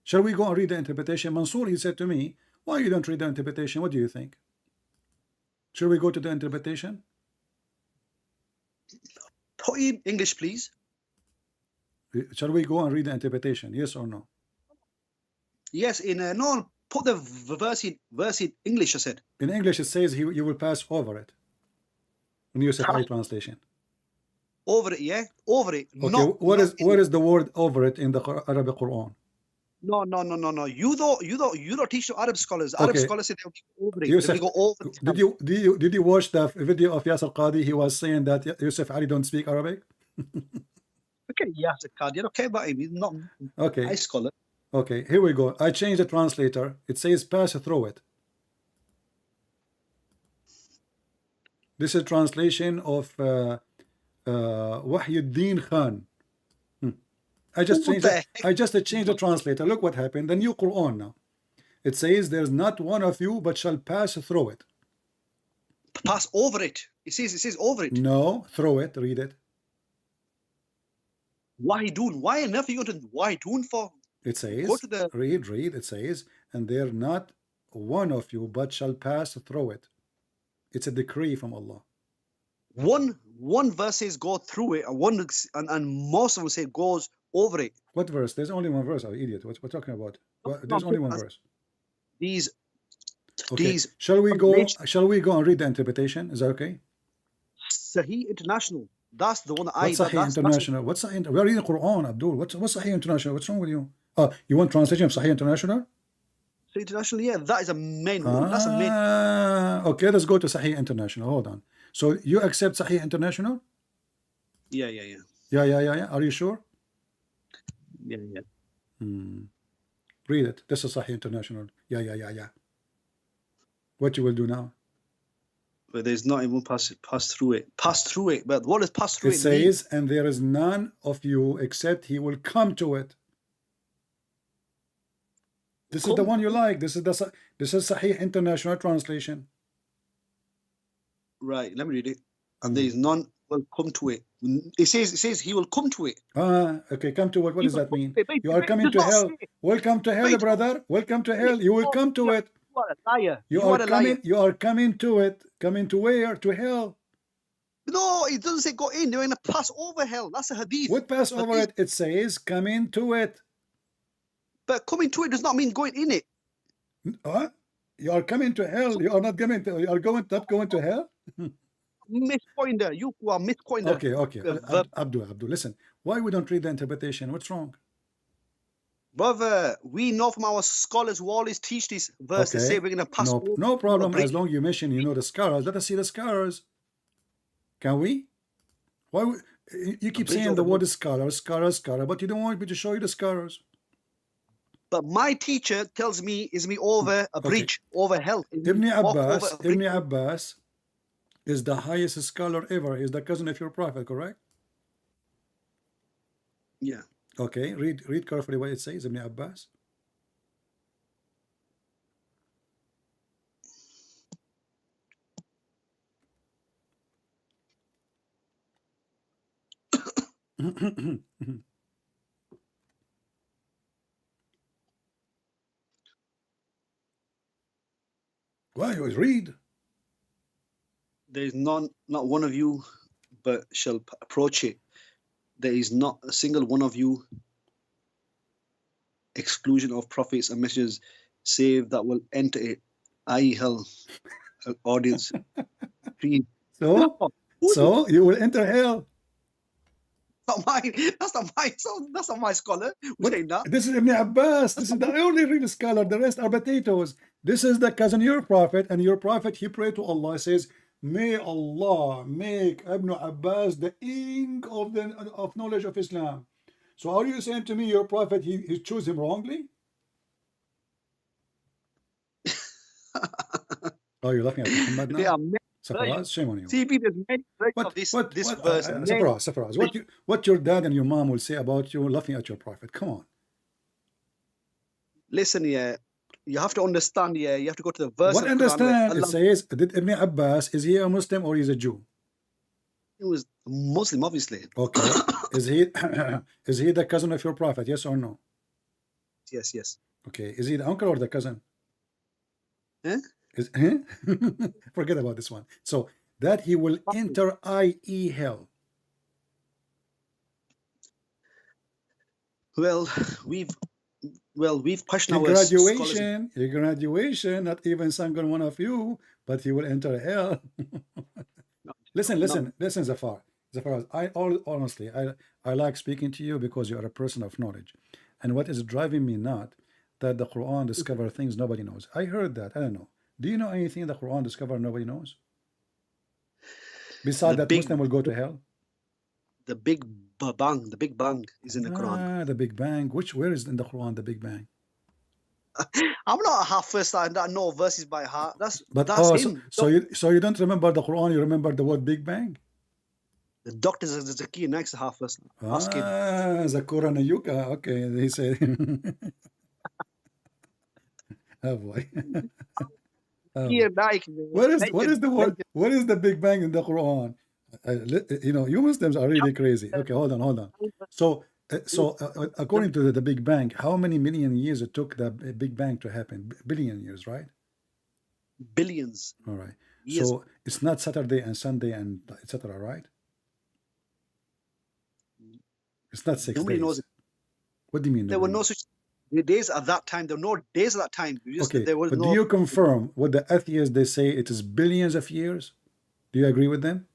Shall we go and read the interpretation? Mansour, he said to me, why you don't read the interpretation? What do you think? Shall we go to the interpretation? Put in English, please. Shall we go and read the interpretation? Yes or no? Yes, no. Put the verse in English, I said. In English, it says you will pass over it. In Yusuf Ali translation. Over it, yeah? Over it. Okay, what is the word over it in the Arabic Quran? No. You don't teach the Arab scholars. Arab scholars say they'll go over it. Yusuf, go over it. Did you watch the video of Yasser Qadi? He was saying that Yusuf Ali don't speak Arabic? Okay, Yasser Qadi. I don't care about him. He's not a scholar. Okay, here we go. I changed the translator. It says pass through it. This is translation of Wahyuddin Khan. I just changed the translator. Look what happened. The new Quran now. It says there's not one of you but shall pass through it. Pass over it. It says over it. No, through it. Read it. Wahidun. Why on earth are you going to Wahidun for? It says, read, it says, and they're not one of you but shall pass through it. It's a decree from Allah. One verse says go through it, and most of them say goes over it. What verse? There's only one verse, idiot. What we're talking about? There's only one verse. These. Shall we go and read the interpretation? Is that okay? Sahih International. That's the one that What's Sahih International? What's Sahih? We are reading Quran, Abdul. What's Sahih International? What's wrong with you? You want translation of Sahih International? Sahih International, yeah, that is a main one. That's a main. Okay, let's go to Sahih International. Hold on. So you accept Sahih International? Yeah. Yeah. Are you sure? Yeah. Read it. This is Sahih International. Yeah. What you will do now? But there's not even pass through it. Pass through it. But what does pass through it says, and there is none of you except he will come to it. This is the one you like. This is Sahih International Translation. Right, let me read it. And there is none will come to it. It says he will come to it. Okay, come to it. What does that mean? Wait, You are coming to hell. say it. Welcome to hell, Wait. brother. Welcome to hell. You will come to it. You are a liar. You are are a coming. liar. You are coming to it. Coming to where? To hell. No, it doesn't say go in. They're going to pass over hell. That's a hadith. What pass over Hadith. it? It says coming to it. But coming to it does not mean going in it. What? You are coming to hell. You are not coming to. You are not going to hell. Mispoinder. You are mispoinder. Okay. Verb. Abdul, listen. Why we don't read the interpretation? What's wrong? Brother, we know from our scholars who always teach this verse. They Okay. say we're going to pass over. No problem. break. As long you mention, you know the scholars. Let us see the scholars. Can we? Why? You keep bridge saying the over word scholar, but you don't want me to show you the scholars. But my teacher tells me is me over a bridge, over hell. Ibn Walk over Abbas, a bridge. Ibn Abbas is the highest scholar ever. He's the cousin of your prophet, correct? Yeah. Okay, read carefully what it says, Ibn Abbas. Why always read? There is not one of you, but shall approach it. There is not a single one of you, exclusion of prophets and messengers, save that will enter it, i.e. hell. Audience. Please. So you will enter hell. Not mine. That's not mine. So that's not my scholar. What? Saying that. This is Ibn Abbas. This is the only real scholar. The rest are potatoes. This is the cousin of your prophet, and your prophet, he prayed to Allah. He says, may Allah make Ibn Abbas the ink of knowledge of Islam. So are you saying to me your prophet, he chose him wrongly? Oh, you're laughing at Muhammad now? There are many Safaraz, shame on you. CB, there's many versions of this verse. Safaraz, what your dad and your mom will say about you laughing at your prophet? Come on. Listen, yeah, you have to understand, yeah, you have to go to the verse. What of the Quran where understand? It says, did Ibn Abbas, is he a Muslim or is a Jew? He was Muslim, obviously. Okay. Is he the cousin of your prophet? Yes or no? Yes. Okay. Is he the uncle or the cousin? Eh? Forget about this one. So that he will enter, i.e. hell. Well, we've questioned our scholars. Your graduation, not even single one of you, but he will enter hell. Listen, Zafar. Honestly, I like speaking to you because you are a person of knowledge. And what is driving me not that the Quran discover things nobody knows. I heard that. I don't know. Do you know anything the Quran discover nobody knows? Besides that Muslim will go to hell? The Big Bang is in the Quran. The Big Bang. Where is in the Quran the Big Bang? I'm not a half-first that know verses by heart. That's him. So you don't remember the Quran, you remember the word Big Bang? The Dr. Zakir next to half-first. Ask him. Zakura Nayuka. Okay, he said. Oh boy. What is the word? What is the Big Bang in the Quran? You Muslims are really crazy. Okay, hold on. So according to the Big Bang, how many million years it took the Big Bang to happen? Billion years, right? Billions. All right. Yes. So it's not Saturday and Sunday and etc. Right? It's not 6 Nobody days. knows it. What do you mean? There were no such days at that time. There were no days at that time. Okay, but do you confirm what the atheists they say it is billions of years? Do you agree with them?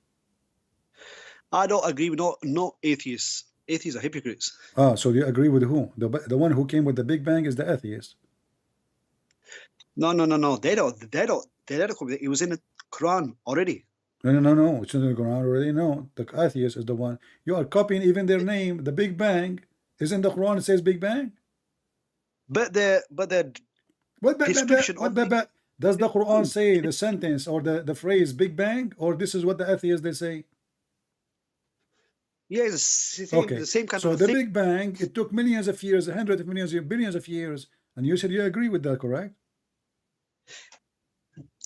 I don't agree with no atheists. Atheists are hypocrites. So do you agree with who? The one who came with the Big Bang is the atheist. No. They don't. It was in the Quran already. No. It's in the Quran already. No, the atheist is the one. You are copying even their name. The Big Bang is in the Quran. It says Big Bang. But the description does the Quran say the sentence or the phrase Big Bang, or this is what the atheists they say? Yeah, it's the same kind so of the thing. Big Bang, it took millions of years, hundreds of millions of years, billions of years And you said you agree with that, correct?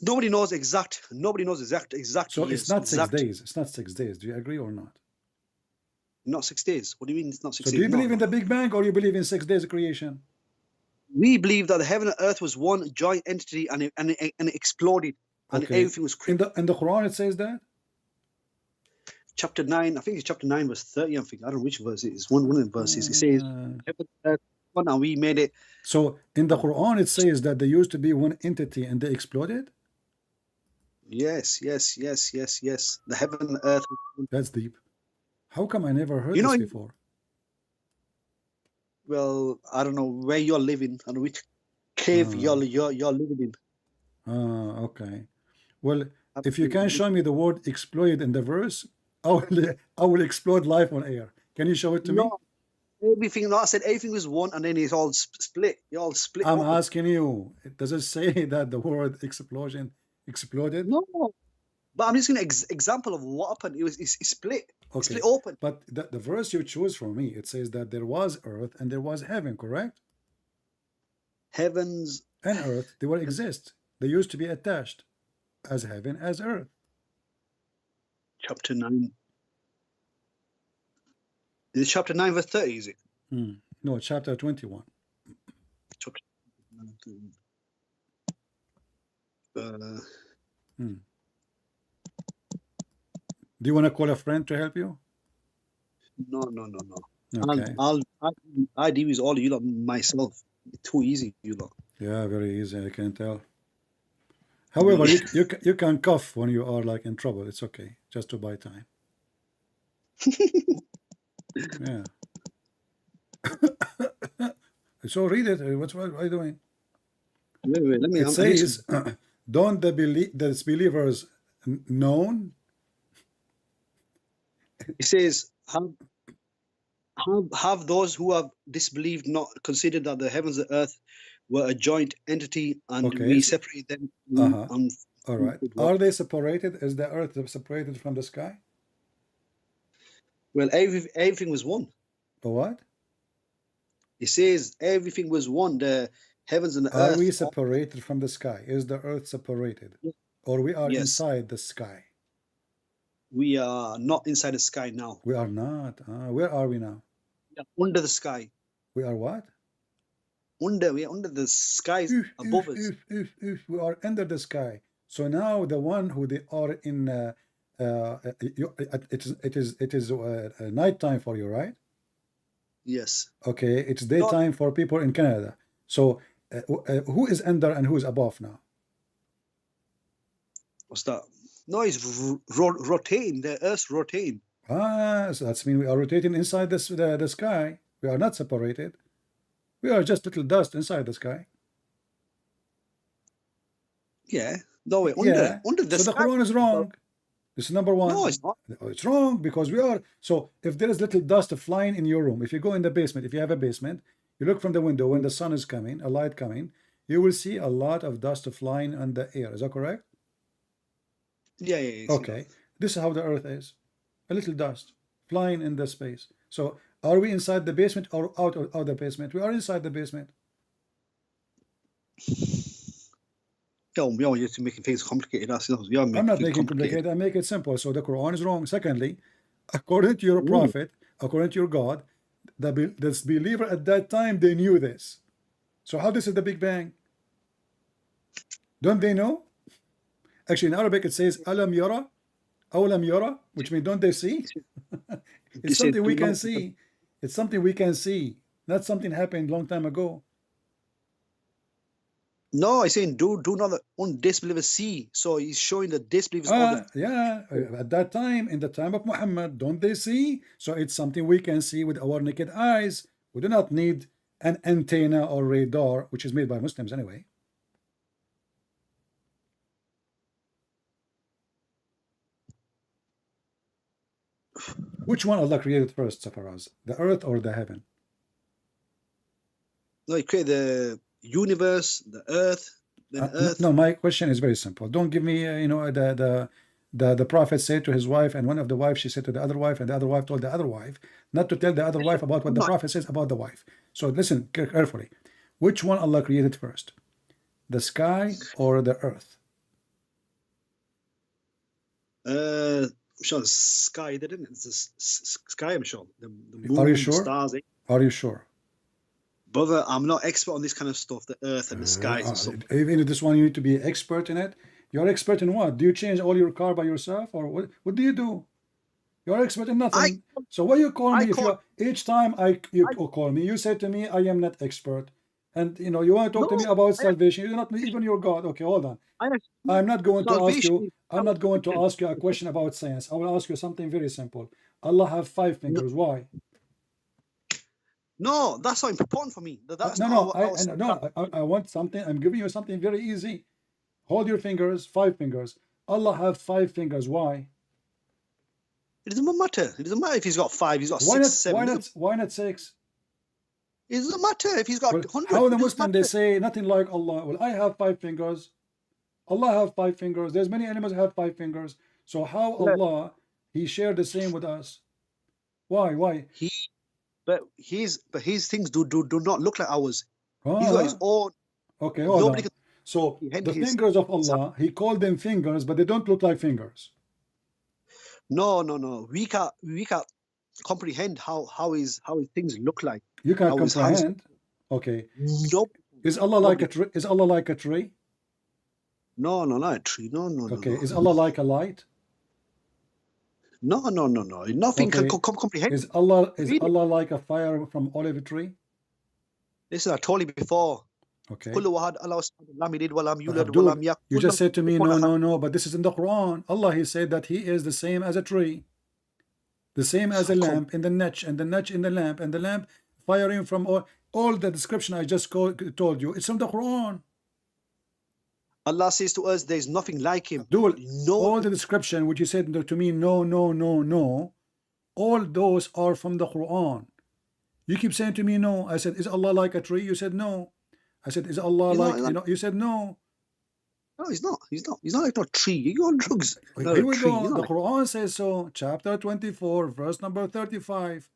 Nobody knows exact. So it's years, not 6 exact- days. It's not 6 days. Do you agree or not? Not 6 days. What do you mean it's not 6 So days? do you believe No. in the Big Bang or you believe in 6 days of creation? We believe that the heaven and earth was one joint entity, and it exploded, and Okay. everything was created. In the Quran it says that? Chapter 9, I think it's chapter 9, verse 30. I think I don't know which verse it is. One of the verses. It says, heaven and earth one, and we made it. So in the Quran it says that there used to be one entity and they exploded? Yes. The heaven and earth. That's deep. How come I never heard You know, this before? Well, I don't know where you're living and which cave you're living in. Okay. Well, if you can show me the word explode in the verse, I will explode live on air. Can you show it to me? No, everything. No, I said everything was one, and then it's all split. You all split. I'm open. asking you, does it say that the word explosion exploded? No, but I'm just gonna example of what happened. It's split. Okay. Split open. But the verse you choose for me, it says that there was earth and there was heaven, correct? Heavens And earth, they will exist. They used to be attached as heaven as earth. chapter 9. Is it chapter 9 verse 30, is it? No, chapter 21. Chapter 9, Do you want to call a friend to help you? no. Okay. I deal with all you lot myself. It's too easy, you lot. Yeah, very easy. I can tell. However, you can cough when you are like in trouble. It's okay, just to buy time. Yeah. So read it. What are you doing? Wait, let me. It says, "Don't the disbelievers known?" It says, have those who have disbelieved not considered that the heavens and earth were a joint entity, and Okay, we so- separate them. All right. Are they separated? Is the earth separated from the sky? Well, everything was one. Or what? It says everything was one. The heavens and the Are earth. we separated from the sky? Is the earth separated? Or we are Yes. inside the sky? We are not inside the sky now. We are not. Where are we now? We are under the sky. We are what? We are under the skies above us. We are under the sky. So now the one who they are in, it is nighttime for you, right? Yes. Okay, it's daytime for people in Canada. So who is under and who is above now? What's that? No, it's rotating. The earth's rotating. So that's mean we are rotating inside the sky. We are not separated. We are just little dust inside the sky. Yeah. No, we're under the so sky. the Quran is wrong. This is number one. No, it's not. It's wrong because we are. So if there is little dust flying in your room, if you go in the basement, if you have a basement, you look from the window when the sun is coming, a light coming, you will see a lot of dust flying on the air. Is that correct? Yeah. Okay. This is how the earth is. A little dust flying in the space. So are we inside the basement or out of the basement? We are inside the basement. You're just making things complicated. I'm not making it complicated. I make it simple. So the Quran is wrong. Secondly, according to your prophet, according to your God, the believer at that time, they knew this. So how this is the Big Bang? Don't they know? Actually, in Arabic it says alam yara, awlam yara, which means don't they see? It's something we can see. It's something we can see. Not something happened a long time ago. No, he's saying do not the disbelievers see. So he's showing the disbelievers. Yeah, at that time, in the time of Muhammad, don't they see? So it's something we can see with our naked eyes. We do not need an antenna or radar, which is made by Muslims anyway. Which one Allah created first, Safaraz? The earth or the heaven? No, he created the universe, the earth, then earth. No, my question is very simple. Don't give me, the prophet said to his wife, and one of the wives, she said to the other wife, and the other wife told the other wife, not to tell the other wife about what the prophet says about the wife. So listen carefully. Which one Allah created first? The sky or the earth? I'm sure the sky, they didn't. It's the sky, I'm sure. The moon, Are you the sure? stars. Are you sure? Brother, I'm not expert on this kind of stuff, the earth and the skies and stuff. Even if this one you need to be expert in it. You're expert in what? Do you change all your car by yourself, or what do you do? You're expert in nothing. So why you call me? Each time you call me, you say to me, I am not expert. And you know, you want to talk to me about salvation. You're not even your God. Okay, hold on. I'm not going to ask you. I'm not going to ask you a question about science. I will ask you something very simple. Allah have 5 fingers. Why? No, that's not important for me. That's no. I want something. I'm giving you something very easy. Hold your fingers. 5 fingers. Allah have 5 fingers. Why? It doesn't matter. It doesn't matter if he's got 5. He's got 6, 7. Why not 6? It doesn't matter if he's got 100. How the Muslim they say nothing like Allah. Well, I have 5 fingers. Allah have 5 fingers. There's many animals have 5 fingers. So how Allah he shared the same with us? Why? But his things do not look like ours. Ah, He's got his own. Okay, hold on. So the fingers of Allah, he called them fingers, but they don't look like fingers. No. We can't comprehend how his things look like. You can't comprehend. Okay. Nope. Is Allah like a tree? Is Allah like a tree? No, not a tree. No. Okay. Is Allah like a light? No. Nothing can comprehend. Is Allah like a fire from olive tree? Listen, I told you before. Okay. Abdul, you just said to me, no, but this is in the Quran. Allah, he said that he is the same as a tree, the same as a lamp in the niche, and the niche in the lamp, and the lamp firing from all the description I just told you. It's from the Quran. Allah says to us, there is nothing like him. All the description which you said to me, no, all those are from the Quran. You keep saying to me, no. I said, is Allah like a tree? You said no. I said, is Allah you said no. No, he's not. He's not like no tree. You're on drugs. Here we go. The Quran says so. Chapter 24, verse number 35.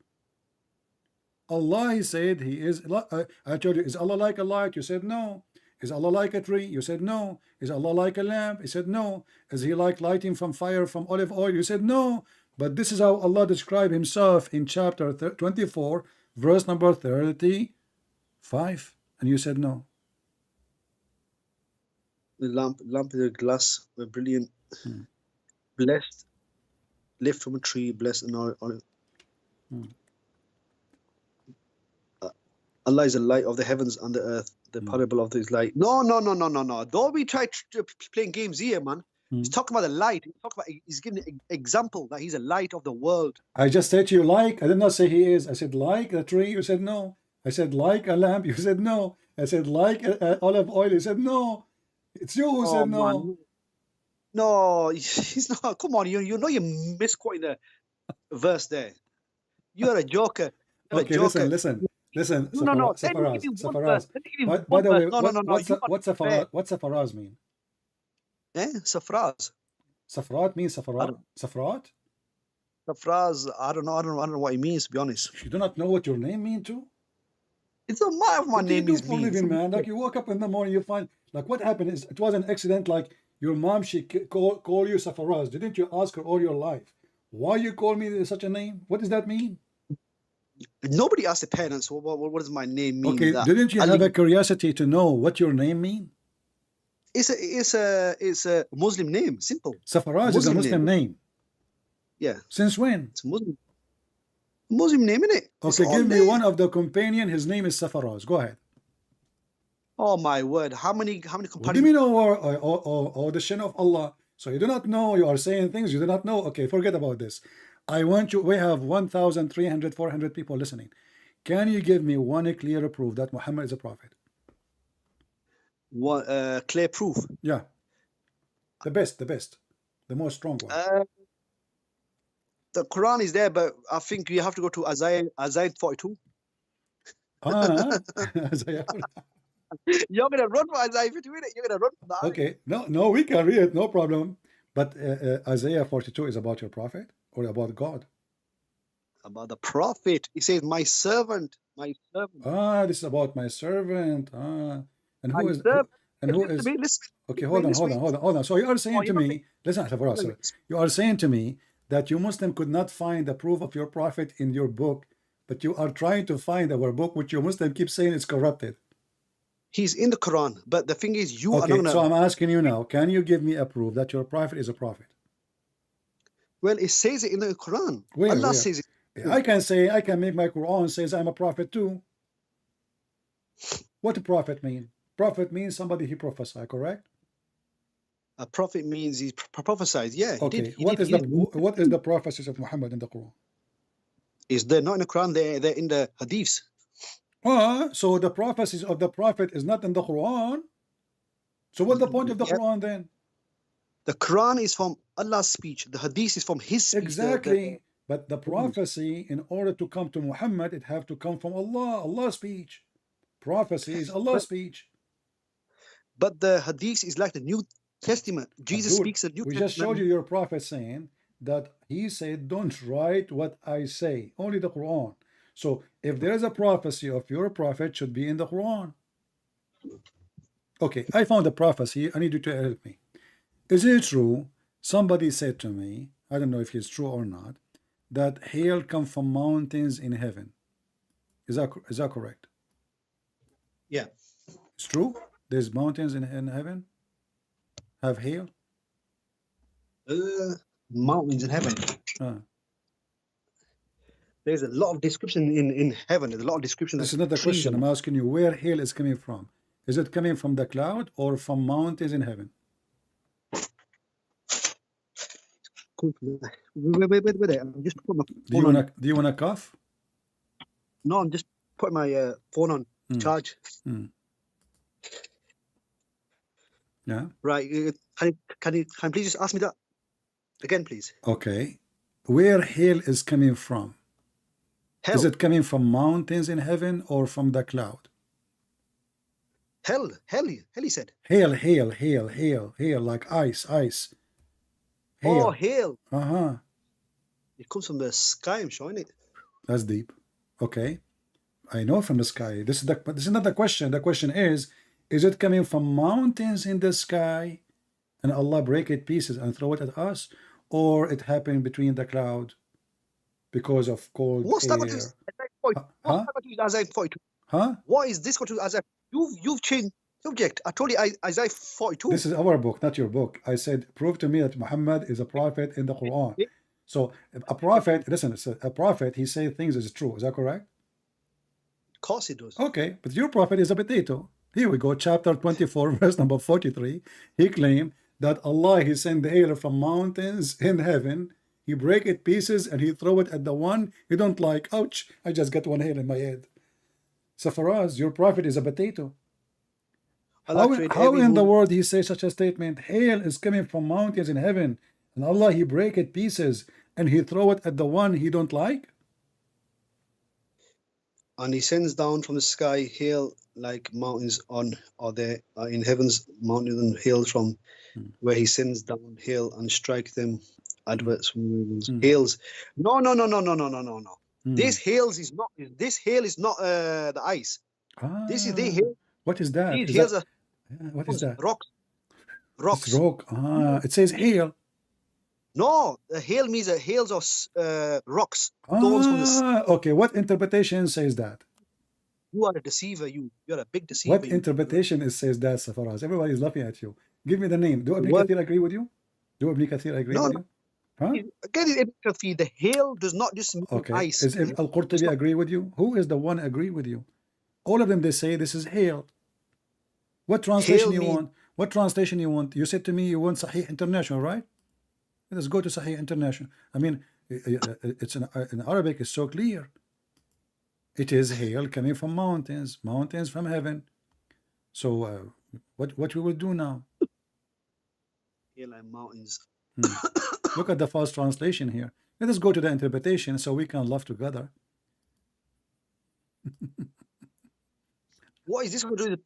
Allah, he said, he is. I told you, is Allah like a light? You said no. Is Allah like a tree? You said no. Is Allah like a lamp? You said no. Is he like lighting from fire from olive oil? You said no. But this is how Allah described himself in chapter 24, verse number 35. And you said no. The lamp is a glass, a brilliant, blessed, lift from a tree, blessed and all. Allah is the light of the heavens and the earth, the parable of this light. No. Don't be trying to playing games here, man. He's talking about the light. He's giving an example that he's a light of the world. I just said to you like. I did not say he is. I said like a tree. You said no. I said like a lamp. You said no. I said like olive oil. You said no. It's you who said no. Man. No, he's not. Come on, you know you're misquoting the verse there. You're a joker. Okay, listen. Safaraz. By the way, what's Safaraz mean? Safaraz. Safrat means Safarat? Safrat? Safaraz, I don't know what it means, to be honest. You do not know what your name means too? It doesn't matter what my name is. Living, man. Like you woke up in the morning, you find like what happened is it was an accident. Like your mom, she call you Safaraz. Didn't you ask her all your life? Why you call me such a name? What does that mean? Nobody asked the parents. What does my name mean? Okay, didn't you have a curiosity to know what your name means? It's a Muslim name. Simple. Safaraz is a Muslim name. Yeah. Since when? It's a Muslim name, isn't it? Okay, give me one of the companion. His name is Safaraz. Go ahead. Oh my word! How many companions? What do you mean or the shin of Allah? So you do not know. You are saying things you do not know. Okay, forget about this. I want you. We have 1,300, 400 people listening. Can you give me one clear proof that Muhammad is a prophet? One clear proof. Yeah. The best, the most strong one. The Quran is there, but I think you have to go to Isaiah 42. Isaiah. You're gonna run for Isaiah 42. You're gonna run for that. Okay, no, we can read it, no problem. But Isaiah 42 is about your prophet or about God? About the prophet. He says, my servant My servant. Ah, this is about my servant. Ah, and who My is servant. and who Listen is to me, listen. okay? Hold on, hold on, hold on, hold on. So you are saying to you're not me, listen, sorry. You are saying to me that you Muslim could not find the proof of your prophet in your book, but you are trying to find our book, which you Muslim keep saying is corrupted. He's in the Quran, but the thing is, you are Okay, not so gonna. I'm asking you now, can you give me a proof that your prophet is a prophet? Well, it says it in the Quran. Where, Allah where? says it. I can say, I can make my Quran says I'm a prophet too. What do prophet mean? Prophet means somebody he prophesy, correct? A prophet means he prophesied. Yeah. He Okay, did. He what did. is the prophecies of Muhammad in the Quran? Is they're not in the Quran? They're in the Hadiths. So the prophecies of the prophet is not in the Quran. So what's the point of the Yeah. Quran then? The Quran is from Allah's speech. The Hadith is from His speech. Exactly. But the prophecy, in order to come to Muhammad, it have to come from Allah, Allah's speech. Prophecy is Allah's speech. But the Hadith is like the New Testament. Jesus Dude, speaks the New we Testament. just showed you your prophet saying that he said, don't write what I say, only the Quran. So if there is a prophecy of your prophet, should be in the Quran. Okay, I found a prophecy. I need you to help me. Is it true? Somebody said to me, I don't know if it's true or not, that hail come from mountains in heaven. Is that correct? Yeah. It's true? There's mountains in heaven? Have hail? Mountains in heaven. There's a lot of description in heaven. There's a lot of description. This is not the question. I'm asking you where hail is coming from. Is it coming from the cloud or from mountains in heaven? Wait. I'm just putting my Do you wanna cough? No, I'm just putting my phone on charge. Yeah. Right. Can you please just ask me that again, please? Okay. Where hail is coming from? Hell. Is it coming from mountains in heaven or from the cloud? Hell, he said. Hail, like ice. Hail. Oh, hail. Uh-huh. It comes from the sky, I'm showing it. That's deep. Okay. I know from the sky. This is not the question. The question is it coming from mountains in the sky and Allah break it pieces and throw it at us? Or it happened between the cloud because of cold What's that air? got to do with Isaiah 42? Huh? What is this got to do with Isaiah? You've changed subject. I told you Isaiah 42. This is our book, not your book. I said, prove to me that Muhammad is a prophet in the Quran. So a prophet, listen, a prophet, he says things is true. Is that correct? Of course he does. Okay, but your prophet is a potato. Here we go, chapter 24, verse number 43. He claimed that Allah, he sent the hail from mountains in heaven. He break it pieces and he throw it at the one he don't like. Ouch, I just got one hail in my head. So for us, your prophet is a potato. How in the world he says such a statement? Hail is coming from mountains in heaven, and Allah, he break it pieces and he throw it at the one he don't like? And he sends down from the sky hail like mountains in heaven's mountains and hills from where he sends down hail and strike them adverts from hails. No. This hail is not the ice. This is the hail. What is that? What is that? Rocks. It's rock. It says hail. No, the hail means hails of rocks. Stones from the okay, what interpretation says that? You are a deceiver. You're a big deceiver. What interpretation says that, Safaraz? Everybody's laughing at you. Give me the name. Do Ibn Kathir agree with you? Do Ibn Kathir agree with you? Huh? Again, Ibn Kathir, the hail does not just mean ice. Is Al-Qurtubi agree with you? Who is the one agree with you? All of them, they say this is hail. What translation you want? What translation you want? You said to me you want Sahih International, right? Let's go to Sahih International. I mean, it's in Arabic, it's so clear. It is hail coming from mountains from heaven. So what we will do now? Hail and mountains. Look at the false translation here. Let us go to the interpretation so we can laugh together. What is this going to do with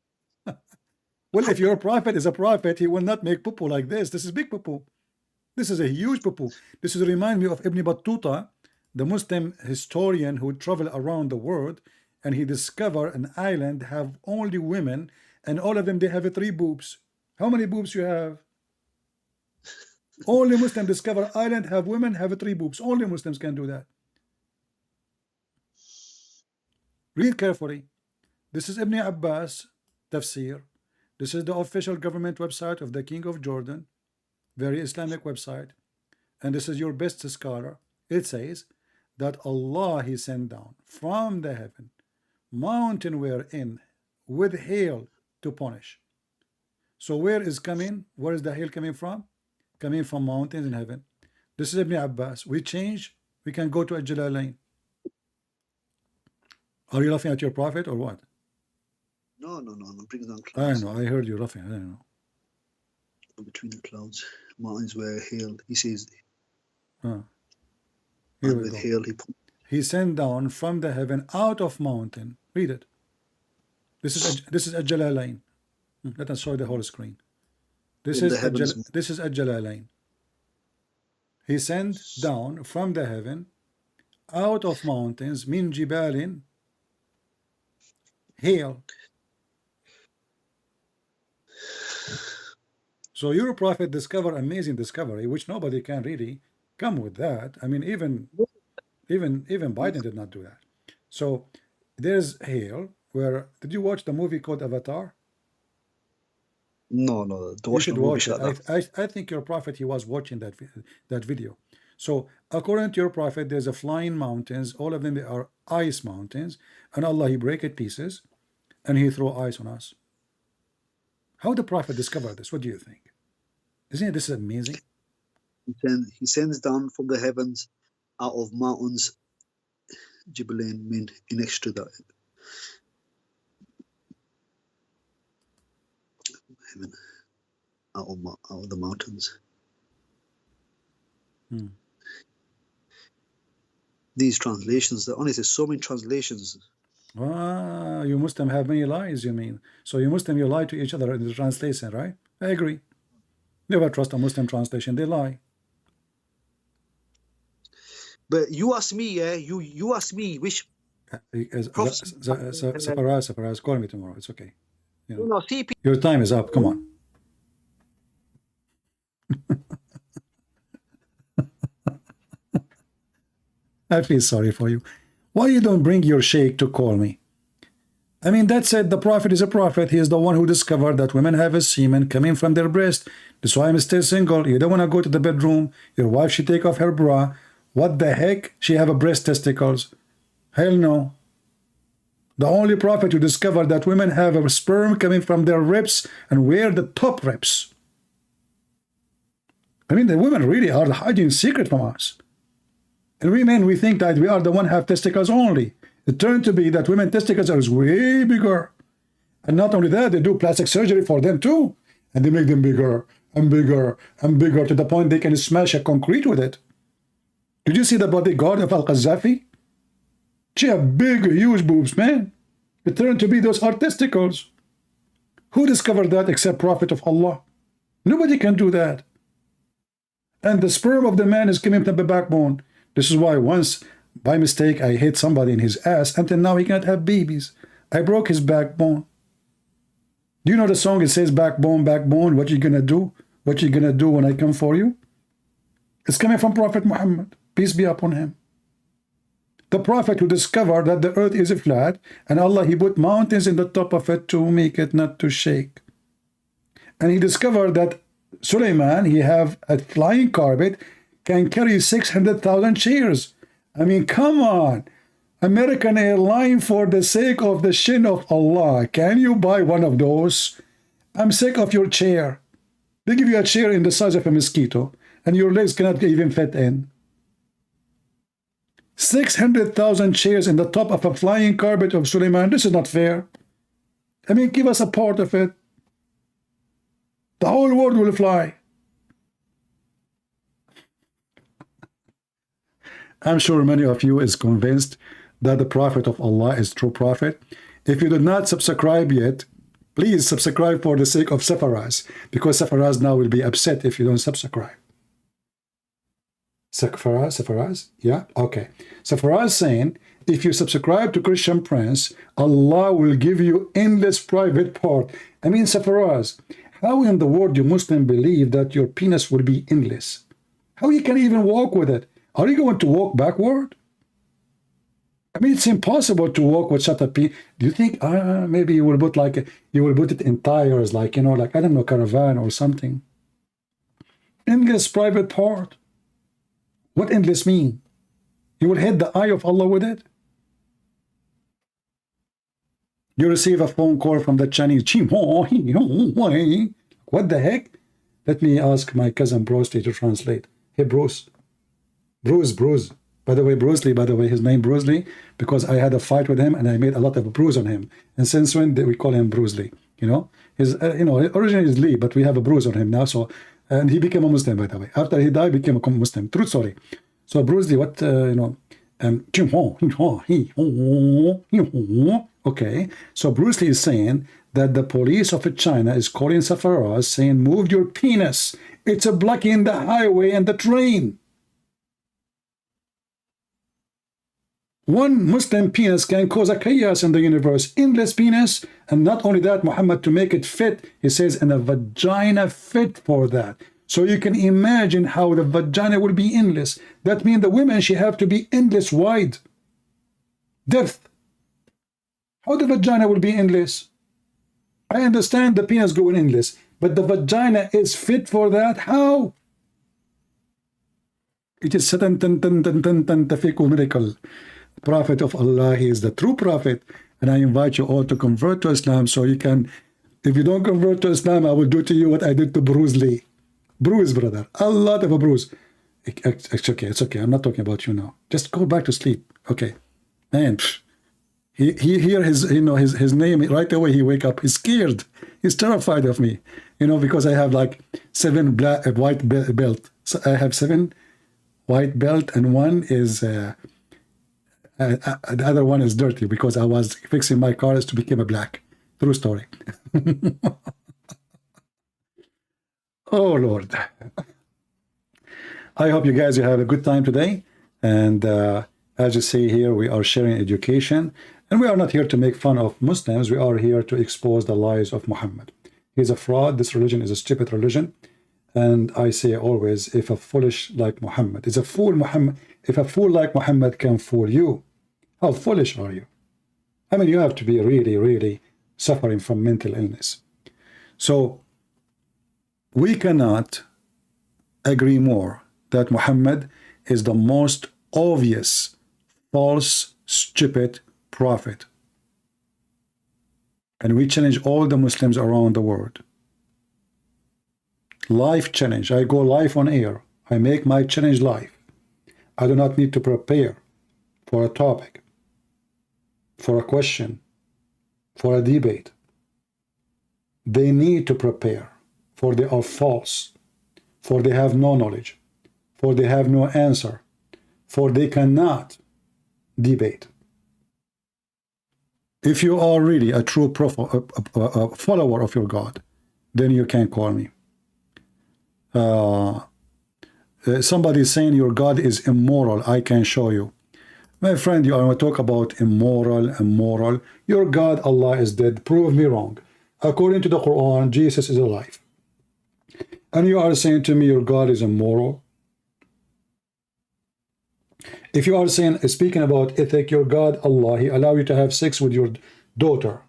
Well, if your prophet is a prophet, he will not make poo-poo like this. This is big poo-poo. This is a huge poo-poo. This is remind me of Ibn Battuta, the Muslim historian who traveled around the world, and he discovered an island have only women, and all of them they have 3 boobs. How many boobs you have? Only Muslim discover island have women have 3 boobs. Only Muslims can do that. Read carefully. This is Ibn Abbas tafsir. This is the official government website of the King of Jordan, very Islamic website, and this is your best scholar. It says that Allah he sent down from the heaven mountain wherein with hail to punish. So where is the hail coming from? Coming from mountains in heaven. This is Ibn Abbas. We change, we can go to Al-Jalalain. Are you laughing at your prophet or what? No, bring down I clouds. know, I heard you laughing. I don't know. Between the clouds, mountains were hail. He says, Here and we with go. hail He sent down from the heaven out of mountain. Read it. This is Al-Jalalain. Let us show the whole screen. This In is the heavens. this is Al-Jalalain. He sent down from the heaven out of mountains min jibalin hail. So your prophet discovered amazing discovery, which nobody can really come with that. I mean, even Biden did not do that. So there's hail. Where did you watch the movie called Avatar? No, to You watch should the movie watch shut it. up. I think your prophet he was watching that video. So according to your prophet, there's a flying mountains. All of them they are ice mountains, and Allah he break it pieces, and he throw ice on us. How the prophet discovered this? What do you think? Isn't this amazing? He sends down from the heavens out of mountains, Jibalin mean next to that. Heaven, out of the mountains. These translations, the honest, there's so many translations. Ah, you Muslim have many lies, you mean? So you Muslim, you lie to each other in the translation, right? I agree. Never trust a Muslim translation, they lie. But you ask me, yeah, you ask me which Safaraz, call me tomorrow. It's okay. You know, no, CP. your time is up. Come on. I feel sorry for you. Why you don't bring your sheikh to call me? I mean, that said, the prophet is a prophet. He is the one who discovered that women have a semen coming from their breast. That's why I'm still single. You don't want to go to the bedroom. Your wife should take off her bra. What the heck? She have a breast testicles. Hell no. The only prophet who discovered that women have a sperm coming from their ribs and where the top ribs. I mean, the women really are hiding secret from us. And we men, we think that we are the one who have testicles only. It turned to be that women testicles are way bigger. And not only that, they do plastic surgery for them too. And they make them bigger and bigger and bigger to the point they can smash a concrete with it. Did you see the bodyguard of Al-Qaddafi? She had big, huge boobs, man. It turned to be those are testicles. Who discovered that except Prophet of Allah? Nobody can do that. And the sperm of the man is coming from the backbone. This is why once, by mistake, I hit somebody in his ass. Until now, he cannot have babies. I broke his backbone. Do you know the song? It says, backbone, backbone. What you gonna do? What you gonna do when I come for you? It's coming from Prophet Muhammad. Peace be upon him. The prophet who discovered that the earth is flat, and Allah, he put mountains in the top of it to make it not to shake. And he discovered that Suleiman, he have a flying carpet, can carry 600,000 chairs. I mean, come on. American airline, for the sake of the shin of Allah, can you buy one of those? I'm sick of your chair. They give you a chair in the size of a mosquito, and your legs cannot even fit in. 600,000 chairs in the top of a flying carpet of Suleiman. This is not fair. I mean, give us a part of it. The whole world will fly. I'm sure many of you is convinced that the Prophet of Allah is true prophet. If you did not subscribe yet, please subscribe for the sake of Safaraz, because Safaraz now will be upset if you don't subscribe. Safaraz? Yeah, okay. Safaraz saying, if you subscribe to Christian Prince, Allah will give you endless private part. I mean, Safaraz, how in the world do Muslim believe that your penis will be endless? How you can even walk with it? Are you going to walk backward? I mean, it's impossible to walk with such a penis. Do you think maybe you will put it in tires, like, you know, like, I don't know, caravan or something? Endless private part. What endless mean? You will hit the eye of Allah with it? You receive a phone call from the Chinese. What the heck? Let me ask my cousin Bruce to translate. Hey, Bruce. Bruce. By the way, Bruce Lee, his name Bruce Lee, because I had a fight with him and I made a lot of bruise on him. And since when did we call him Bruce Lee? You know, his originally is Lee, but we have a bruise on him now. So, and he became a Muslim, by the way. After he died, became a Muslim. True story. So Bruce Lee, what okay. So Bruce Lee is saying that the police of China is calling Safaraz, saying, "Move your penis. It's blocking the highway and the train." One Muslim penis can cause a chaos in the universe. Endless penis. And not only that, Muhammad, to make it fit, he says, and a vagina fit for that. So you can imagine how the vagina will be endless. That means the women, she have to be endless wide. Depth. How the vagina will be endless? I understand the penis going endless, but the vagina is fit for that? How? It is miracle. Prophet of Allah, he is the true prophet, and I invite you all to convert to Islam so you can, if you don't convert to Islam, I will do to you what I did to Bruce Lee. Bruise, brother, a lot of a bruise. It's okay, I'm not talking about you now. Just go back to sleep. Okay, man, he hear his name right away, he wake up, he's scared, he's terrified of me, because I have like 7 white belt. So I have 7 white belt, and one is the other one is dirty because I was fixing my cars to become a black. True story. Oh Lord. I hope you guys have a good time today, and as you see here, we are sharing education, and we are not here to make fun of Muslims. We are here to expose the lies of Muhammad. He's a fraud. This religion is a stupid religion. And I say always, if a foolish like Muhammad is a fool, if a fool like Muhammad can fool you, how foolish are you? I mean, you have to be really, really suffering from mental illness. So we cannot agree more that Muhammad is the most obvious, false, stupid prophet. And we challenge all the Muslims around the world. Live challenge. I go live on air. I make my challenge live. I do not need to prepare for a topic, for a question, for a debate. They need to prepare, for they are false, for they have no knowledge, for they have no answer, for they cannot debate. If you are really a true follower of your God, then you can call me. Somebody is saying your God is immoral. I can show you. My friend, you are going to talk about immoral. Your God, Allah, is dead. Prove me wrong. According to the Quran, Jesus is alive. And you are saying to me your God is immoral. If you are speaking about ethic, your God, Allah, He allow you to have sex with your daughter.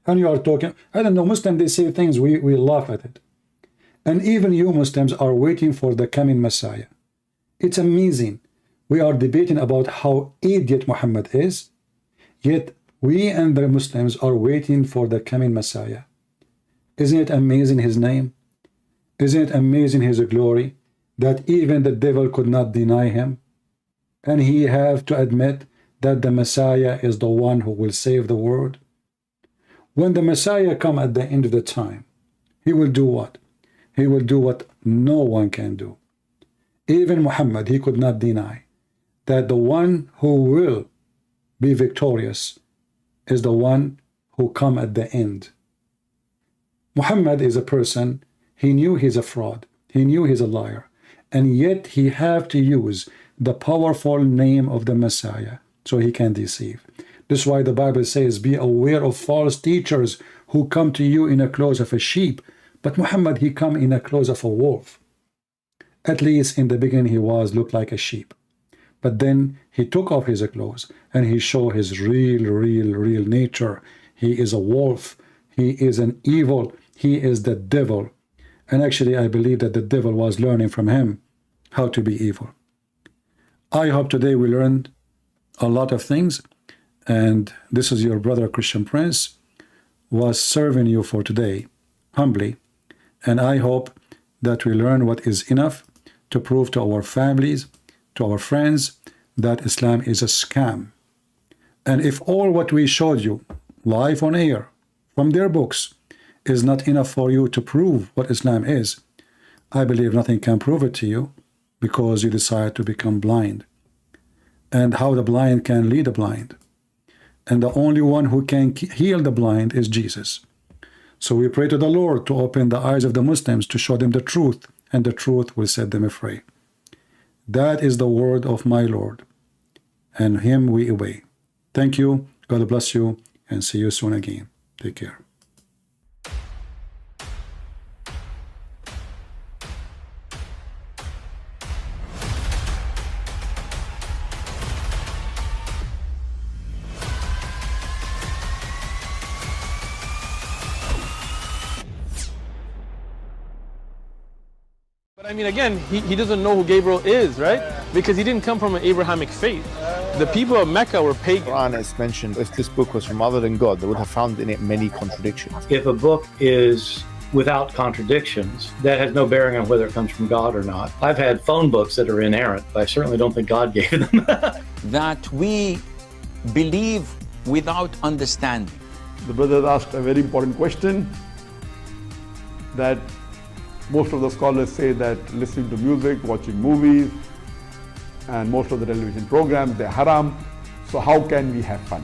And you are talking, I don't know, Muslims, they say things, we laugh at it. And even you Muslims are waiting for the coming Messiah. It's amazing. We are debating about how idiot Muhammad is, yet we and the Muslims are waiting for the coming Messiah. Isn't it amazing his name? Isn't it amazing his glory, that even the devil could not deny him? And he have to admit that the Messiah is the one who will save the world. When the Messiah come at the end of the time, he will do what? He will do what no one can do. Even Muhammad, he could not deny that the one who will be victorious is the one who come at the end. Muhammad is a person, he knew he's a fraud. He knew he's a liar. and yet he have to use the powerful name of the Messiah so he can deceive. This is why the Bible says, be aware of false teachers who come to you in a clothes of a sheep, but Muhammad, he come in a clothes of a wolf. At least in the beginning he looked like a sheep, but then he took off his clothes and he showed his real nature. He is a wolf, he is an evil, he is the devil. And actually I believe that the devil was learning from him how to be evil. I hope today we learned a lot of things, and this is your brother Christian Prince was serving you for today humbly, and I hope that we learn what is enough to prove to our families, to our friends, that Islam is a scam. And if all what we showed you live on air from their books is not enough for you to prove what Islam is, I believe nothing can prove it to you, because you decide to become blind. And how the blind can lead the blind. And the only one who can heal the blind is Jesus. So we pray to the Lord to open the eyes of the Muslims, to show them the truth, and the truth will set them free. That is the word of my Lord, and him we obey. Thank you, God bless you, and see you soon again. Take care. But I mean, again, he doesn't know who Gabriel is, right? Because he didn't come from an Abrahamic faith. The people of Mecca were pagan. Quran is mentioned, if this book was from other than God, they would have found in it many contradictions. If a book is without contradictions, that has no bearing on whether it comes from God or not. I've had phone books that are inerrant, but I certainly don't think God gave them. That we believe without understanding. The brother asked a very important question, that most of the scholars say that listening to music, watching movies, and most of the television programs, they're haram. So how can we have fun?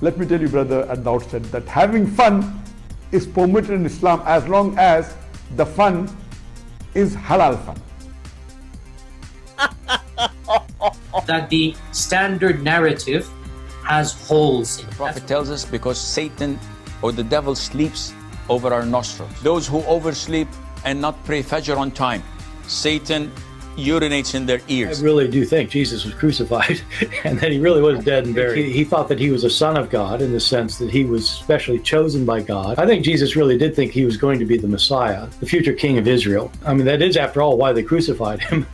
Let me tell you, brother, at the outset, that having fun is permitted in Islam as long as the fun is halal fun. That the standard narrative has holes in it. The Prophet tells us because Satan or the devil sleeps over our nostrils. Those who oversleep and not pray Fajr on time, Satan urinates in their ears. I really do think Jesus was crucified and that he really was dead and buried. He thought that he was a son of God in the sense that he was specially chosen by God. I think Jesus really did think he was going to be the Messiah, the future king of Israel. I mean, that is, after all, why they crucified him.